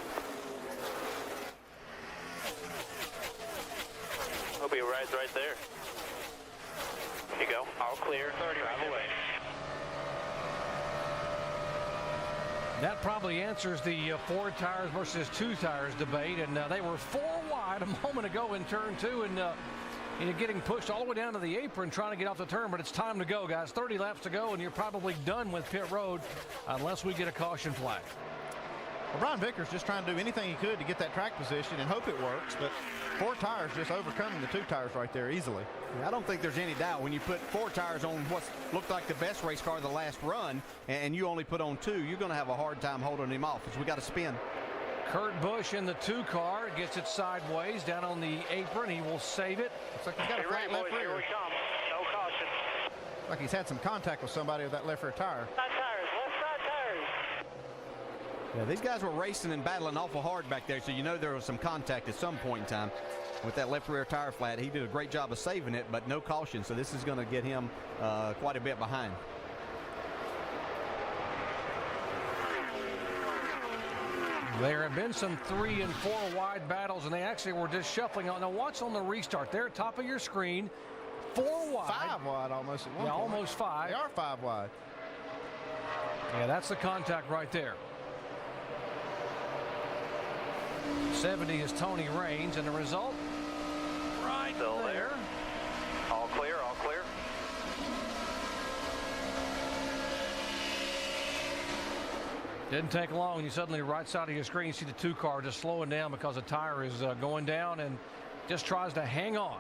Hope he rides right there. Here you go, all clear, 30 right away. That probably answers the 4 tires versus 2 tires debate, and they were 4 wide a moment ago in turn 2, and getting pushed all the way down to the apron trying to get off the turn, but it's time to go, guys. 30 laps to go, and you're probably done with pit road unless we get a caution flag. Well, Brian Vickers just trying to do anything he could to get that track position and hope it works, but 4 tires just overcoming the 2 tires right there easily. Yeah, I don't think there's any doubt when you put 4 tires on what looked like the best race car of the last run, and you only put on 2, you're going to have a hard time holding him off, because we got to spin. Kurt Busch in the 2 car gets it sideways down on the apron. He will save it. Looks like he's got a flat left rear. Here we come. No caution. Like he's had some contact with somebody with that left rear tire. Side tires, left side tires. Yeah, these guys were racing and battling awful hard back there, so you know there was some contact at some point in time. With that left rear tire flat, he did a great job of saving it, but no caution, so this is going to get him quite a bit behind. There have been some 3 and 4 wide battles, and they actually were just shuffling on. Now watch on the restart there, top of your screen, 4 wide. 5 wide almost at one point. Almost 5. They are 5 wide. Yeah, that's the contact right there. 70 is Tony Raines, and the result right Still there. All clear, all clear. Didn't take long. You suddenly, right side of your screen, see the 2 car just slowing down because the tire is going down and just tries to hang on.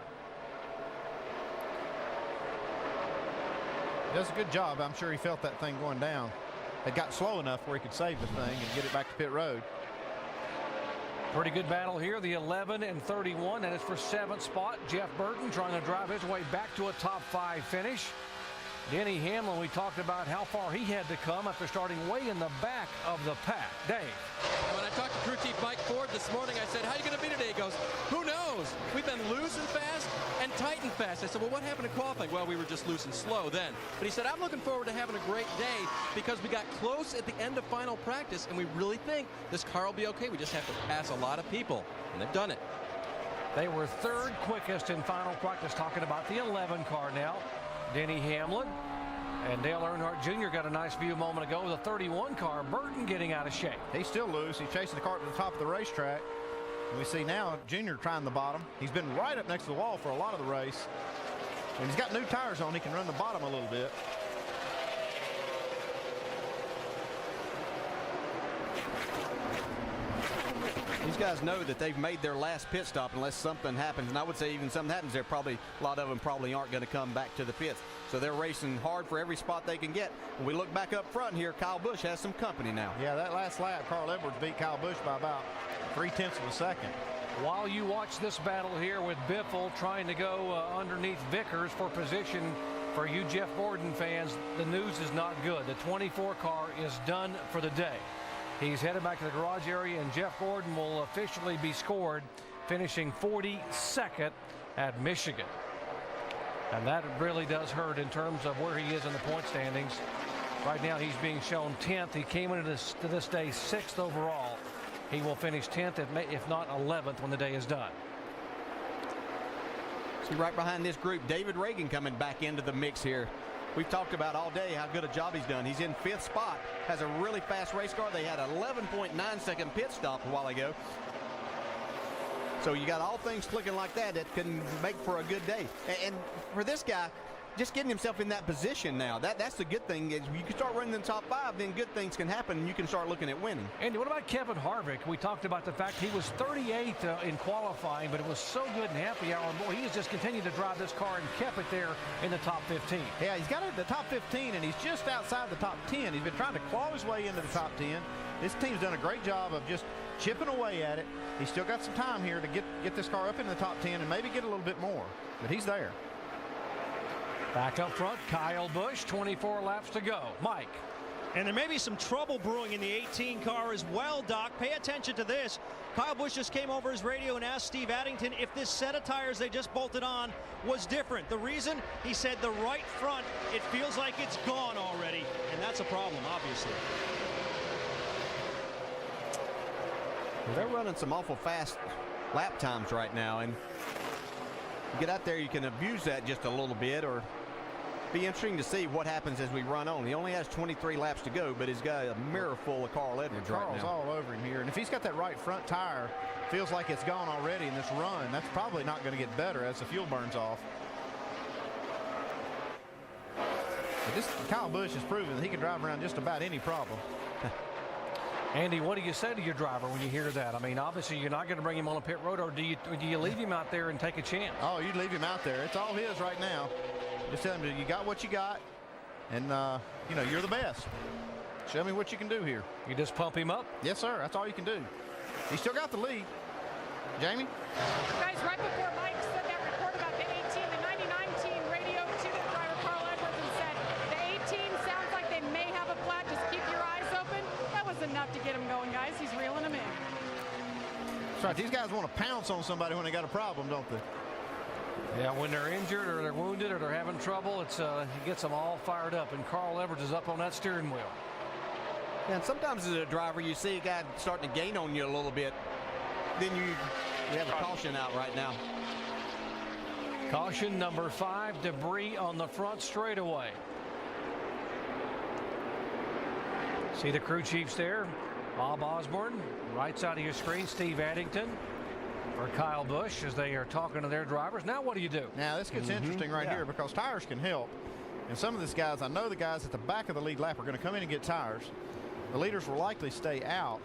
Does a good job. I'm sure he felt that thing going down. It got slow enough where he could save the thing and get it back to pit road. Pretty good battle here. The 11 and 31, and it's for 7th spot. Jeff Burton trying to drive his way back to a top 5 finish. Denny Hamlin, we talked about how far he had to come after starting way in the back of the pack. Dave. When I talked to crew chief Mike Ford this morning, I said, how are you going to be today? He goes, who knows? We've been loose and fast and tight and fast. I said, well, what happened to qualifying? Well, we were just loose and slow then. But he said, I'm looking forward to having a great day because we got close at the end of final practice, and we really think this car will be okay. We just have to pass a lot of people, and they've done it. They were 3rd quickest in final practice, talking about the 11 car now. Denny Hamlin and Dale Earnhardt Jr. got a nice view a moment ago. The 31 car, Burton getting out of shape. He's still loose. He's chasing the car to the top of the racetrack. And we see now Junior trying the bottom. He's been right up next to the wall for a lot of the race. When he's got new tires on, he can run the bottom a little bit. These guys know that they've made their last pit stop unless something happens, and I would say even something happens there, probably a lot of them probably aren't going to come back to the pits. So they're racing hard for every spot they can get. When we look back up front here, Kyle Busch has some company now. Yeah, that last lap, Carl Edwards beat Kyle Busch by about 0.3 of a second. While you watch this battle here with Biffle trying to go underneath Vickers for position, for you Jeff Gordon fans, the news is not good. The 24 car is done for the day. He's headed back to the garage area, and Jeff Gordon will officially be scored, finishing 42nd at Michigan. And that really does hurt in terms of where he is in the point standings. Right now he's being shown 10th. He came into this day 6th overall. He will finish 10th, if not 11th, when the day is done. See right behind this group, David Reagan coming back into the mix here. We've talked about all day how good a job he's done. He's in 5th spot, has a really fast race car. They had an 11.9 second pit stop a while ago. So you got all things clicking like that can make for a good day. And for this guy, just getting himself in that position now, that's the good thing. Is you can start running in the top 5, then good things can happen, and you can start looking at winning. Andy, what about Kevin Harvick? We talked about the fact he was 38th in qualifying, but it was so good in happy hour. Boy, he has just continued to drive this car and kept it there in the top 15. Yeah, he's got it at the top 15, and he's just outside the top 10. He's been trying to claw his way into the top 10. This team's done a great job of just chipping away at it. He's still got some time here to get this car up into the top 10 and maybe get a little bit more, but he's there. Back up front, Kyle Busch, 24 laps to go. Mike. And there may be some trouble brewing in the 18 car as well, Doc. Pay attention to this. Kyle Busch just came over his radio and asked Steve Addington if this set of tires they just bolted on was different. The reason, he said the right front, it feels like it's gone already. And that's a problem, obviously. Well, they're running some awful fast lap times right now. And you get out there, you can abuse that just a little bit, or be interesting to see what happens as we run on. He only has 23 laps to go, but he's got a mirror full of Carl Edwards right Carl's now. all over him here. And if he's got that right front tire, feels like it's gone already in this run, that's probably not going to get better as the fuel burns off. But this Kyle Busch has proven that he can drive around just about any problem. Andy, what do you say to your driver when you hear that? I mean, obviously you're not going to bring him on a pit road, or do you leave him out there and take a chance? Oh, you leave him out there. It's all his right now. Just tell him you got what you got, and you know, you're the best. Show me what you can do here. You just pump him up? Yes, sir. That's all you can do. He still got the lead. Jamie? Guys, right before Mike said that report about the 18, the 99 team radioed to the driver Carl Edwards and said, the 18 sounds like they may have a flat. Just keep your eyes open. That was enough to get him going, guys. He's reeling him in. That's right. These guys want to pounce on somebody when they got a problem, don't they? Yeah, when they're injured or they're wounded or they're having trouble, it gets them all fired up. And Carl Edwards is up on that steering wheel. And sometimes as a driver, you see a guy starting to gain on you a little bit. Then you have a caution out right now. Caution number 5, debris on the front straightaway. See the crew chiefs there. Bob Osborne, right side of your screen, Steve Addington. For Kyle Busch as they are talking to their drivers. Now what do you do? Now this gets interesting right here, because tires can help. And some of these guys, I know the guys at the back of the lead lap are going to come in and get tires. The leaders will likely stay out.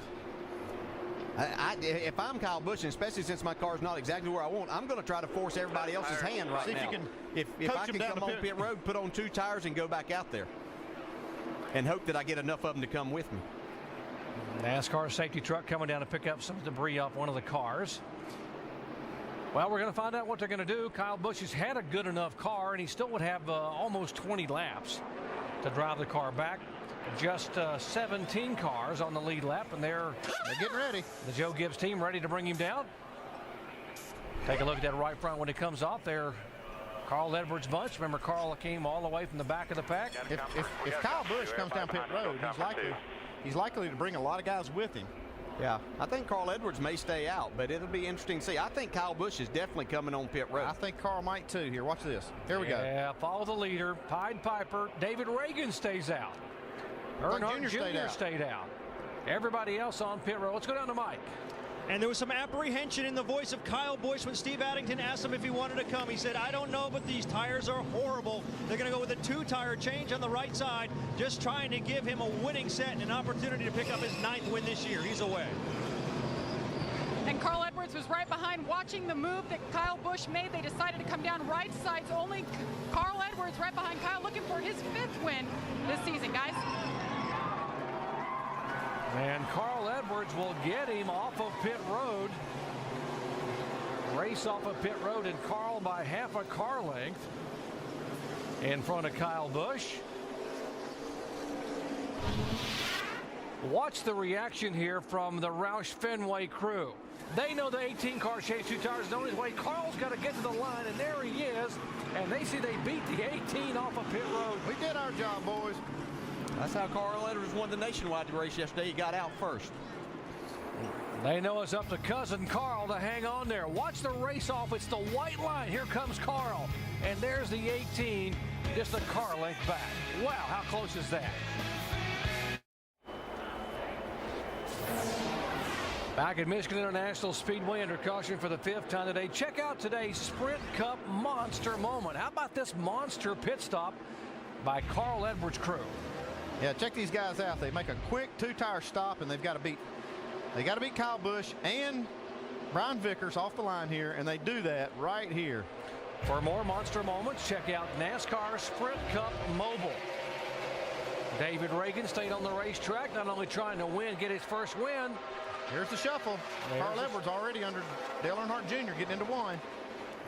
If I'm Kyle Busch, and especially since my car's not exactly where I want, I'm going to try to force everybody else's hand right now. If I can come on pit road, put on 2 tires and go back out there, and hope that I get enough of them to come with me. NASCAR safety truck coming down to pick up some debris off one of the cars. Well, we're going to find out what they're going to do. Kyle Busch has had a good enough car, and he still would have almost 20 laps to drive the car back. Just 17 cars on the lead lap, and they're getting ready. The Joe Gibbs team ready to bring him down. Take a look at that right front when it comes off there. Carl Edwards' bunch. Remember, Carl came all the way from the back of the pack. If Kyle Busch comes down pit road, he's likely to bring a lot of guys with him. Yeah, I think Carl Edwards may stay out, but it'll be interesting to see. I think Kyle Busch is definitely coming on pit road. I think Carl might too. Here, watch this. Here we go. Yeah, follow the leader. Pied Piper. David Reagan stays out. Earnhardt Jr. stayed out. Everybody else on pit road. Let's go down to Mike. And there was some apprehension in the voice of Kyle Busch when Steve Addington asked him if he wanted to come. He said, I don't know, but these tires are horrible. They're going to go with a 2-tire change on the right side, just trying to give him a winning set and an opportunity to pick up his 9th win this year. He's away. And Carl Edwards was right behind watching the move that Kyle Busch made. They decided to come down right sides. Only Carl Edwards right behind Kyle, looking for his 5th win this season, guys. And Carl Edwards will get him off of pit road. Race off of pit road, and Carl by half a car length in front of Kyle Busch. Watch the reaction here from the Roush Fenway crew. They know the 18 car chased 2 tires the only way. Carl's got to get to the line, and there he is. And they see they beat the 18 off of pit road. We did our job, boys. That's how Carl Edwards won the nationwide race yesterday. He got out first. They know it's up to cousin Carl to hang on there. Watch the race off. It's the white line. Here comes Carl. And there's the 18, just a car length back. Wow, how close is that? Back at Michigan International Speedway under caution for the 5th time today. Check out today's Sprint Cup monster moment. How about this monster pit stop by Carl Edwards' crew? Yeah, check these guys out. They make a quick 2-tire stop, and they've got to beat Kyle Busch and Brian Vickers off the line here, and they do that right here. For more monster moments, check out NASCAR Sprint Cup Mobile. David Reagan stayed on the racetrack, not only trying to get his first win. Here's the shuffle. Carl Edwards already under Dale Earnhardt Jr. getting into 1.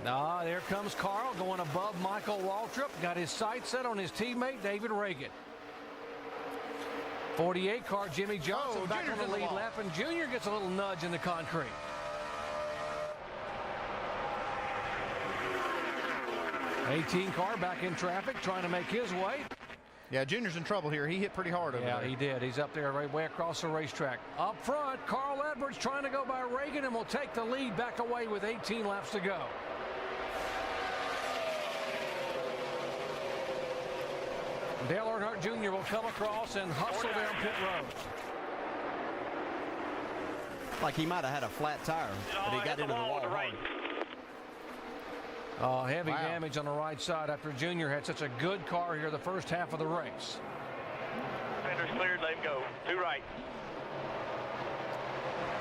There comes Carl going above Michael Waltrip. Got his sights set on his teammate David Reagan. 48 car Jimmy Johnson back on the lead lap, and Junior gets a little nudge in the concrete. '18 car back in traffic, trying to make his way. Yeah, Junior's in trouble here. He hit pretty hard over there. Yeah, he did. He's up there right way across the racetrack. Up front, Carl Edwards trying to go by Reagan and will take the lead back away with 18 laps to go. Dale Earnhardt Jr. will come across and hustle down pit road. Like he might have had a flat tire, but he got into the wall hard. Heavy damage on the right side after Junior had such a good car here the first half of the race. Fender's cleared, let him go. To right.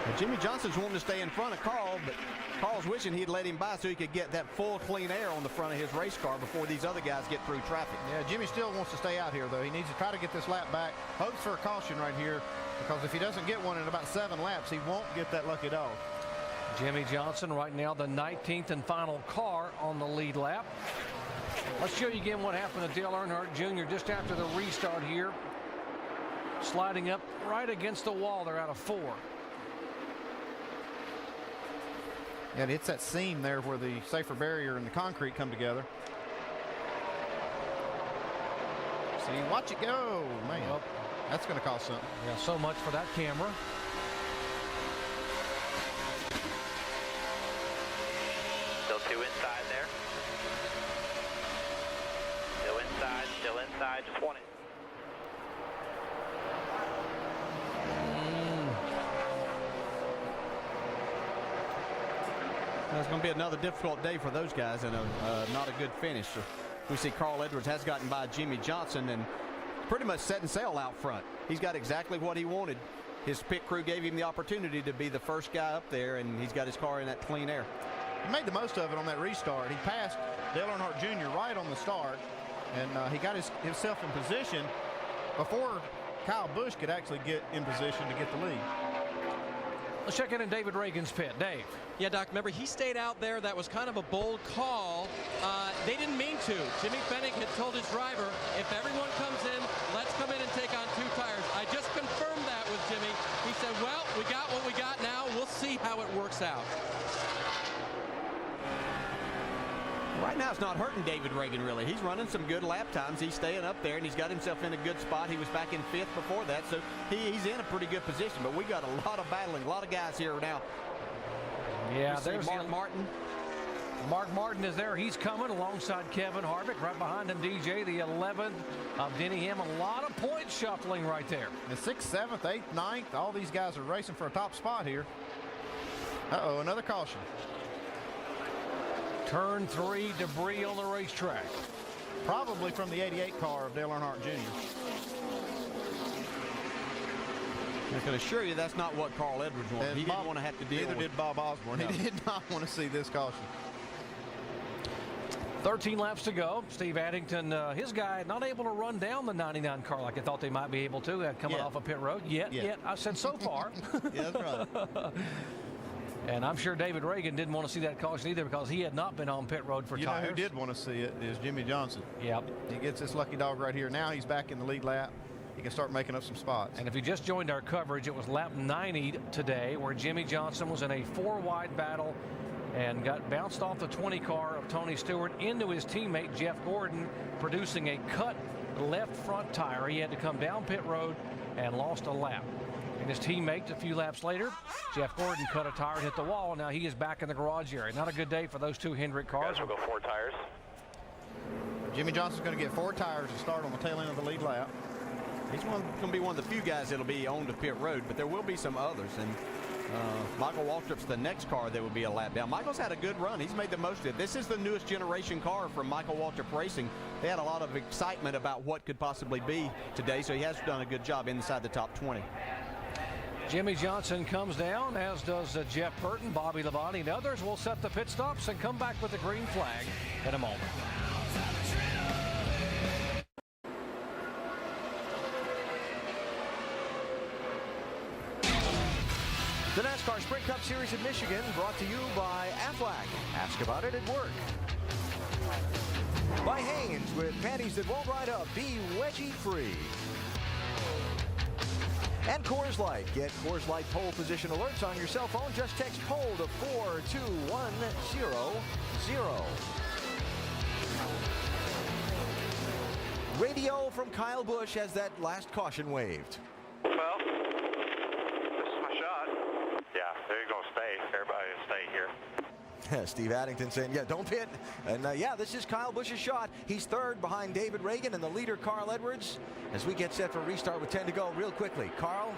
Well, Jimmy Johnson's wanting to stay in front of Carl, but Carl's wishing he'd let him by so he could get that full clean air on the front of his race car before these other guys get through traffic. Yeah, Jimmy still wants to stay out here, though. He needs to try to get this lap back. Hopes for a caution right here, because if he doesn't get one in about 7 laps, he won't get that lucky dog. Jimmy Johnson right now the 19th and final car on the lead lap. Let's show you again what happened to Dale Earnhardt Jr. just after the restart here. Sliding up right against the wall. They're out of 4. Yeah, it hits that seam there where the safer barrier and the concrete come together. See, watch it go, man. Well, that's going to cost something. Yeah, so much for that camera. Still 2 inside there. Still inside, just 1 in. It's going to be another difficult day for those guys, and not a good finish. So we see Carl Edwards has gotten by Jimmy Johnson and pretty much setting sail out front. He's got exactly what he wanted. His pit crew gave him the opportunity to be the first guy up there, and he's got his car in that clean air. He made the most of it on that restart. He passed Dale Earnhardt Jr. right on the start, and he got himself in position before Kyle Busch could actually get in position to get the lead. Let's check in David Reagan's pit. Dave. Yeah, Doc, remember he stayed out there. That was kind of a bold call. They didn't mean to. Jimmy Fennig had told his driver, if everyone comes in, let's come in and take on 2 tires. I just confirmed that with Jimmy. He said, well, we got what we got now. We'll see how it works out. Right now it's not hurting David Reagan, really. He's running some good lap times. He's staying up there, and he's got himself in a good spot. He was back in 5th before that, so he's in a pretty good position. But we got a lot of battling, a lot of guys here now. Yeah, there's Mark Martin. Mark Martin is there. He's coming alongside Kevin Harvick. Right behind him, DJ, the 11th of Denningham. A lot of point shuffling right there. The 6th, 7th, 8th, 9th, all these guys are racing for a top spot here. Uh-oh, another caution. Turn 3, debris on the racetrack. Probably from the 88 car of Dale Earnhardt Jr. I can assure you that's not what Carl Edwards wanted. He didn't want to have to deal with it. Neither did Bob Osborne. No. He did not want to see this caution. 13 laps to go. Steve Addington, his guy, not able to run down the 99 car like I thought they might be able to, coming off a pit road. Yet, I said so far. Yeah, that's right. And I'm sure David Reagan didn't want to see that caution either, because he had not been on pit road for tires. You know who did want to see it is Jimmy Johnson. Yep. He gets this lucky dog right here. Now he's back in the lead lap. He can start making up some spots. And if you just joined our coverage, it was lap 90 today where Jimmy Johnson was in a 4-wide battle and got bounced off the 20 car of Tony Stewart into his teammate Jeff Gordon, producing a cut left front tire. He had to come down pit road and lost a lap. And his teammate, a few laps later, Jeff Gordon, cut a tire and hit the wall. Now he is back in the garage area. Not a good day for those 2 Hendrick cars. Guys, we'll go 4 tires. Jimmy Johnson's going to get 4 tires to start on the tail end of the lead lap. He's going to be one of the few guys that'll be on the pit road, but there will be some others. And Michael Waltrip's the next car that will be a lap down. Michael's had a good run. He's made the most of it. This is the newest generation car from Michael Waltrip Racing. They had a lot of excitement about what could possibly be today, so he has done a good job inside the top 20. Jimmy Johnson comes down, as does Jeff Burton, Bobby Labonte, and others will set the pit stops and come back with the green flag in a moment. The NASCAR Sprint Cup Series in Michigan, brought to you by Aflac. Ask about it at work. By Hanes, with panties that won't ride up, be wedgie free. And Coors Light. Get Coors Light pole position alerts on your cell phone. Just text pole to 42100. Radio from Kyle Busch as that last caution waved. Well, this is my shot. Yeah, they're going to stay. Everybody will stay here. Steve Addington saying, yeah, don't pit. And yeah, this is Kyle Busch's shot. He's third behind David Reagan and the leader, Carl Edwards, as we get set for restart with 10 to go real quickly. Kyle?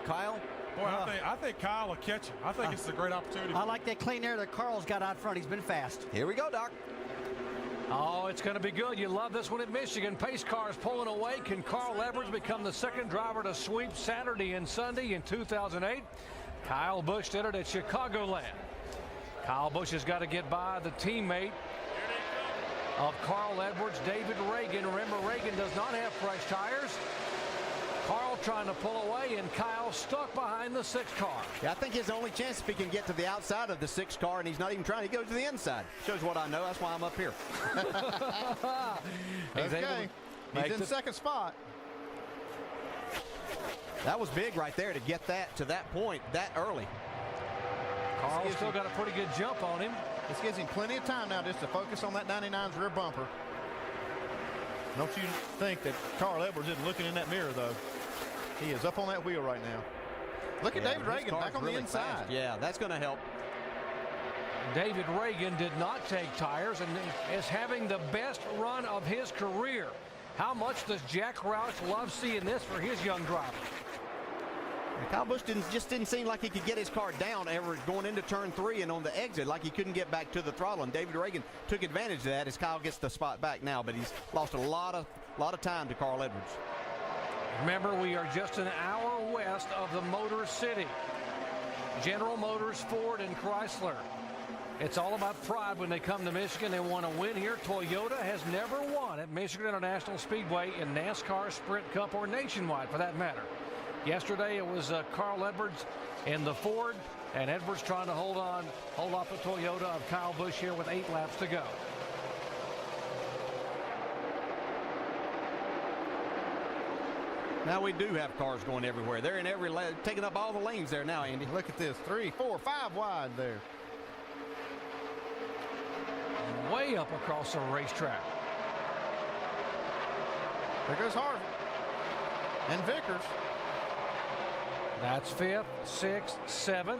Boy, I think Kyle will catch him. I think it's a great opportunity. I like that clean air that Carl's got out front. He's been fast. Here we go, Doc. Oh, it's going to be good. You love this one at Michigan. Pace cars pulling away. Can Carl Edwards become the second driver to sweep Saturday and Sunday in 2008? Kyle Busch did it at Chicagoland. Kyle Busch has got to get by the teammate of Carl Edwards, David Reagan. Remember, Reagan does not have fresh tires. Carl trying to pull away, and Kyle stuck behind the 6 car. Yeah, I think his only chance if he can get to the outside of the 6 car, and he's not even trying to go to the inside. Shows what I know. That's why I'm up here. Okay. He's in second spot. That was big right there to get that to that point that early. Carl's still got a pretty good jump on him. This gives him plenty of time now just to focus on that 99's rear bumper. Don't you think that Carl Edwards isn't looking in that mirror, though? He is up on that wheel right now. Look at David Reagan back on the inside. Fast. Yeah, that's going to help. David Reagan did not take tires and is having the best run of his career. How much does Jack Roush love seeing this for his young driver? Kyle Busch just didn't seem like he could get his car down ever going into turn 3 and on the exit, like he couldn't get back to the throttle. And David Reagan took advantage of that as Kyle gets the spot back now, but he's lost a lot of time to Carl Edwards. Remember, we are just an hour west of the Motor City. General Motors, Ford, and Chrysler. It's all about pride when they come to Michigan. They want to win here. Toyota has never won at Michigan International Speedway in NASCAR, Sprint Cup, or nationwide for that matter. Yesterday it was Carl Edwards in the Ford, and Edwards trying to hold off the Toyota of Kyle Busch here with 8 laps to go. Now we do have cars going everywhere. They're in every lane, taking up all the lanes there now, Andy. Look at this, 3, 4, 5 wide there. Way up across the racetrack. There goes Harvick and Vickers. That's 5th, 6th, 7th.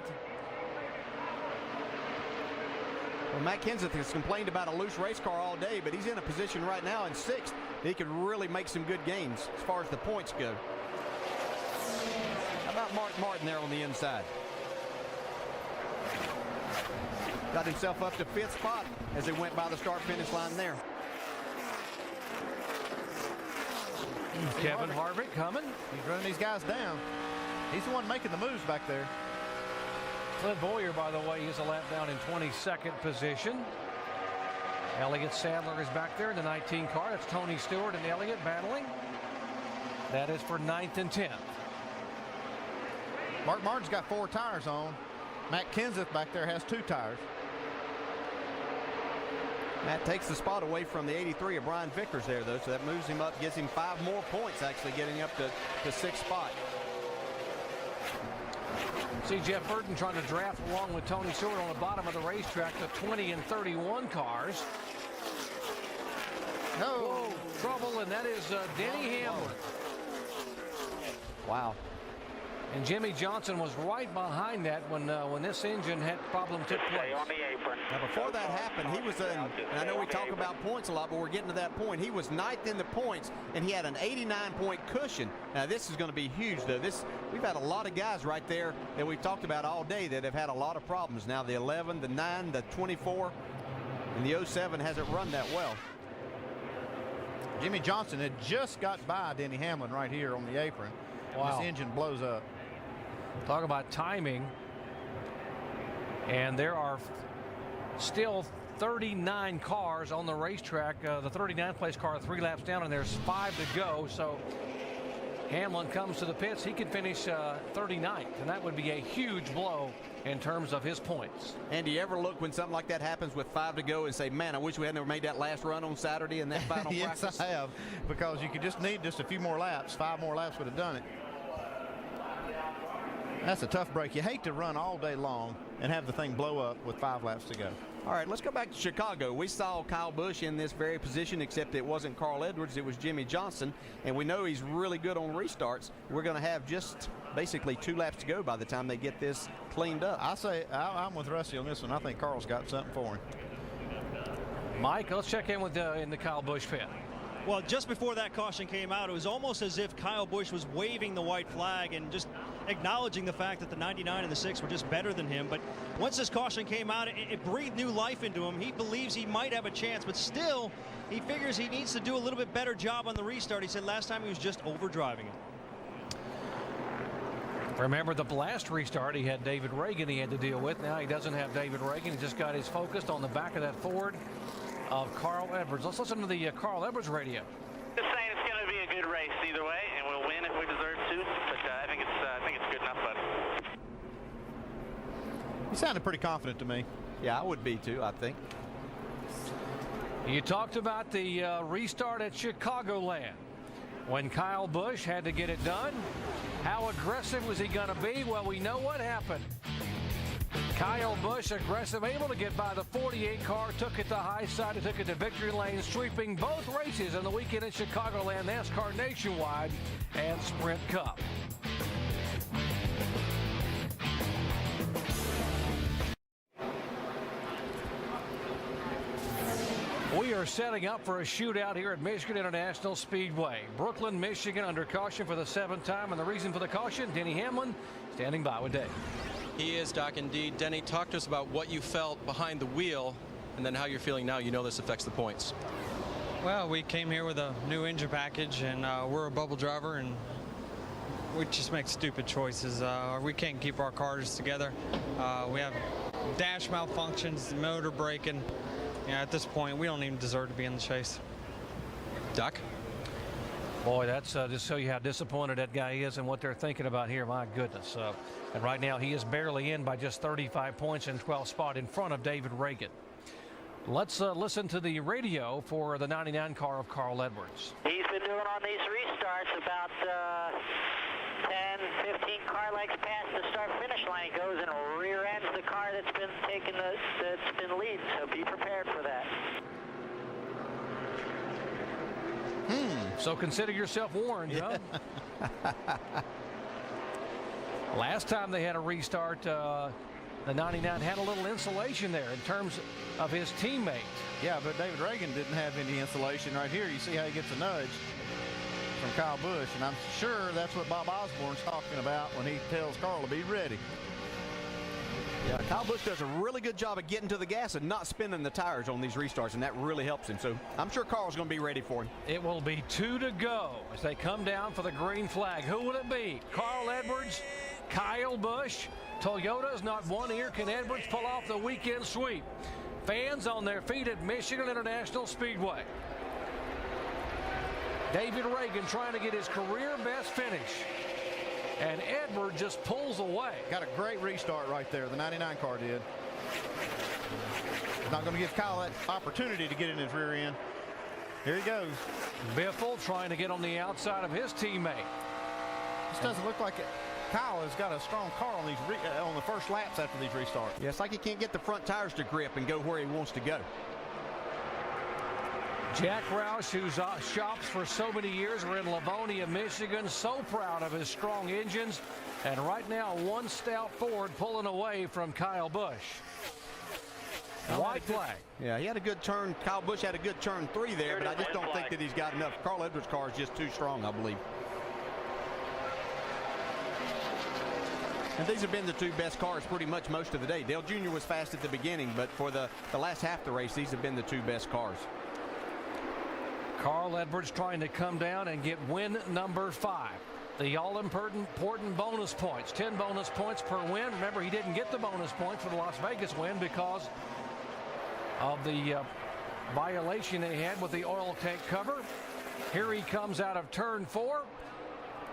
Well, Matt Kenseth has complained about a loose race car all day, but he's in a position right now in 6th. He could really make some good gains as far as the points go. How about Mark Martin there on the inside? Got himself up to 5th spot as he went by the start-finish line there. Kevin Harvick coming. He's running these guys down. He's the one making the moves back there. Clint Boyer, by the way, is a lap down in 22nd position. Elliott Sadler is back there in the 19 car. That's Tony Stewart and Elliott battling. That is for 9th and 10th. Mark Martin's got 4 tires on. Matt Kenseth back there has 2 tires. Matt takes the spot away from the 83 of Brian Vickers there, though, so that moves him up, gives him 5 more points, actually getting up to 6th spot. See Jeff Burton trying to draft along with Tony Stewart on the bottom of the racetrack, the 20 and 31 cars. Whoa, trouble, and that is Denny Hamlin. Wow. And Jimmy Johnson was right behind that when this engine had problem took place. On the apron. Now, before that happened, he was in, and I know we talk about points a lot, but we're getting to that point. He was 9th in the points, and he had an 89-point cushion. Now, this is going to be huge, though. We've had a lot of guys right there that we've talked about all day that have had a lot of problems. Now, the 11, the 9, the 24, and the 07 hasn't run that well. Jimmy Johnson had just got by Denny Hamlin right here on the apron. Wow. This engine blows up. Talk about timing. And there are still 39 cars on the racetrack. The 39th place car 3 laps down, and there's 5 to go. So Hamlin comes to the pits. He could finish 39th, and that would be a huge blow in terms of his points. And do you ever look when something like that happens with 5 to go and say, man, I wish we had never made that last run on Saturday in that final yes, practice? I have, because you could just need just a few more laps. 5 more laps would have done it. That's a tough break. You hate to run all day long and have the thing blow up with 5 laps to go. All right, let's go back to Chicago. We saw Kyle Busch in this very position, except it wasn't Carl Edwards, it was Jimmy Johnson, and we know he's really good on restarts. We're going to have just basically 2 laps to go by the time they get this cleaned up. I'm with Rusty on this one. I think Carl's got something for him. Mike, let's check in with in the Kyle Busch pit. Well, just before that caution came out, it was almost as if Kyle Busch was waving the white flag and just acknowledging the fact that the 99 and the 6 were just better than him. But once this caution came out, it breathed new life into him. He believes he might have a chance, but still, he figures he needs to do a little bit better job on the restart. He said last time he was just overdriving it. Remember the last restart, he had David Reagan he had to deal with. Now he doesn't have David Reagan. He just got his focused on the back of that Ford of Carl Edwards. Let's listen to the Carl Edwards radio. Just saying it's going to be a good race either way, and we'll win if we deserve to. But I think it's good enough, bud. He sounded pretty confident to me. Yeah, I would be too, I think. You talked about the restart at Chicagoland. When Kyle Busch had to get it done, how aggressive was he going to be? Well, we know what happened. Kyle Busch aggressive, able to get by the 48 car, took it to high side, and took it to victory lane, sweeping both races on the weekend in Chicagoland, NASCAR Nationwide and Sprint Cup. We are setting up for a shootout here at Michigan International Speedway. Brooklyn, Michigan under caution for the 7th time, and the reason for the caution, Denny Hamlin standing by with Dave. He is, Doc, indeed. Denny, talk to us about what you felt behind the wheel and then how you're feeling now. You know this affects the points. Well, we came here with a new engine package, and we're a bubble driver, and we just make stupid choices. We can't keep our cars together. We have dash malfunctions, motor braking. Yeah, at this point, we don't even deserve to be in the chase. Doc? Boy, that's just show you how disappointed that guy is and what they're thinking about here. My goodness. And right now, he is barely in by just 35 points and 12th spot in front of David Reagan. Let's listen to the radio for the 99 car of Carl Edwards. He's been doing on these restarts about 10, 15 car lengths past the start-finish line. He goes and rear ends the car that's been taking that's been lead. So be prepared for that. So consider yourself warned, huh? Last time they had a restart, the 99 had a little insulation there in terms of his teammate. Yeah, but David Reagan didn't have any insulation. Right here, you see how he gets a nudge from Kyle Busch, and I'm sure that's what Bob Osborne's talking about when he tells Carl to be ready. Yeah, Kyle Busch does a really good job of getting to the gas and not spinning the tires on these restarts, and that really helps him. So I'm sure Carl's going to be ready for him. It will be 2 to go as they come down for the green flag. Who will it be? Carl Edwards, Kyle Busch. Toyota's not one ear. Can Edwards pull off the weekend sweep? Fans on their feet at Michigan International Speedway. David Reagan trying to get his career best finish. And Edward just pulls away. Got a great restart right there. The 99 car did. Not going to give Kyle that opportunity to get in his rear end. Here he goes. Biffle trying to get on the outside of his teammate. This doesn't look like it. Kyle has got a strong car on these on the first laps after these restarts. Yeah, it's like he can't get the front tires to grip and go where he wants to go. Jack Roush, who shops for so many years, we're in Livonia, Michigan, so proud of his strong engines. And right now, one stout Ford pulling away from Kyle Busch. White flag. Yeah, he had a good turn. Kyle Busch had a good turn 3 there, but I just don't think that he's got enough. Carl Edwards' car is just too strong, I believe. And these have been the 2 best cars pretty much most of the day. Dale Jr. was fast at the beginning, but for the last half of the race, these have been the 2 best cars. Carl Edwards trying to come down and get win number 5. The all-important bonus points. 10 bonus points per win. Remember, he didn't get the bonus points for the Las Vegas win because of the violation they had with the oil tank cover. Here he comes out of turn 4.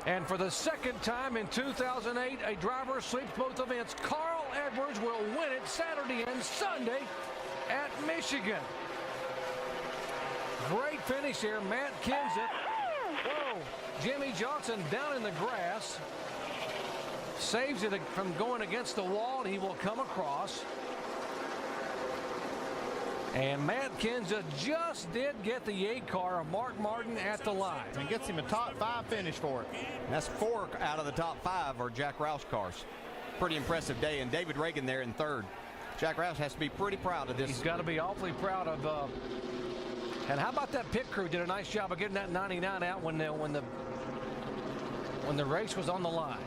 And for the second time in 2008, a driver sweeps both events. Carl Edwards will win it Saturday and Sunday at Michigan. Great finish here. Matt Kenseth. Whoa. Jimmy Johnson down in the grass. saves it from going against the wall, and he will come across. And Matt Kinza just did get the 8 car of Mark Martin at the line. And gets him a top 5 finish for it. That's 4 out of the top 5 are Jack Roush cars. Pretty impressive day, and David Reagan there in 3rd. Jack Roush has to be pretty proud of this. He's got to be awfully proud of. And how about that pit crew? Did a nice job of getting that 99 out when the race was on the line.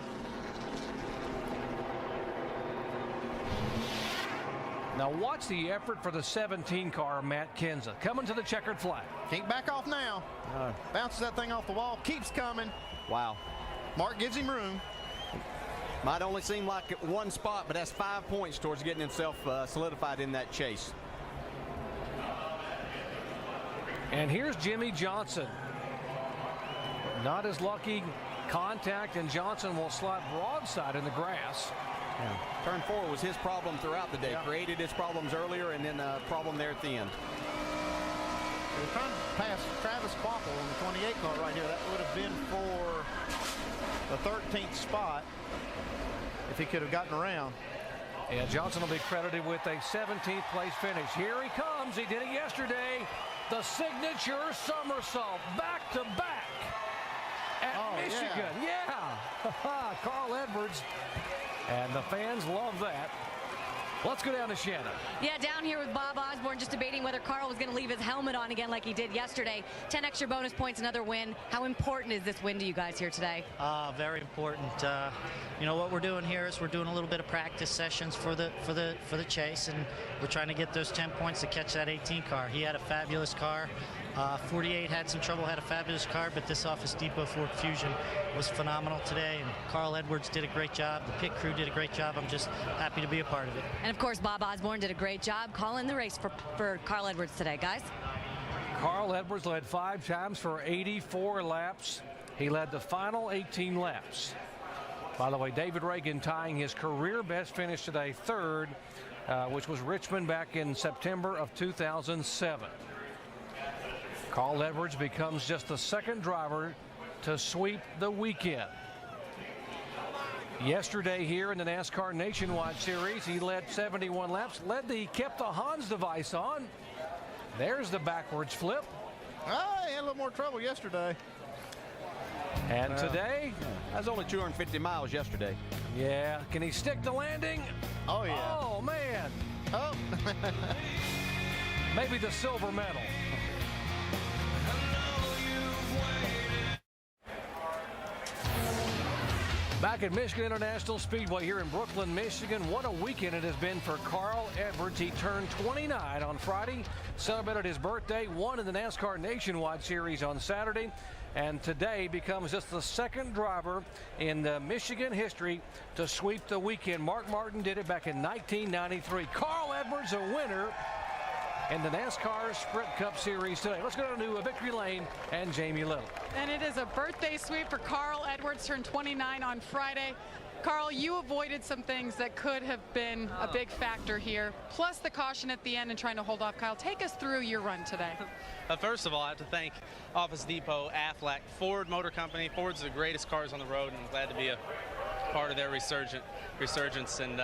Now watch the effort for the 17 car, Matt Kinza, coming to the checkered flag. Can't back off now. Bounces that thing off the wall, keeps coming. Wow. Mark gives him room. Might only seem like one spot, but that's 5 points towards getting himself solidified in that chase. And here's Jimmy Johnson. Not as lucky. Contact, and Johnson will slide broadside in the grass. Yeah. Turn 4 was his problem throughout the day. Yeah. Created his problems earlier, and then a problem there at the end. We're trying to pass Travis Quapple on the 28 car right here. That would have been for the 13th spot if he could have gotten around. And Johnson will be credited with a 17th place finish. Here he comes. He did it yesterday. The signature somersault back to back at Michigan. Yeah. Carl Edwards. And the fans love that. Let's go down to Shannon. Yeah, down here with Bob Osborne, just debating whether Carl was going to leave his helmet on again like he did yesterday. 10 extra bonus points, another win. How important is this win to you guys here today? Very important. You know what we're doing here is we're doing a little bit of practice sessions for the chase, and we're trying to get those 10 points to catch that 18 car. He had a fabulous car. 48 had some trouble, had a fabulous car, but this Office Depot Ford Fusion was phenomenal today, and Carl Edwards did a great job. The pit crew did a great job. I'm just happy to be a part of it. And of course, Bob Osborne did a great job calling the race for Carl Edwards today, guys. Carl Edwards led 5 times for 84 laps. He led the final 18 laps. By the way, David Reagan tying his career best finish today, 3rd, which was Richmond back in September of 2007. Carl Edwards becomes just the 2nd driver to sweep the weekend. Yesterday here in the NASCAR Nationwide Series, he led 71 laps, kept the Hans device on. There's the backwards flip. He had a little more trouble yesterday. And today? That was only 250 miles yesterday. Yeah. Can he stick the landing? Oh, yeah. Oh, man. Oh. Maybe the silver medal. Back at Michigan International Speedway here in Brooklyn, Michigan. What a weekend it has been for Carl Edwards. He turned 29 on Friday, celebrated his birthday, won in the NASCAR Nationwide Series on Saturday, and today becomes just the 2nd driver in the Michigan history to sweep the weekend. Mark Martin did it back in 1993. Carl Edwards, a winner in the NASCAR Sprint Cup Series today. Let's go to Victory Lane and Jamie Little. And it is a birthday sweep for Carl Edwards, turned 29 on Friday. Carl, you avoided some things that could have been a big factor here, plus the caution at the end and trying to hold off Kyle. Take us through your run today. First of all, I have to thank Office Depot, Aflac, Ford Motor Company. Ford's the greatest cars on the road, and I'm glad to be a part of their resurgence. And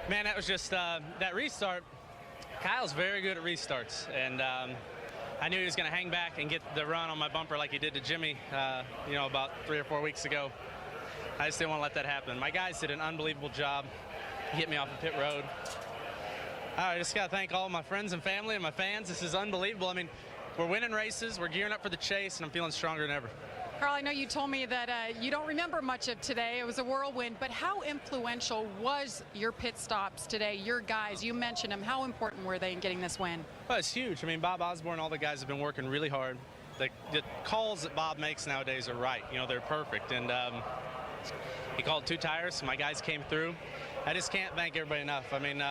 man, that was just that restart. Kyle's very good at restarts, and I knew he was going to hang back and get the run on my bumper like he did to Jimmy, about 3 or 4 weeks ago. I just didn't want to let that happen. My guys did an unbelievable job. He hit me off the pit road. I just got to thank all my friends and family and my fans. This is unbelievable. I mean, we're winning races, we're gearing up for the chase, and I'm feeling stronger than ever. Carl, I know you told me that you don't remember much of today. It was a whirlwind, but how influential was your pit stops today, your guys? You mentioned them. How important were they in getting this win? Well, it's huge. I mean, Bob Osborne, all the guys have been working really hard. The calls that Bob makes nowadays are right. They're perfect. And he called 2 tires. My guys came through. I just can't thank everybody enough. I mean,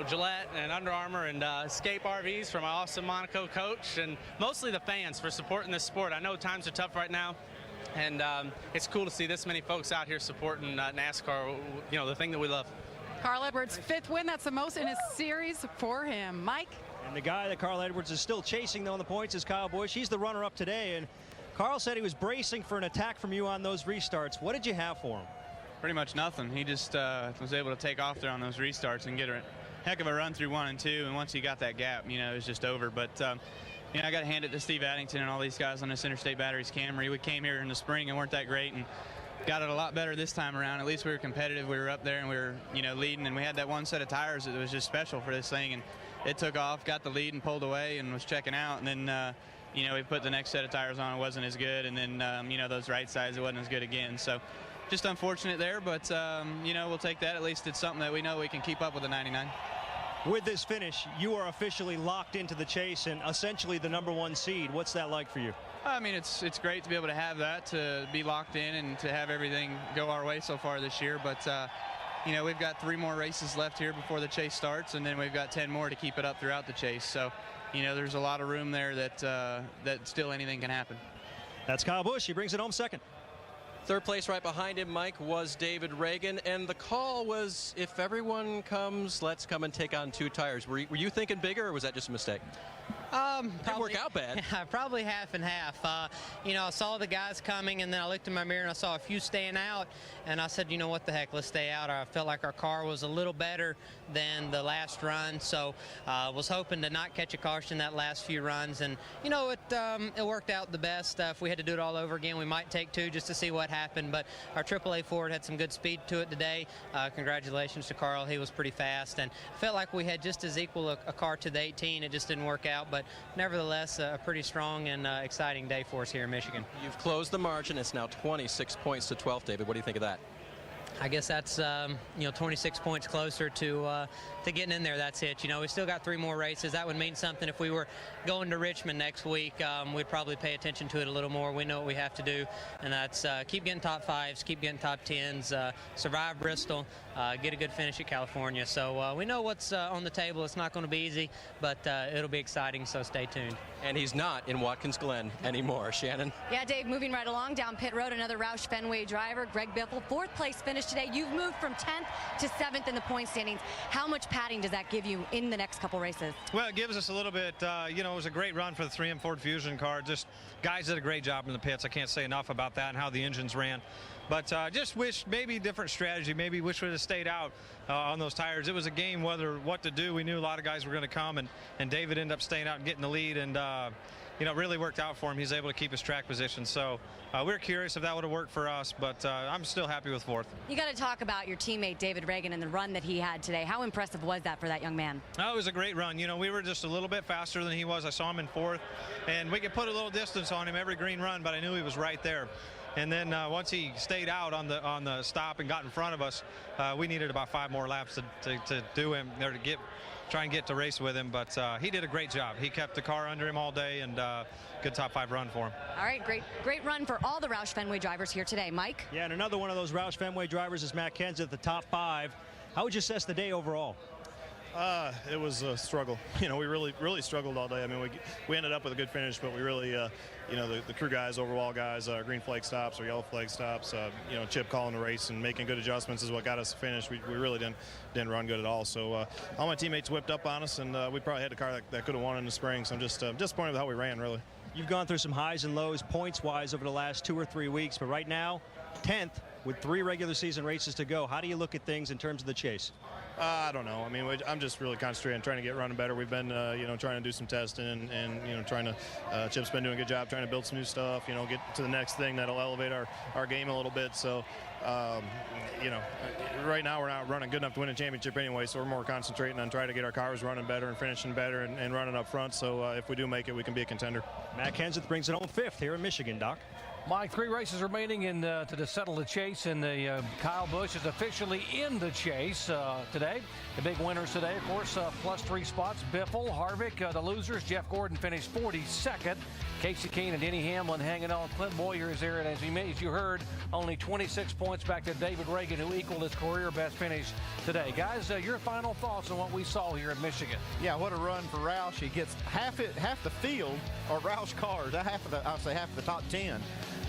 Gillette and Under Armour and Escape RVs for my Austin Monaco coach, and mostly the fans for supporting this sport. I know times are tough right now, and it's cool to see this many folks out here supporting NASCAR, the thing that we love. Carl Edwards, 5th win. That's the most in his series for him. Mike? And the guy that Carl Edwards is still chasing, though, on the points is Kyle Busch. He's the runner-up today, and Carl said he was bracing for an attack from you on those restarts. What did you have for him? Pretty much nothing. He just was able to take off there on those restarts and get a heck of a run through 1 and 2. And once he got that gap, you know, it was just over. But, you know, I got to hand it to Steve Addington and all these guys on this Interstate Batteries Camry. We came here in the spring and weren't that great, and got it a lot better this time around. At least we were competitive. We were up there and we were, you know, leading, and we had that one set of tires that was just special for this thing. And it took off, got the lead and pulled away and was checking out. And then, you know, we put the next set of tires on. It wasn't as good. And then, you know, those right sides, it wasn't as good again. So just unfortunate there, but, you know, we'll take that. At least it's something that we know we can keep up with the 99. With this finish, you are officially locked into the chase and essentially the #1 seed. What's that like for you? I mean, it's great to be able to have that, to be locked in and to have everything go our way so far this year. But, you know, we've got 3 more races left here before the chase starts, and then we've got 10 more to keep it up throughout the chase. So, you know, there's a lot of room there that, that still anything can happen. That's Kyle Busch. He brings it home second. Third place right behind him, Mike, was David Reagan, and the call was, if everyone comes, let's come and take on 2 tires. Were you thinking bigger, or was that just a mistake? Didn't work out bad. Probably half and half. You know, I saw the guys coming, and then I looked in my mirror and I saw a few staying out, and I said, you know what the heck, let's stay out. I felt like our car was a little better than the last run, so was hoping to not catch a caution that last few runs, and you know, it worked out the best. If we had to do it all over again, we might take 2 just to see what happened, but our AAA Ford had some good speed to it today. Congratulations to Carl. He was pretty fast, and I felt like we had just as equal a car to the 18. It just didn't work out, but nevertheless, a pretty strong and exciting day for us here in Michigan. You've closed the margin. It's now 26 points to 12, David. What do you think of that? I guess that's, you know, 26 points closer to getting in there. That's it. You know, we still got 3 more races. That would mean something. If we were going to Richmond next week, we'd probably pay attention to it a little more. We know what we have to do, and that's keep getting top 5s, keep getting top 10s, survive Bristol, get a good finish at California. So we know what's on the table. It's not going to be easy, but it'll be exciting, so stay tuned. And he's not in Watkins Glen anymore. Shannon? Yeah, Dave, moving right along down pit road, another Roush Fenway driver, Greg Biffle, 4th place finish today. You've moved from 10th to 7th in the point standings. How much padding does that give you in the next couple races? Well, it gives us a little bit, you know, it was a great run for the 3M Ford Fusion car. Just guys did a great job in the pits. I can't say enough about that and how the engines ran. But just wish maybe different strategy. Maybe wish we would have stayed out on those tires. It was a game whether what to do. We knew a lot of guys were going to come, and David ended up staying out and getting the lead, and you know, it really worked out for him. He's able to keep his track position. So we're curious if that would have worked for us, but I'm still happy with 4th. You got to talk about your teammate David Reagan and the run that he had today. How impressive was that for that young man? Oh, it was a great run. You know, we were just a little bit faster than he was. I saw him in 4th, and we could put a little distance on him every green run, but I knew he was right there. And then once he stayed out on the stop and got in front of us, we needed about 5 more laps to do him, or to try and get to race with him. But he did a great job. He kept the car under him all day, and good top 5 run for him. All right, great run for all the Roush Fenway drivers here today. Mike? Yeah, and another one of those Roush Fenway drivers is Matt Kenseth at the top 5. How would you assess the day overall? It was a struggle. You know, we really struggled all day. I mean, we ended up with a good finish, but we really, you know, the crew guys, overall guys, green flag stops or yellow flag stops, you know, Chip calling the race and making good adjustments is what got us to finish. We really didn't run good at all. So all my teammates whipped up on us, and we probably had a car that could have won in the spring. So I'm just disappointed with how we ran, really. You've gone through some highs and lows points-wise over the last 2 or 3 weeks, but right now, 10th with 3 regular season races to go. How do you look at things in terms of the chase? I don't know. I mean, I'm just really concentrating on trying to get running better. We've been, you know, trying to do some testing and you know, trying to, Chip's been doing a good job trying to build some new stuff, you know, get to the next thing that'll elevate our game a little bit. So, you know, right now we're not running good enough to win a championship anyway, so we're more concentrating on trying to get our cars running better and finishing better and running up front. So if we do make it, we can be a contender. Matt Kenseth brings it home 5th here in Michigan, Doc. Mike, 3 races remaining to settle the chase, and Kyle Busch is officially in the chase today. The big winners today, of course, plus 3 spots. Biffle, Harvick, the losers. Jeff Gordon finished 42nd. Casey Keene and Denny Hamlin hanging on. Clint Boyer is there, and as you heard, only 26 points back to David Reagan, who equaled his career best finish today. Guys, your final thoughts on what we saw here in Michigan? Yeah, what a run for Roush. He gets half the field are Roush cars. Half of the top 10.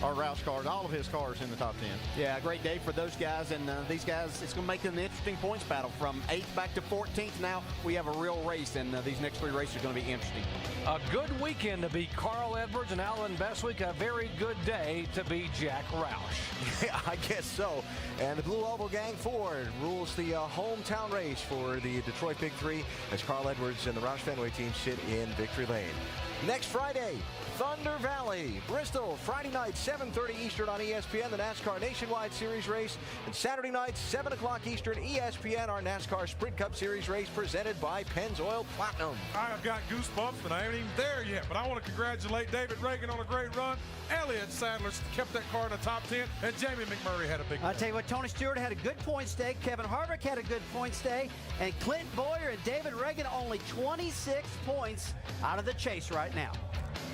our Roush cars, all of his cars in the top 10. Yeah, great day for those guys, and these guys, it's going to make it an interesting points battle from 8th back to 14th. Now we have a real race, and these next 3 races are going to be interesting. A good weekend to be Carl Edwards and Alan Bestwick. A very good day to be Jack Roush. Yeah, I guess so. And the Blue Oval Gang Ford rules the hometown race for the Detroit Big Three as Carl Edwards and the Roush Fenway team sit in victory lane. Next Friday, Thunder Valley, Bristol, Friday night, 7:30 Eastern on ESPN, the NASCAR Nationwide Series race. And Saturday night, 7 o'clock Eastern, ESPN, our NASCAR Sprint Cup Series race presented by Pennzoil Platinum. I've got goosebumps, and I ain't even there yet, but I want to congratulate David Reagan on a great run. Elliott Sadler kept that car in the top 10, and Jamie McMurray had a big I'll tell you what, Tony Stewart had a good points day, Kevin Harvick had a good points day, and Clint Boyer and David Reagan only 26 points out of the chase right now.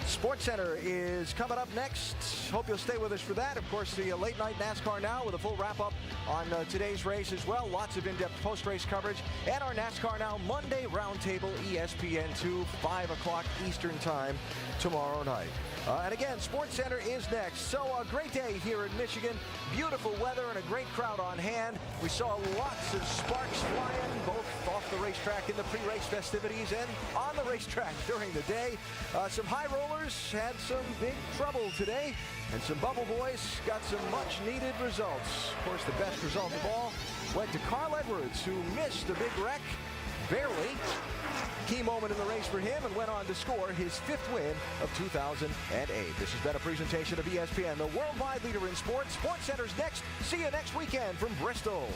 Sports Center is coming up next. Hope you'll stay with us for that. Of course, the late night NASCAR Now with a full wrap-up on today's race as well. Lots of in-depth post-race coverage. And our NASCAR Now Monday Roundtable, ESPN2, 5 o'clock Eastern Time tomorrow night. And again, Sports Center is next. So a great day here in Michigan. Beautiful weather and a great crowd on hand. We saw lots of sparks flying, both off the racetrack in the pre-race festivities and on the racetrack during the day. Some high rollers had some big trouble today, and some bubble boys got some much-needed results. Of course, the best result of all went to Carl Edwards, who missed a big wreck, barely. Key moment in the race for him, and went on to score his 5th win of 2008. This has been a presentation of ESPN, the worldwide leader in sports. Sports Center's next. See you next weekend from Bristol.